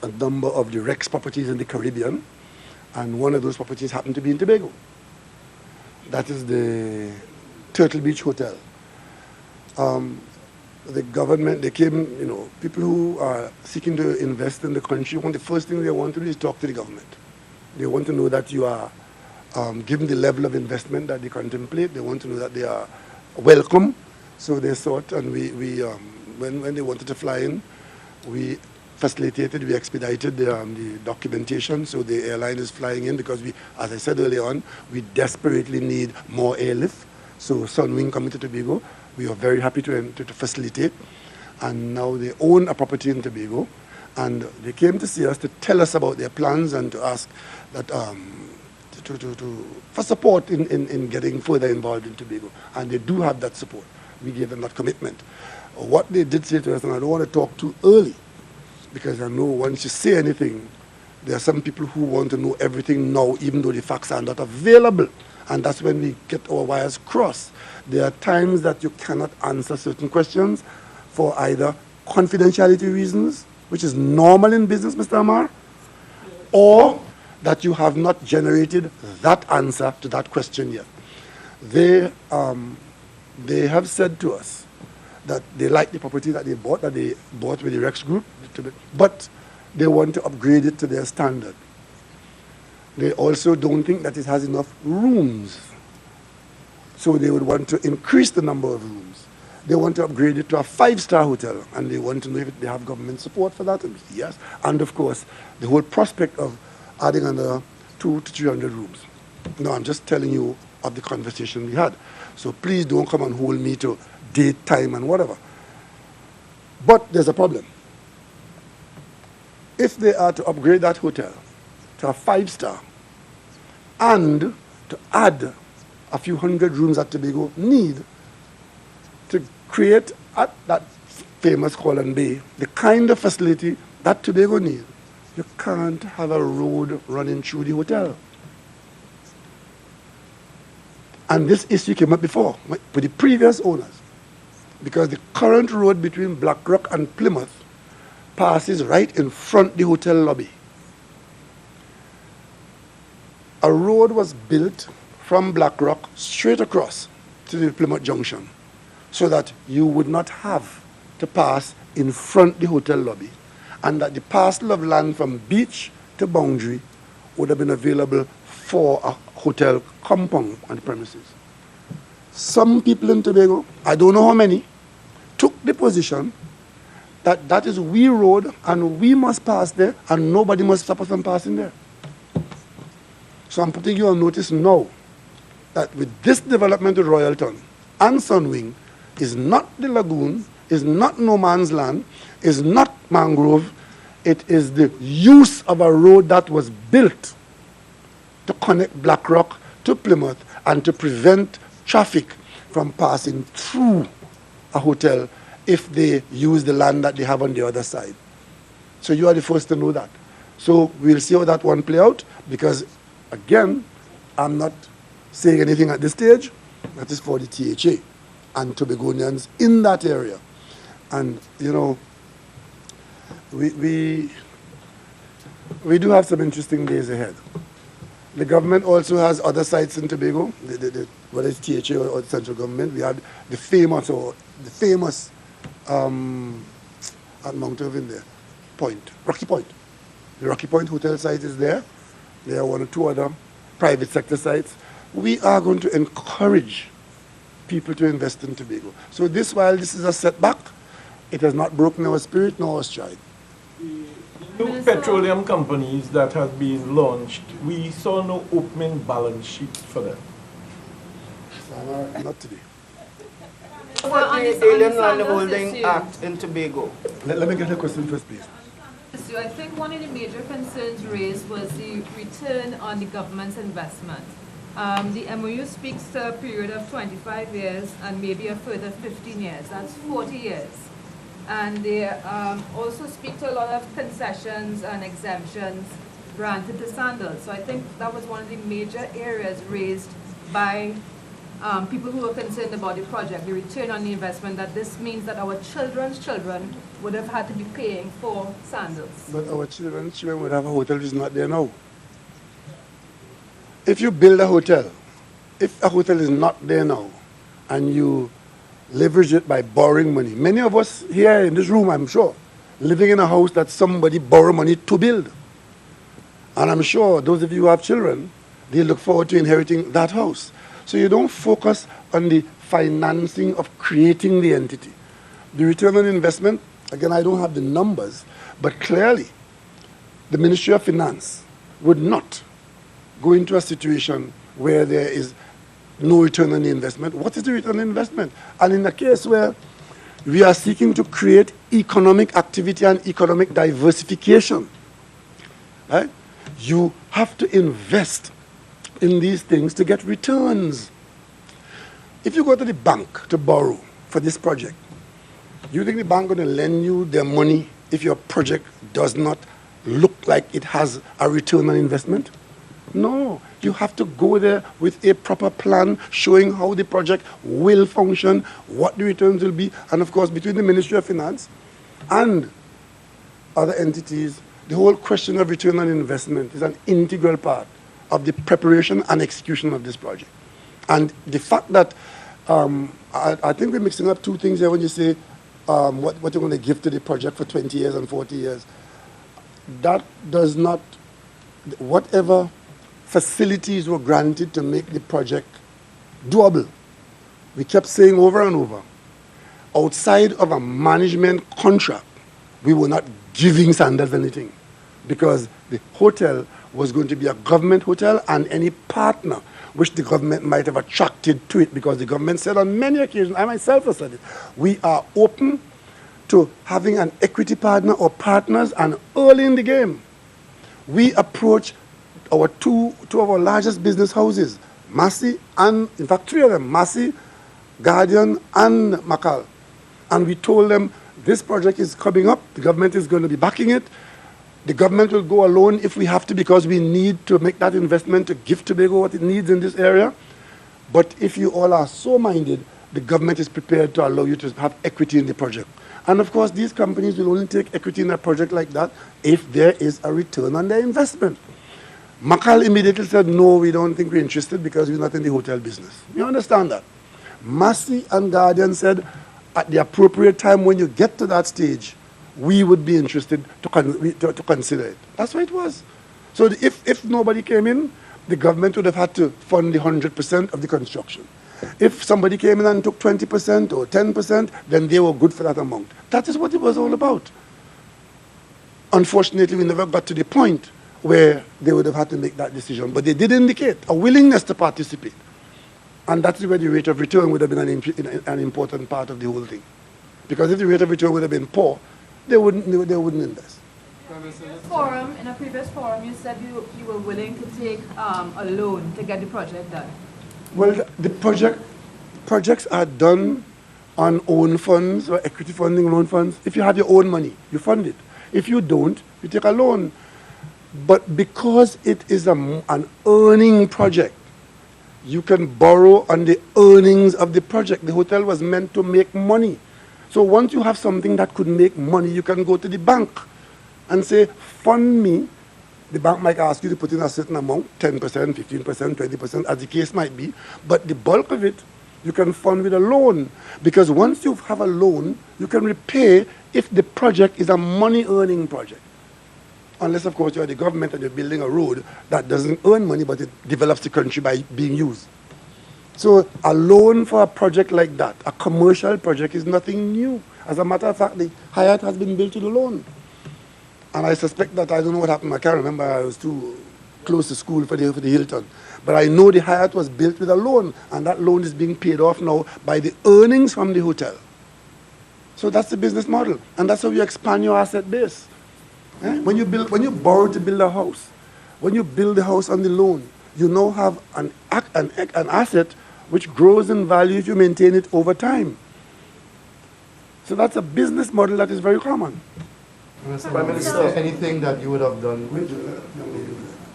a number of the Rex properties in the Caribbean, and one of those properties happened to be in Tobago. That is the Turtle Beach Hotel. The government, they came, people who are seeking to invest in the country, the first thing they want to do is talk to the government. They want to know that you are given the level of investment that they contemplate. They want to know that they are welcome. So they thought, and when they wanted to fly in, we facilitated, we expedited the documentation. So the airline is flying in because as I said earlier on, we desperately need more airlift. So Sunwing coming to Tobago, we are very happy to facilitate. And now they own a property in Tobago, and they came to see us to tell us about their plans and to ask that for support in getting further involved in Tobago. And they do have that support. We gave them that commitment. What they did say to us, and I don't want to talk too early, because I know once you say anything, there are some people who want to know everything now, even though the facts are not available. And that's when we get our wires crossed. There are times that you cannot answer certain questions for either confidentiality reasons, which is normal in business, Mr. Amar, or that you have not generated that answer to that question yet. They have said to us that they like the property that they bought with the Rex Group, but they want to upgrade it to their standard. They also don't think that it has enough rooms. So they would want to increase the number of rooms. They want to upgrade it to a 5-star hotel, and they want to know if they have government support for that. And yes, and of course, the whole prospect of adding another 200 to 300 rooms. No, I'm just telling you of the conversation we had. So please don't come and hold me to date, time, and whatever. But there's a problem. If they are to upgrade that hotel to a 5-star and to add a few hundred rooms that Tobago need to create at that famous Holland Bay the kind of facility that Tobago needs, you can't have a road running through the hotel. And this issue came up before with the previous owners, because the current road between Blackrock and Plymouth passes right in front of the hotel lobby. A road was built from Blackrock straight across to the Plymouth Junction so that you would not have to pass in front of the hotel lobby, and that the parcel of land from beach to boundary would have been available for a hotel compound on the premises. Some people in Tobago, I don't know how many, took the position that that is we road and we must pass there and nobody must stop us from passing there. So I'm putting you on notice now that with this development of Royalton and Sunwing is not the lagoon, is not no man's land, is not mangrove, it is the use of a road that was built to connect Blackrock to Plymouth and to prevent traffic from passing through a hotel if they use the land that they have on the other side. So you are the first to know that. So we'll see how that one play out, because again, I'm not saying anything at this stage. That is for the THA and Tobagonians in that area. And you know, we do have some interesting days ahead. The government also has other sites in Tobago, whether it's THA or the central government. We had the famous at Mount Irving there, Rocky Point. The Rocky Point hotel site is there. There are one or two other private sector sites. We are going to encourage people to invest in Tobago. So this, while this is a setback, it has not broken our spirit nor our stride. New petroleum companies that have been launched, we saw no opening balance sheet for them. Not today. About the Alien Land Holding Act in Tobago. Let me get the question first, please. So I think one of the major concerns raised was the return on the government's investment. The MOU speaks to a period of 25 years and maybe a further 15 years. That's 40 years. And they also speak to a lot of concessions and exemptions granted to Sandals. So I think that was one of the major areas raised by people who are concerned about the project, the return on the investment, that this means that our children's children would have had to be paying for Sandals. But our children's children would have a hotel which is not there now. If you build a hotel, if a hotel is not there now, and you leverage it by borrowing money, many of us here in this room, I'm sure, living in a house that somebody borrowed money to build. And I'm sure those of you who have children, they look forward to inheriting that house. So you don't focus on the financing of creating the entity. The return on investment, again, I don't have the numbers, but clearly the Ministry of Finance would not go into a situation where there is no return on the investment. What is the return on investment? And in a case where we are seeking to create economic activity and economic diversification, right? You have to invest in these things to get returns. If you go to the bank to borrow for this project, you think the bank going to lend you their money if your project does not look like it has a return on investment? No, you have to go there with a proper plan showing how the project will function, what the returns will be, and of course between the Ministry of Finance and other entities, the whole question of return on investment is an integral part of the preparation and execution of this project. And the fact that, I think we're mixing up two things here when you say what you're going to give to the project for 20 years and 40 years. That does not, whatever facilities were granted to make the project doable, we kept saying over and over, outside of a management contract, we were not giving Sandals anything, because the hotel was going to be a government hotel, and any partner which the government might have attracted to it, because the government said on many occasions, I myself have said it, we are open to having an equity partner or partners, and early in the game, we approached our two of our largest business houses, Massey and, in fact, three of them, Massey, Guardian, and Macal. And we told them, this project is coming up, the government is going to be backing it. The government will go alone if we have to, because we need to make that investment to give Tobago what it needs in this area. But if you all are so minded, the government is prepared to allow you to have equity in the project. And of course, these companies will only take equity in a project like that if there is a return on their investment. Macal immediately said, no, we don't think we're interested because we're not in the hotel business. You understand that? Massey and Guardian said, at the appropriate time when you get to that stage, we would be interested to consider it. That's what it was. So if nobody came in, the government would have had to fund the 100% of the construction. If somebody came in and took 20% or 10%, then they were good for that amount. That is what it was all about. Unfortunately, we never got to the point where they would have had to make that decision. But they did indicate a willingness to participate. And that's where the rate of return would have been an important part of the whole thing. Because if the rate of return would have been poor, they wouldn't invest. In a previous forum, you said you were willing to take a loan to get the project done. Well, the projects are done on own funds or equity funding loan funds. If you have your own money, you fund it. If you don't, you take a loan. But because it is an earning project, you can borrow on the earnings of the project. The hotel was meant to make money. So once you have something that could make money, you can go to the bank and say, fund me. The bank might ask you to put in a certain amount, 10%, 15%, 20%, as the case might be. But the bulk of it, you can fund with a loan. Because once you have a loan, you can repay if the project is a money-earning project. Unless, of course, you're the government and you're building a road that doesn't earn money, but it develops the country by being used. So a loan for a project like that, a commercial project, is nothing new. As a matter of fact, the Hyatt has been built with a loan. And I suspect that, I don't know what happened, I can't remember, I was too close to school for the Hilton. But I know the Hyatt was built with a loan, and that loan is being paid off now by the earnings from the hotel. So that's the business model, and that's how you expand your asset base. When you borrow to build a house, when you build the house on the loan, you now have an asset which grows in value if you maintain it over time. So that's a business model that is very common. Prime Minister, anything that you would have done?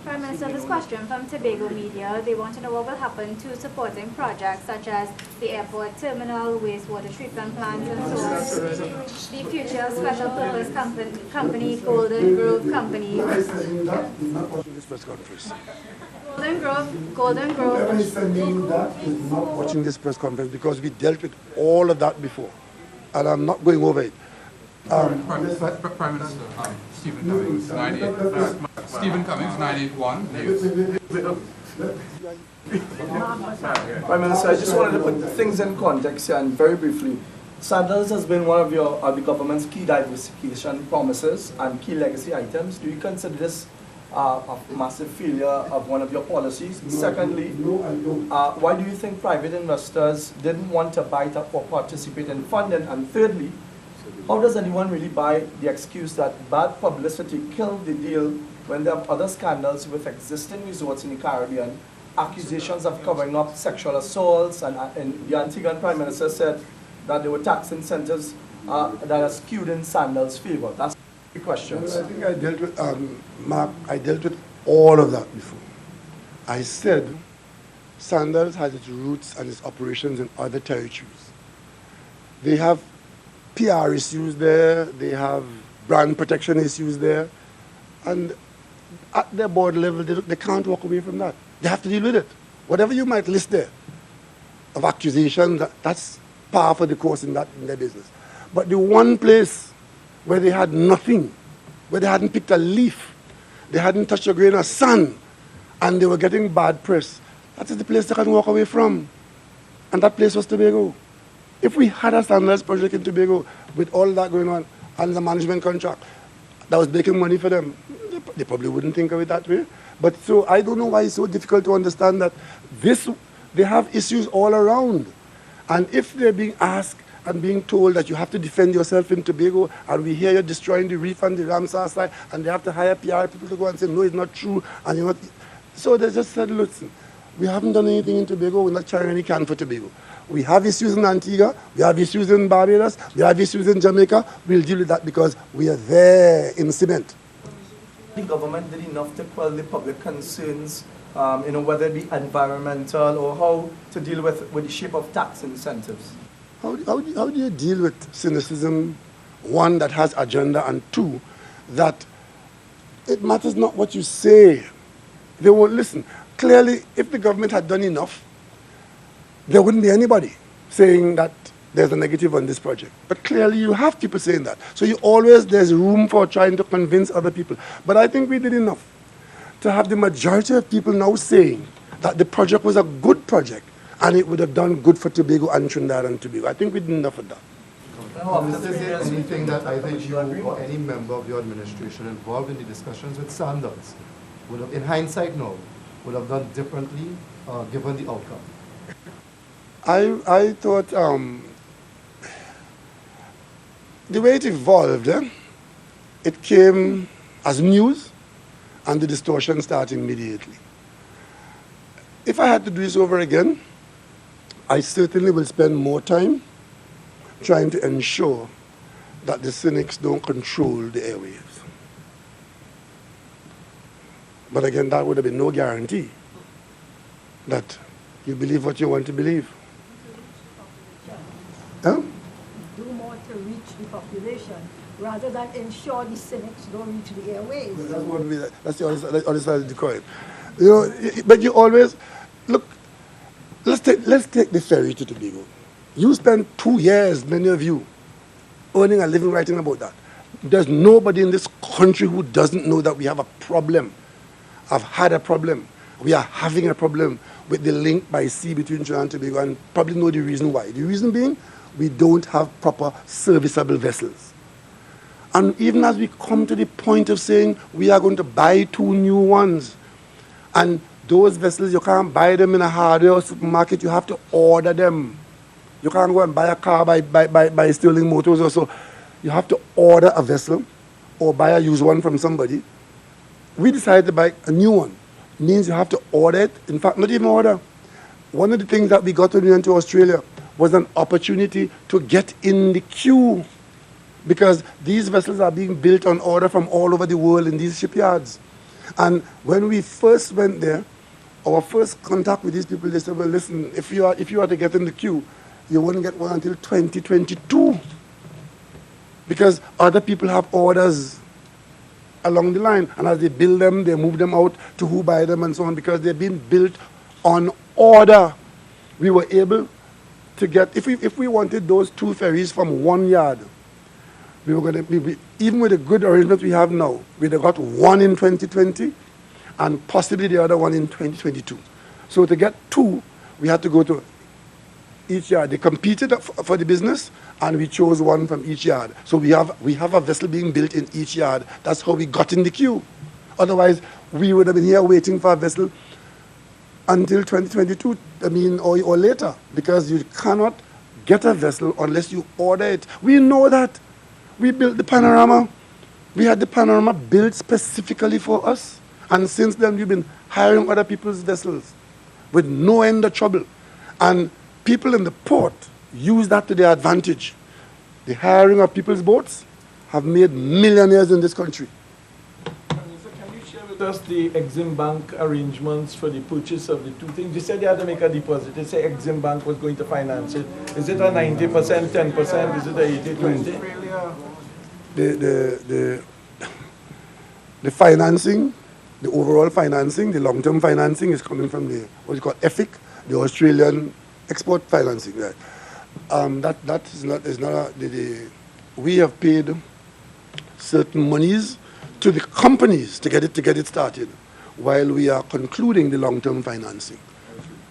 Prime Minister, this question from Tobago Media. They want to know what will happen to supporting projects such as the airport terminal, wastewater treatment plants, and so on. The future special purpose company, Golden Grove Company. Not watching this press conference. Golden Grove. Whoever is saying that is not watching this press conference, because we dealt with all of that before. And I'm not going over it. Prime Minister, Stephen Cummings, 98. Stephen Cummings, 981 News. Prime Minister, I just wanted to put things in context here, and very briefly. Sandals has been one of the government's key diversification promises and key legacy items. Do you consider this a massive failure of one of your policies? No, Secondly, I don't. why do you think private investors didn't want to bite up or participate in funding? And thirdly, how does anyone really buy the excuse that bad publicity killed the deal when there are other scandals with existing resorts in the Caribbean, accusations of covering up sexual assaults, and the Antiguan Prime Minister said that there were tax incentives that are skewed in Sandals' favor? That's the questions. Well, I think I dealt with, Mark, I dealt with all of that before. I said Sandals has its roots and its operations in other territories. They have PR issues there, they have brand protection issues there, and at their board level, they can't walk away from that. They have to deal with it. Whatever you might list there of accusations, that's par for the course in their business. But the one place where they had nothing, where they hadn't picked a leaf, they hadn't touched a grain of sand, and they were getting bad press, that is the place they can walk away from. And that place was Tobago. If we had a Sandals project in Tobago with all that going on and the management contract that was making money for them, they probably wouldn't think of it that way. But so I don't know why it's so difficult to understand that they have issues all around. And if they're being asked and being told that you have to defend yourself in Tobago, and we hear you're destroying the reef and the Ramsar site, and they have to hire PR people to go and say, no, it's not true, and you're not. So they just said, listen, we haven't done anything in Tobago, we're not trying any can for Tobago. We have issues in Antigua, we have issues in Barbados, we have issues in Jamaica, we'll deal with that because we are there in cement. The government did enough to quell the public concerns, whether it be environmental or how to deal with the shape of tax incentives. How do you deal with cynicism, one, that has agenda, and two, that it matters not what you say, they won't listen. Clearly, if the government had done enough, there wouldn't be anybody saying that there's a negative on this project. But clearly you have people saying that. So there's room for trying to convince other people. But I think we did enough to have the majority of people now saying that the project was a good project and it would have done good for Tobago and Trinidad and Tobago. I think we did enough of that. Is there anything that either you or any member of your administration involved in the discussions with Sandals would have, in hindsight now, would have done differently given the outcome? I thought the way it evolved, it came as news and the distortion started immediately. If I had to do this over again, I certainly will spend more time trying to ensure that the cynics don't control the airwaves. But again, that would have been no guarantee that you believe what you want to believe. Huh? Do more to reach the population rather than ensure the cynics don't reach the airwaves. That's the other side of the coin. But you always, look, let's take the ferry to Tobago. You spend 2 years, many of you, earning a living writing about that. There's nobody in this country who doesn't know that we have a problem. I've had a problem. We are having a problem with the link by sea between Trinidad and Tobago, and probably know the reason why. The reason being, we don't have proper serviceable vessels. And even as we come to the point of saying we are going to buy 2 new ones, and those vessels, you can't buy them in a hardware or supermarket, you have to order them. You can't go and buy a car by Sterling Motors or so. You have to order a vessel or buy a used one from somebody. We decided to buy a new one. It means you have to order it. In fact, not even order. One of the things that we got when we went to Australia was an opportunity to get in the queue, because these vessels are being built on order from all over the world in these shipyards. And when we first went there, our first contact with these people, they said, well, listen, if you are to get in the queue, you won't get one until 2022, because other people have orders along the line, and as they build them, they move them out to who buy them and so on, because they're being built on order. We were able to get, if we wanted those 2 ferries from 1 yard, we were going to, even with the good arrangements we have now, we'd have got 1 in 2020 and possibly the other one in 2022. So to get 2, we had to go to each yard. They competed for the business, and we chose 1 from each yard. So we have a vessel being built in each yard. That's how we got in the queue. Otherwise, we would have been here waiting for a vessel until 2022, or later, because you cannot get a vessel unless you order it. We know that. We built the Panorama. We had the Panorama built specifically for us. And since then, we've been hiring other people's vessels with no end of trouble. And people in the port use that to their advantage. The hiring of people's boats have made millionaires in this country. Can you share with us the Exim Bank arrangements for the purchase of the 2 things? You said you had to make a deposit. They say Exim Bank was going to finance it. Is it a 90%, 10%? Is it a 80-20? The financing, the overall financing, the long-term financing is coming from the, what you call EFIC, the Australian export financing. Right? That is not we have paid certain monies to the companies to get it started, while we are concluding the long-term financing.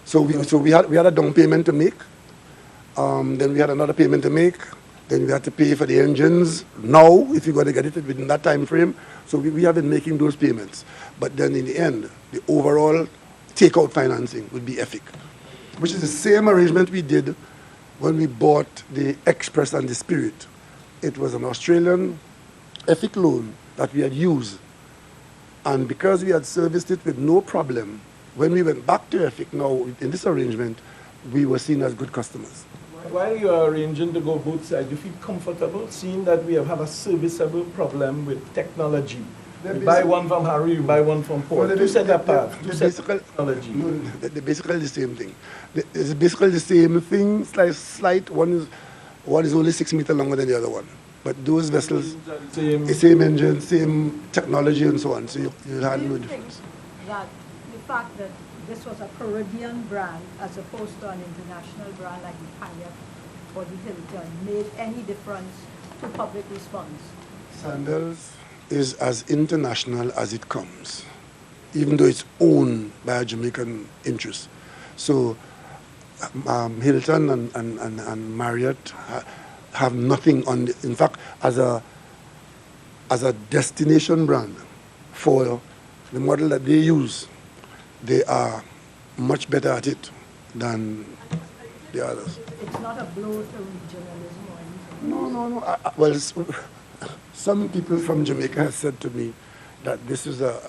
So we had a down payment to make, then we had another payment to make, then we had to pay for the engines now if you're going to get it within that time frame. So we have been making those payments. But then in the end, the overall takeout financing would be EFIC, which is the same arrangement we did when we bought the Express and the Spirit, it was an Australian EFIC loan that we had used. And because we had serviced it with no problem, when we went back to EFIC now, in this arrangement, we were seen as good customers. While you are arranging to go both sides, you feel comfortable seeing that we have a serviceable problem with technology? You buy one from Harry, you buy one from Paul. Two set apart, two set technology. No, they're basically the same thing. It's basically the same thing, slight. One is only 6 meters longer than the other one. But those vessels, same engine, same technology and so on, so you'll have no difference. That the fact that this was a Caribbean brand as opposed to an international brand like the Kayak or the Hilton made any difference to public response? Sandals is as international as it comes, even though it's owned by a Jamaican interest. So Hilton and Marriott have nothing on the, in fact, as a destination brand for the model that they use, they are much better at it than the others. It's not a blow to regionalism or anything? No. Well, some people from Jamaica have said to me that this is a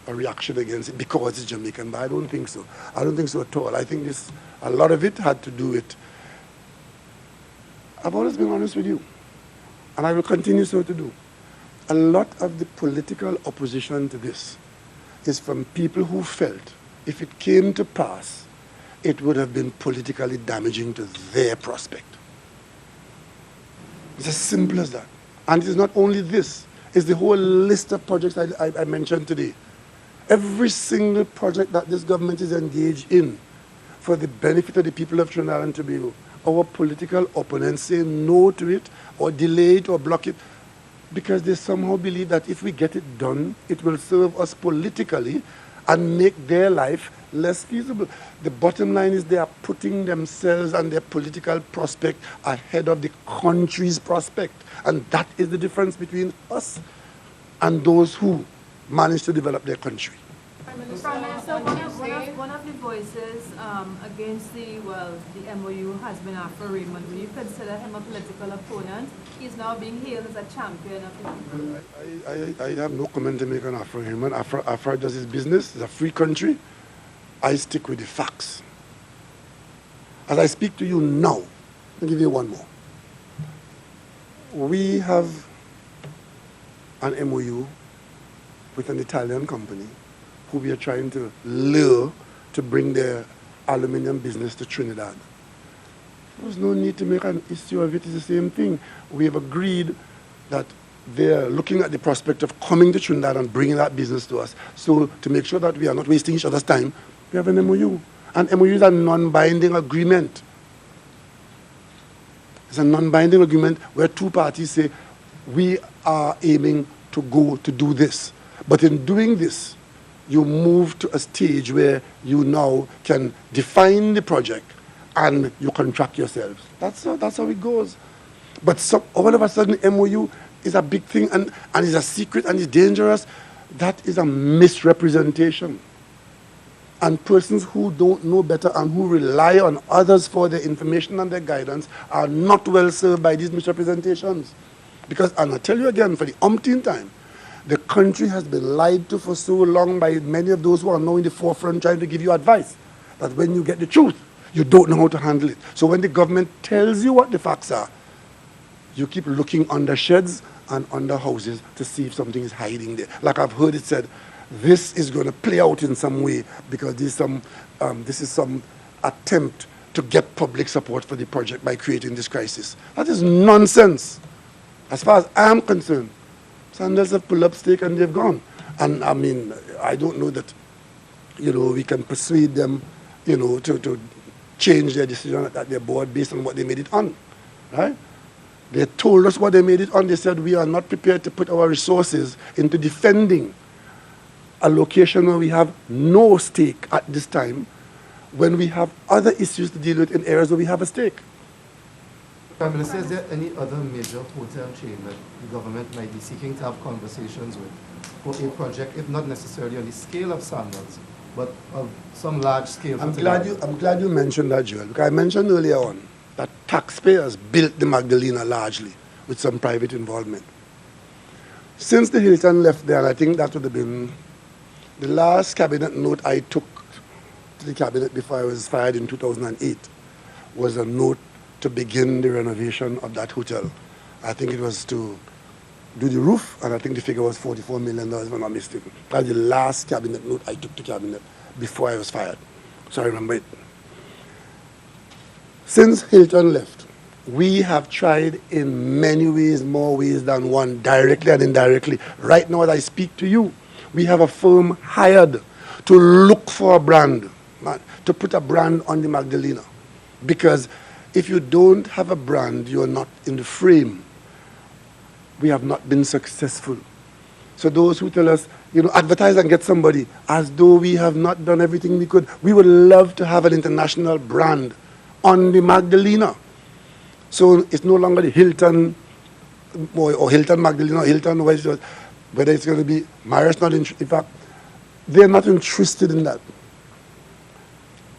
reaction against it because it's Jamaican, but I don't think so. I don't think so at all. I think a lot of it had to do with, I've always been honest with you, and I will continue so to do. A lot of the political opposition to this is from people who felt if it came to pass, it would have been politically damaging to their prospect. It's as simple as that. And it's not only this, it's the whole list of projects I mentioned today. Every single project that this government is engaged in for the benefit of the people of Trinidad and Tobago, our political opponents say no to it or delay it or block it because they somehow believe that if we get it done, it will serve us politically and make their life less feasible. The bottom line is they are putting themselves and their political prospect ahead of the country's prospect. And that is the difference between us and those who manage to develop their country. Prime Minister, one of the voices against the MOU has been Afro Raymond. Will you consider him a political opponent? He's now being hailed as a champion of the people. I have no comment to make on Afro Raymond. Afro does his business. It's a free country. I stick with the facts. As I speak to you now, I'll give you one more. We have an MOU with an Italian company who we are trying to lure to bring their aluminium business to Trinidad. There's no need to make an issue of it. It's the same thing. We have agreed that they're looking at the prospect of coming to Trinidad and bringing that business to us. So to make sure that we are not wasting each other's time, we have an MOU. And MOU is a non-binding agreement. It's a non-binding agreement where two parties say, we are aiming to go to do this. But in doing this, you move to a stage where you now can define the project and you contract yourselves. That's how it goes. But all of a sudden, MOU is a big thing and it's a secret and it's dangerous. That is a misrepresentation. And persons who don't know better and who rely on others for their information and their guidance are not well served by these misrepresentations. Because, and I tell you again, for the umpteenth time, the country has been lied to for so long by many of those who are now in the forefront trying to give you advice, that when you get the truth, you don't know how to handle it. So when the government tells you what the facts are, you keep looking under sheds and under houses to see if something is hiding there. Like I've heard it said, this is going to play out in some way because this is some attempt to get public support for the project by creating this crisis. That is nonsense. As far as I'm concerned, Sandals have pulled up stake and they've gone. And I mean, I don't know that, we can persuade them, to change their decision at their board based on what they made it on, right? They told us what they made it on. They said, we are not prepared to put our resources into defending a location where we have no stake at this time, when we have other issues to deal with in areas where we have a stake. Prime Minister, is there any other major hotel chain that the government might be seeking to have conversations with for a project, if not necessarily on the scale of Sandals, but of some large scale? I'm glad you mentioned that, Joel, because I mentioned earlier on that taxpayers built the Magdalena largely with some private involvement. Since the Hilton left there, and I think that would have been the last cabinet note I took to the cabinet before I was fired in 2008, was a note to begin the renovation of that hotel. I think it was to do the roof, and I think the figure was $44 million, if I'm not mistaken. That's the last cabinet note I took to cabinet before I was fired. So I remember it. Since Hilton left, we have tried in many ways, more ways than one, directly and indirectly. Right now, as I speak to you, we have a firm hired to look for a brand, to put a brand on the Magdalena. Because if you don't have a brand, you're not in the frame. We have not been successful. So those who tell us, advertise and get somebody, as though we have not done everything we could. We would love to have an international brand on the Magdalena. So it's no longer the Hilton or Hilton Magdalena or Hilton whether it's going to be Marriott's not in fact, they're not interested in that.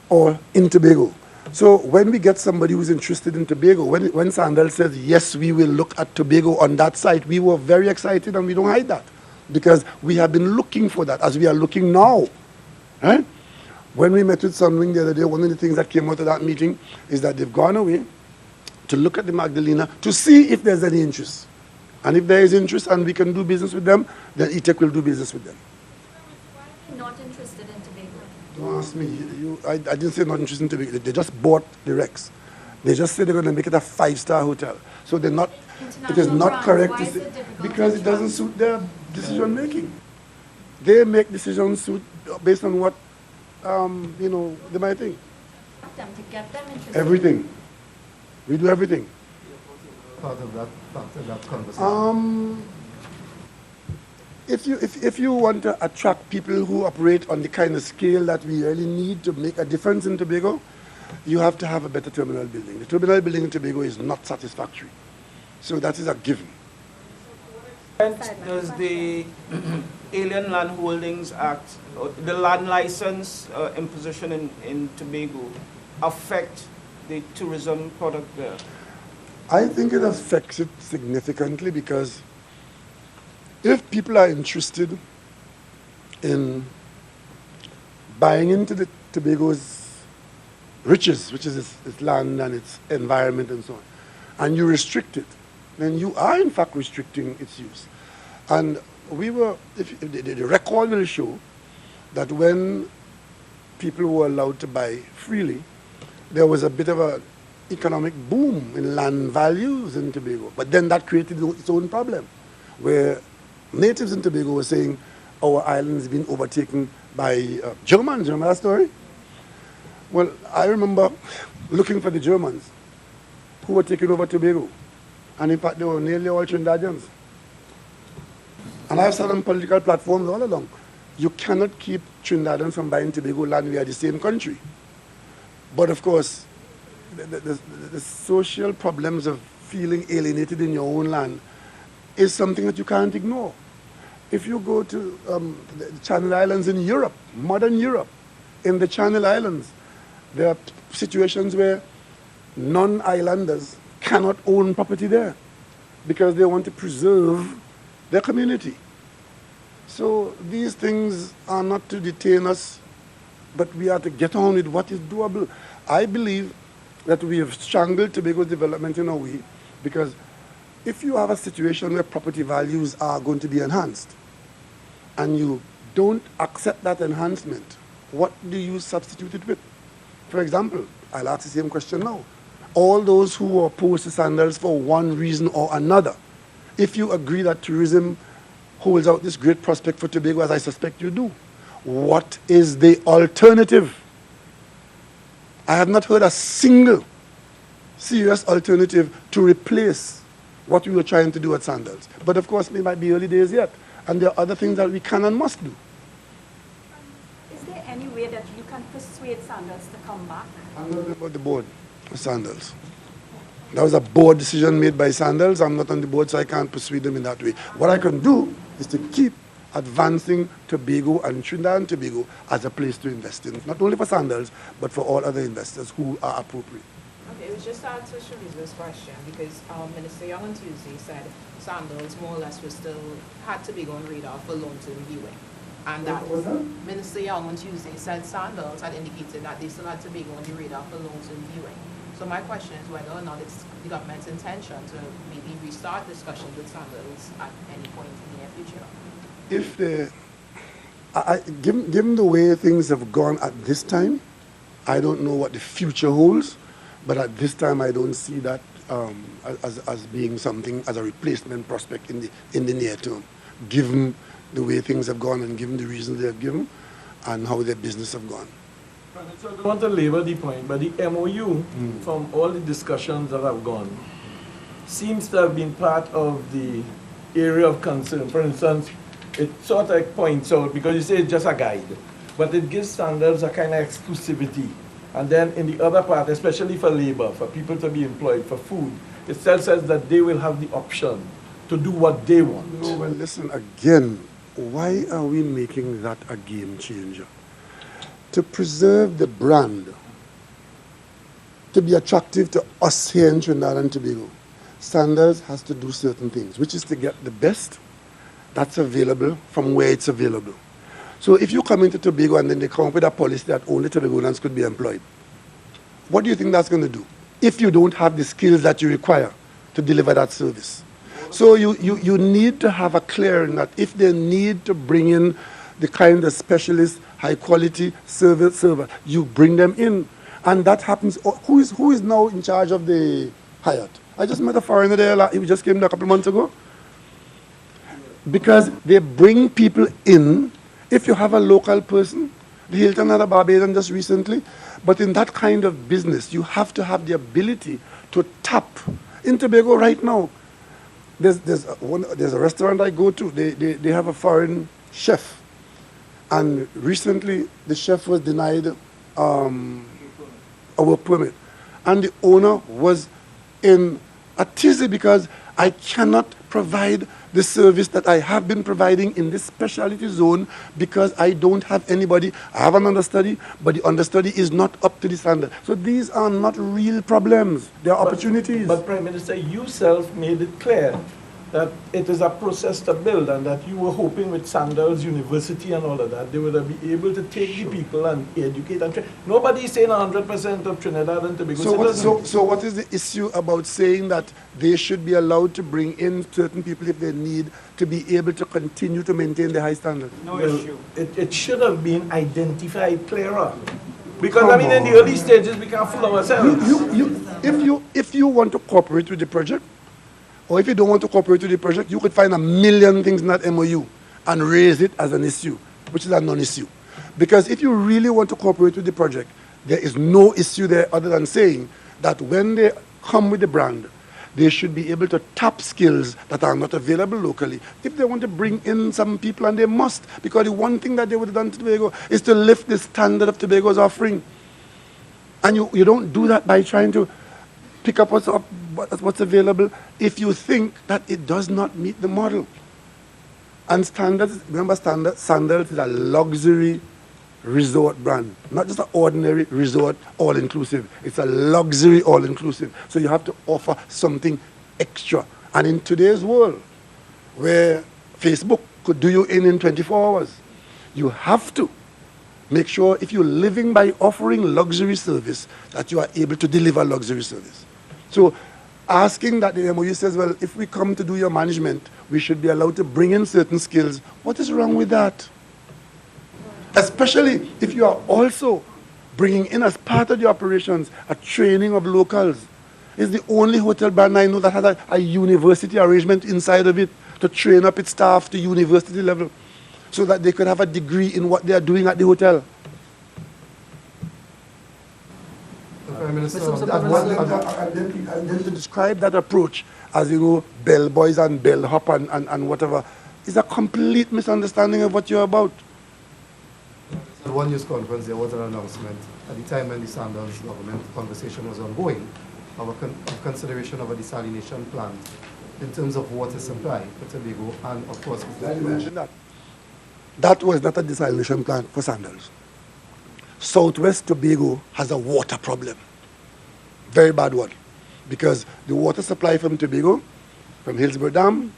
Or in Tobago. So when we get somebody who's interested in Tobago, when Sandal says, yes, we will look at Tobago on that site, we were very excited and we don't hide that. Because we have been looking for that, as we are looking now. Right? When we met with Sunwing the other day, one of the things that came out of that meeting is that they've gone away to look at the Magdalena to see if there's any interest. And if there is interest and we can do business with them, then ETEC will do business with them. Not interested in Tobago? Don't ask me. I didn't say not interested in Tobago. They just bought the Rex. They just said they're going to make it a 5-star hotel. So they're not. It is not correct to say, because it doesn't suit their decision making. They make decisions based on what they might think. To get them interested. Everything. We do everything. Part of that conversation. If you want to attract people who operate on the kind of scale that we really need to make a difference in Tobago, you have to have a better terminal building. The terminal building in Tobago is not satisfactory. So that is a given. Does the Alien Land Holdings Act, or the land license imposition in Tobago, affect the tourism product there? I think it affects it significantly, because if people are interested in buying into the Tobago's riches, which is its land and its environment and so on, and you restrict it, then you are in fact restricting its use. And we were, the record will show that when people were allowed to buy freely, there was a bit of an economic boom in land values in Tobago. But then that created its own problem, where natives in Tobago were saying our island is being overtaken by Germans. Remember that story? Well, I remember looking for the Germans who were taking over Tobago. And in fact, they were nearly all Trinidadians. And I've said on political platforms all along, you cannot keep Trinidadians from buying Tobago land. We are the same country. But of course, the social problems of feeling alienated in your own land is something that you can't ignore. If you go to the Channel Islands in Europe, modern Europe, in the Channel Islands, there are situations where non-islanders cannot own property there because they want to preserve their community. So these things are not to detain us, but we are to get on with what is doable. I believe that we have strangled Tobago's development in a way, because if you have a situation where property values are going to be enhanced and you don't accept that enhancement, what do you substitute it with? For example, I'll ask the same question now. All those who are opposed to Sandals for one reason or another, if you agree that tourism holds out this great prospect for Tobago, as I suspect you do, what is the alternative? I have not heard a single serious alternative to replace what we were trying to do at Sandals. But of course, it might be early days yet, and there are other things that we can and must do. Is there any way that you can persuade Sandals to come back? I'm not about the board of Sandals. That was a board decision made by Sandals. I'm not on the board, so I can't persuade them in that way. What I can do is to keep advancing Tobago and Trinidad and Tobago as a place to invest in, not only for Sandals, but for all other investors who are appropriate. Okay, it was just to answer Shaliza's question, because Minister Young on Tuesday said Sandals more or less was still, had to be going radar for long-term viewing. And that What was that? Minister Young on Tuesday said Sandals had indicated that they still had to be going the radar for long-term viewing. So my question is whether or not it's the government's intention to maybe restart discussions with Sandals at any point in the near future. If given the way things have gone at this time, I don't know what the future holds, but at this time I don't see that as being something as a replacement prospect in the near term, given the way things have gone and given the reasons they have given and how their business have gone. So I don't want to labor the point, but the MOU, from all the discussions that have gone, seems to have been part of the area of concern. For instance, it sort of points out, because you say it's just a guide, but it gives standards a kind of exclusivity. And then in the other part, especially for labor, for people to be employed, for food, it still says that they will have the option to do what they want. No, well, listen, again, why are we making that a game changer? To preserve the brand, to be attractive to us here in Trinidad and Tobago, Sandals has to do certain things, which is to get the best that's available from where it's available. So if you come into Tobago and then they come up with a policy that only Tobagoans could be employed, what do you think that's going to do if you don't have the skills that you require to deliver that service? So you need to have a clearing that if they need to bring in the kind of specialist, high quality server, you bring them in. And that happens. Who is now in charge of the Hyatt? I just met a foreigner there, he just came there a couple of months ago. Because they bring people in. If you have a local person, the Hilton had a Barbadian just recently, but in that kind of business, you have to have the ability to tap. In Tobago right now, there's a restaurant I go to, they have a foreign chef. And recently, the chef was denied a work permit. And the owner was in a tizzy because I cannot provide the service that I have been providing in this specialty zone because I don't have anybody. I have an understudy, but the understudy is not up to the standard. So these are not real problems. They are opportunities. But Prime Minister, you self made it clear that it is a process to build, and that you were hoping with Sandals University and all of that, they would be able to take the people and educate and train. Nobody is saying 100% of Trinidad and Tobago. So what is the issue about saying that they should be allowed to bring in certain people if they need to be able to continue to maintain the high standard? No issue. It should have been identified clearer. Because I mean, in the early stages, we can't fool ourselves. If you want to cooperate with the project, or if you don't want to cooperate with the project, you could find a million things in that MOU and raise it as an issue, which is a non-issue. Because if you really want to cooperate with the project, there is no issue there other than saying that when they come with the brand, they should be able to tap skills that are not available locally. If they want to bring in some people, and they must, because the one thing that they would have done to Tobago is to lift the standard of Tobago's offering. And you don't do that by trying to pick up what's available if you think that it does not meet the model. And Standards, remember Sandals is a luxury resort brand, not just an ordinary resort all-inclusive. It's a luxury all-inclusive. So you have to offer something extra. And in today's world, where Facebook could do you in 24 hours, you have to make sure if you're living by offering luxury service, that you are able to deliver luxury service. So asking that the MOU says, well, if we come to do your management, we should be allowed to bring in certain skills. What is wrong with that? Especially if you are also bringing in as part of the operations a training of locals. It's the only hotel brand I know that has a university arrangement inside of it to train up its staff to university level so that they could have a degree in what they are doing at the hotel. Prime Minister, and then to describe that approach as, bellboys and bellhop and whatever is a complete misunderstanding of what you're about. At one news conference, there was an announcement at the time when the Sandals government conversation was ongoing of consideration of a desalination plant in terms of water supply for Tobago, and of course, Did you mention that? That was not a desalination plant for Sandals. Southwest Tobago has a water problem. very bad one, because the water supply from Tobago, from Hillsborough Dam,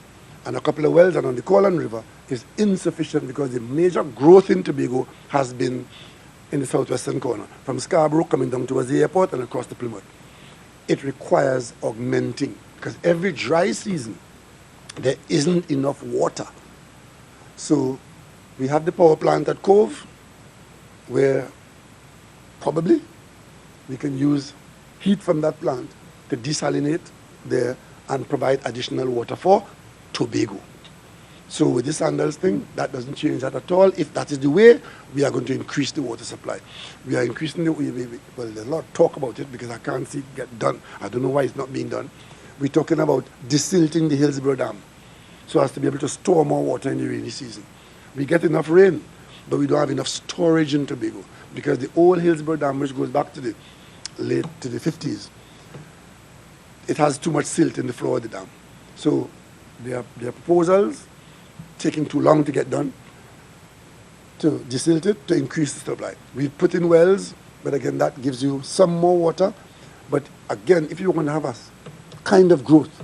and a couple of wells and on the Colon River is insufficient because the major growth in Tobago has been in the southwestern corner, from Scarborough coming down towards the airport and across the Plymouth. It requires augmenting, because every dry season, there isn't enough water. So we have the power plant at Cove, where probably we can use heat from that plant to desalinate there and provide additional water for Tobago. So with this Sandals thing, that doesn't change that at all. If that is the way, we are going to increase the water supply. We are increasing the, well, there's a lot of talk about it because I can't see it get done. I don't know why it's not being done. We're talking about desilting the Hillsborough Dam so as to be able to store more water in the rainy season. We get enough rain, but we don't have enough storage in Tobago because the old Hillsborough Dam, which goes back to the late to the 50s, it has too much silt in the floor of the dam. So there are proposals taking too long to get done to desilt it, to increase the supply. We put in wells, but again, that gives you some more water. But again, if you want to have a kind of growth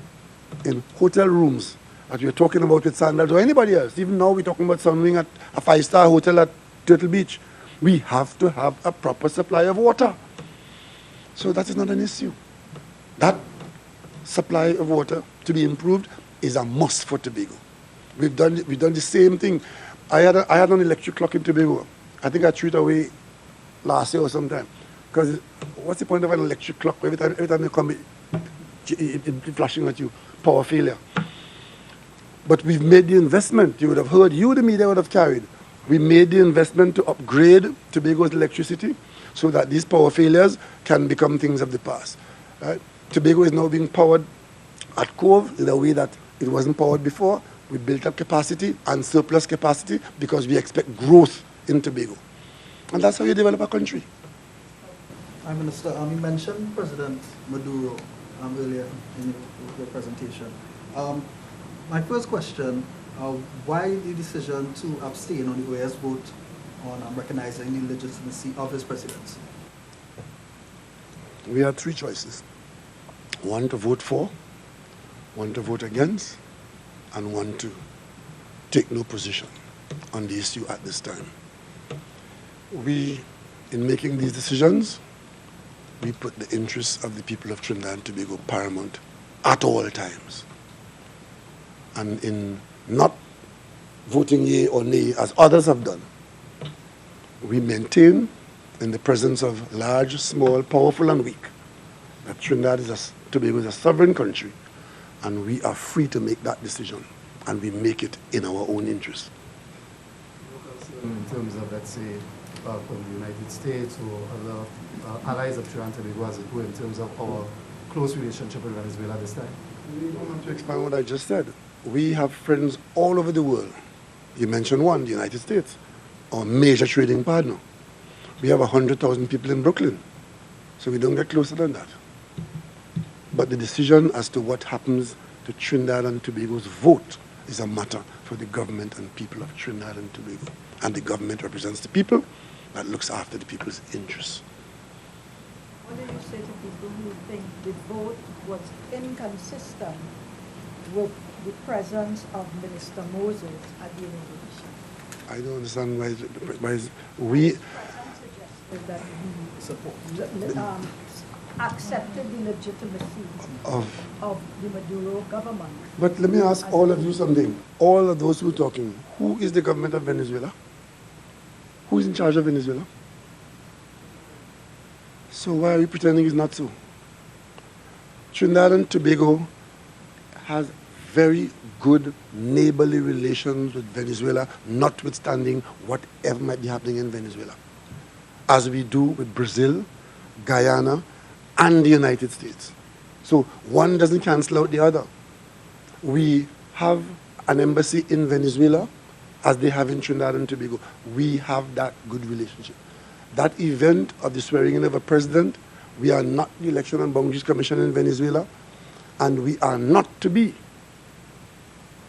in hotel rooms that we're talking about with Sandals or anybody else, even now we're talking about Sunwing at a 5-star hotel at Turtle Beach, we have to have a proper supply of water. So that is not an issue. That supply of water to be improved is a must for Tobago. We've done the same thing. I had an electric clock in Tobago. I think I threw it away last year or sometime. Because what's the point of an electric clock? Every time you come, it's flashing at you. Power failure. But we've made the investment. You would have heard, the media would have carried. We made the investment to upgrade Tobago's electricity so that these power failures can become things of the past. Right? Tobago is now being powered at Cove in a way that it wasn't powered before. We built up capacity and surplus capacity because we expect growth in Tobago. And that's how you develop a country. Prime Minister, you mentioned President Maduro earlier in your presentation. My first question, why the decision to abstain on the OAS vote on recognizing the legitimacy of his presidency? We had three choices. One to vote for, one to vote against, and one to take no position on the issue at this time. We, in making these decisions, we put the interests of the people of Trinidad and Tobago paramount at all times. And in not voting yea or nay, as others have done, we maintain, in the presence of large, small, powerful, and weak, that Trinidad Tobago is a sovereign country, and we are free to make that decision, and we make it in our own interest. In terms of, let's say, from the United States or other allies of Trinidad and Tobago, as it were, in terms of our close relationship with Venezuela this time? I want to expand what I just said. We have friends all over the world. You mentioned one, the United States, our major trading partner. We have 100,000 people in Brooklyn, so we don't get closer than that. But the decision as to what happens to Trinidad and Tobago's vote is a matter for the government and people of Trinidad and Tobago. And the government represents the people that looks after the people's interests. What do you say to people who think the vote was inconsistent with the presence of Minister Moses at the inauguration? I don't understand why we... That he accepted the legitimacy of the Maduro government. But let me ask all of you something. All of those who are talking, who is the government of Venezuela? Who is in charge of Venezuela? So why are we pretending it's not so? Trinidad and Tobago has very good neighborly relations with Venezuela, notwithstanding whatever might be happening in Venezuela, as we do with Brazil, Guyana, and the United States. So one doesn't cancel out the other. We have an embassy in Venezuela, as they have in Trinidad and Tobago. We have that good relationship. That event of the swearing in of a president, we are not the Election and Boundaries Commission in Venezuela, and we are not to be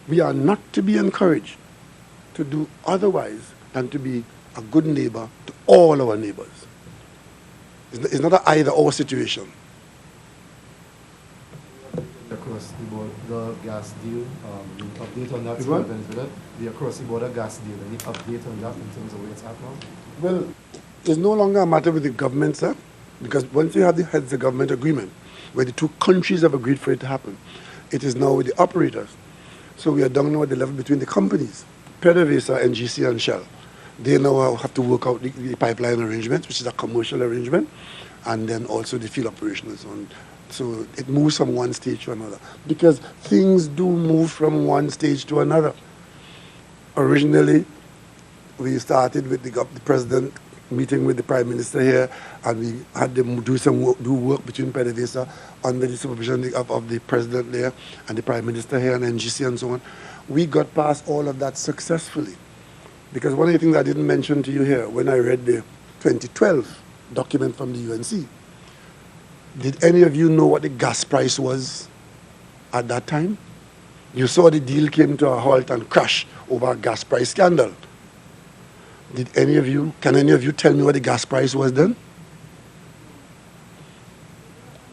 encouraged to do otherwise than to be a good neighbor to all our neighbors. It's not an either-or situation. across-the-border gas deal, the update on that Which in one? Venezuela? The across-the-border gas deal, any update on that in terms of where it's at now? Well, it's no longer a matter with the government, sir, because once you have the heads of government agreement, where the two countries have agreed for it to happen, it is now with the operators. So we are down now at the level between the companies, PDVSA, NGC, and Shell. They now have to work out the pipeline arrangement, which is a commercial arrangement, and then also the field operation and so on. So it moves from one stage to another. Because things do move from one stage to another. Originally, we started with the president meeting with the prime minister here, and we had them do work between PDVSA under the supervision of the president there and the prime minister here and NGC and so on. We got past all of that successfully. Because one of the things I didn't mention to you here, when I read the 2012 document from the UNC, did any of you know what the gas price was at that time? You saw the deal came to a halt and crash over a gas price scandal. Can any of you tell me what the gas price was then?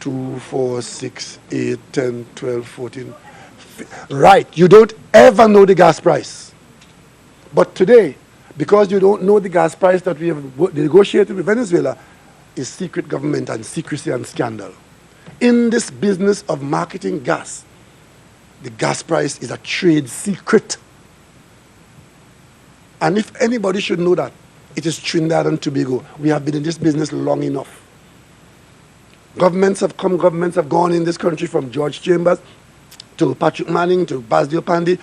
2, 4, 6, 8, 10, 12, 14. Right, you don't ever know the gas price. But today, because you don't know the gas price that we have negotiated with Venezuela, is secret government and secrecy and scandal. In this business of marketing gas, the gas price is a trade secret. And if anybody should know that, it is Trinidad and Tobago. We have been in this business long enough. Governments have come, governments have gone in this country, from George Chambers to Patrick Manning to Basdio Pandy.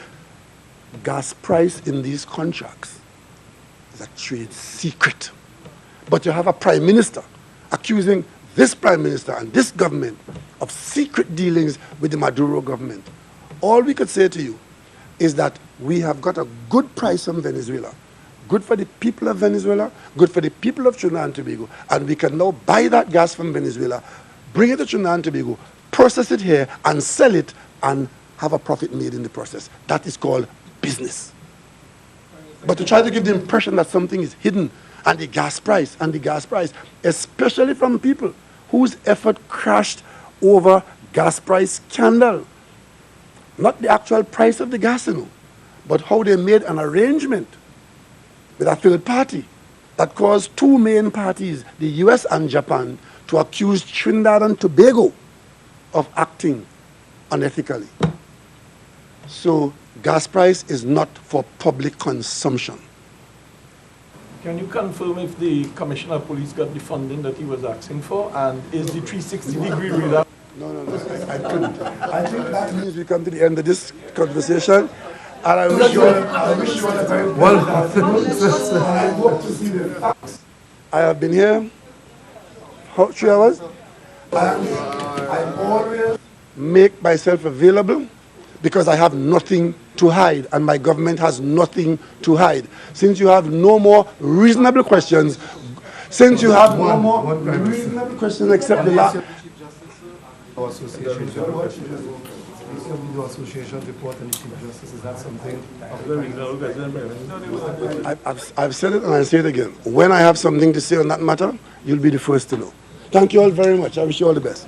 Gas price in these contracts is a trade secret. But you have a prime minister accusing this prime minister and this government of secret dealings with the Maduro government. All we could say to you is that we have got a good price from Venezuela, good for the people of Venezuela, good for the people of Trinidad and Tobago, and we can now buy that gas from Venezuela, bring it to Trinidad and Tobago, process it here, and sell it, and have a profit made in the process. That is called business. But to try to give the impression that something is hidden, and the gas price, especially from people whose effort crashed over gas price scandal. Not the actual price of the gas, but how they made an arrangement with a third party that caused two main parties, the US and Japan, to accuse Trinidad and Tobago of acting unethically. So gas price is not for public consumption. Can you confirm if the Commissioner of Police got the funding that he was asking for, and is the 360-degree radar? No, I couldn't. I think that means we come to the end of this conversation, and I wish you all a very well. I hope to see the facts. I have been here, 3 hours. I always make myself available because I have nothing to hide, and my government has nothing to hide. Since you have no more reasonable questions, except the last. Association report and the Chief Justice, is that something? I've said it and I'll say it again. When I have something to say on that matter, you'll be the first to know. Thank you all very much. I wish you all the best.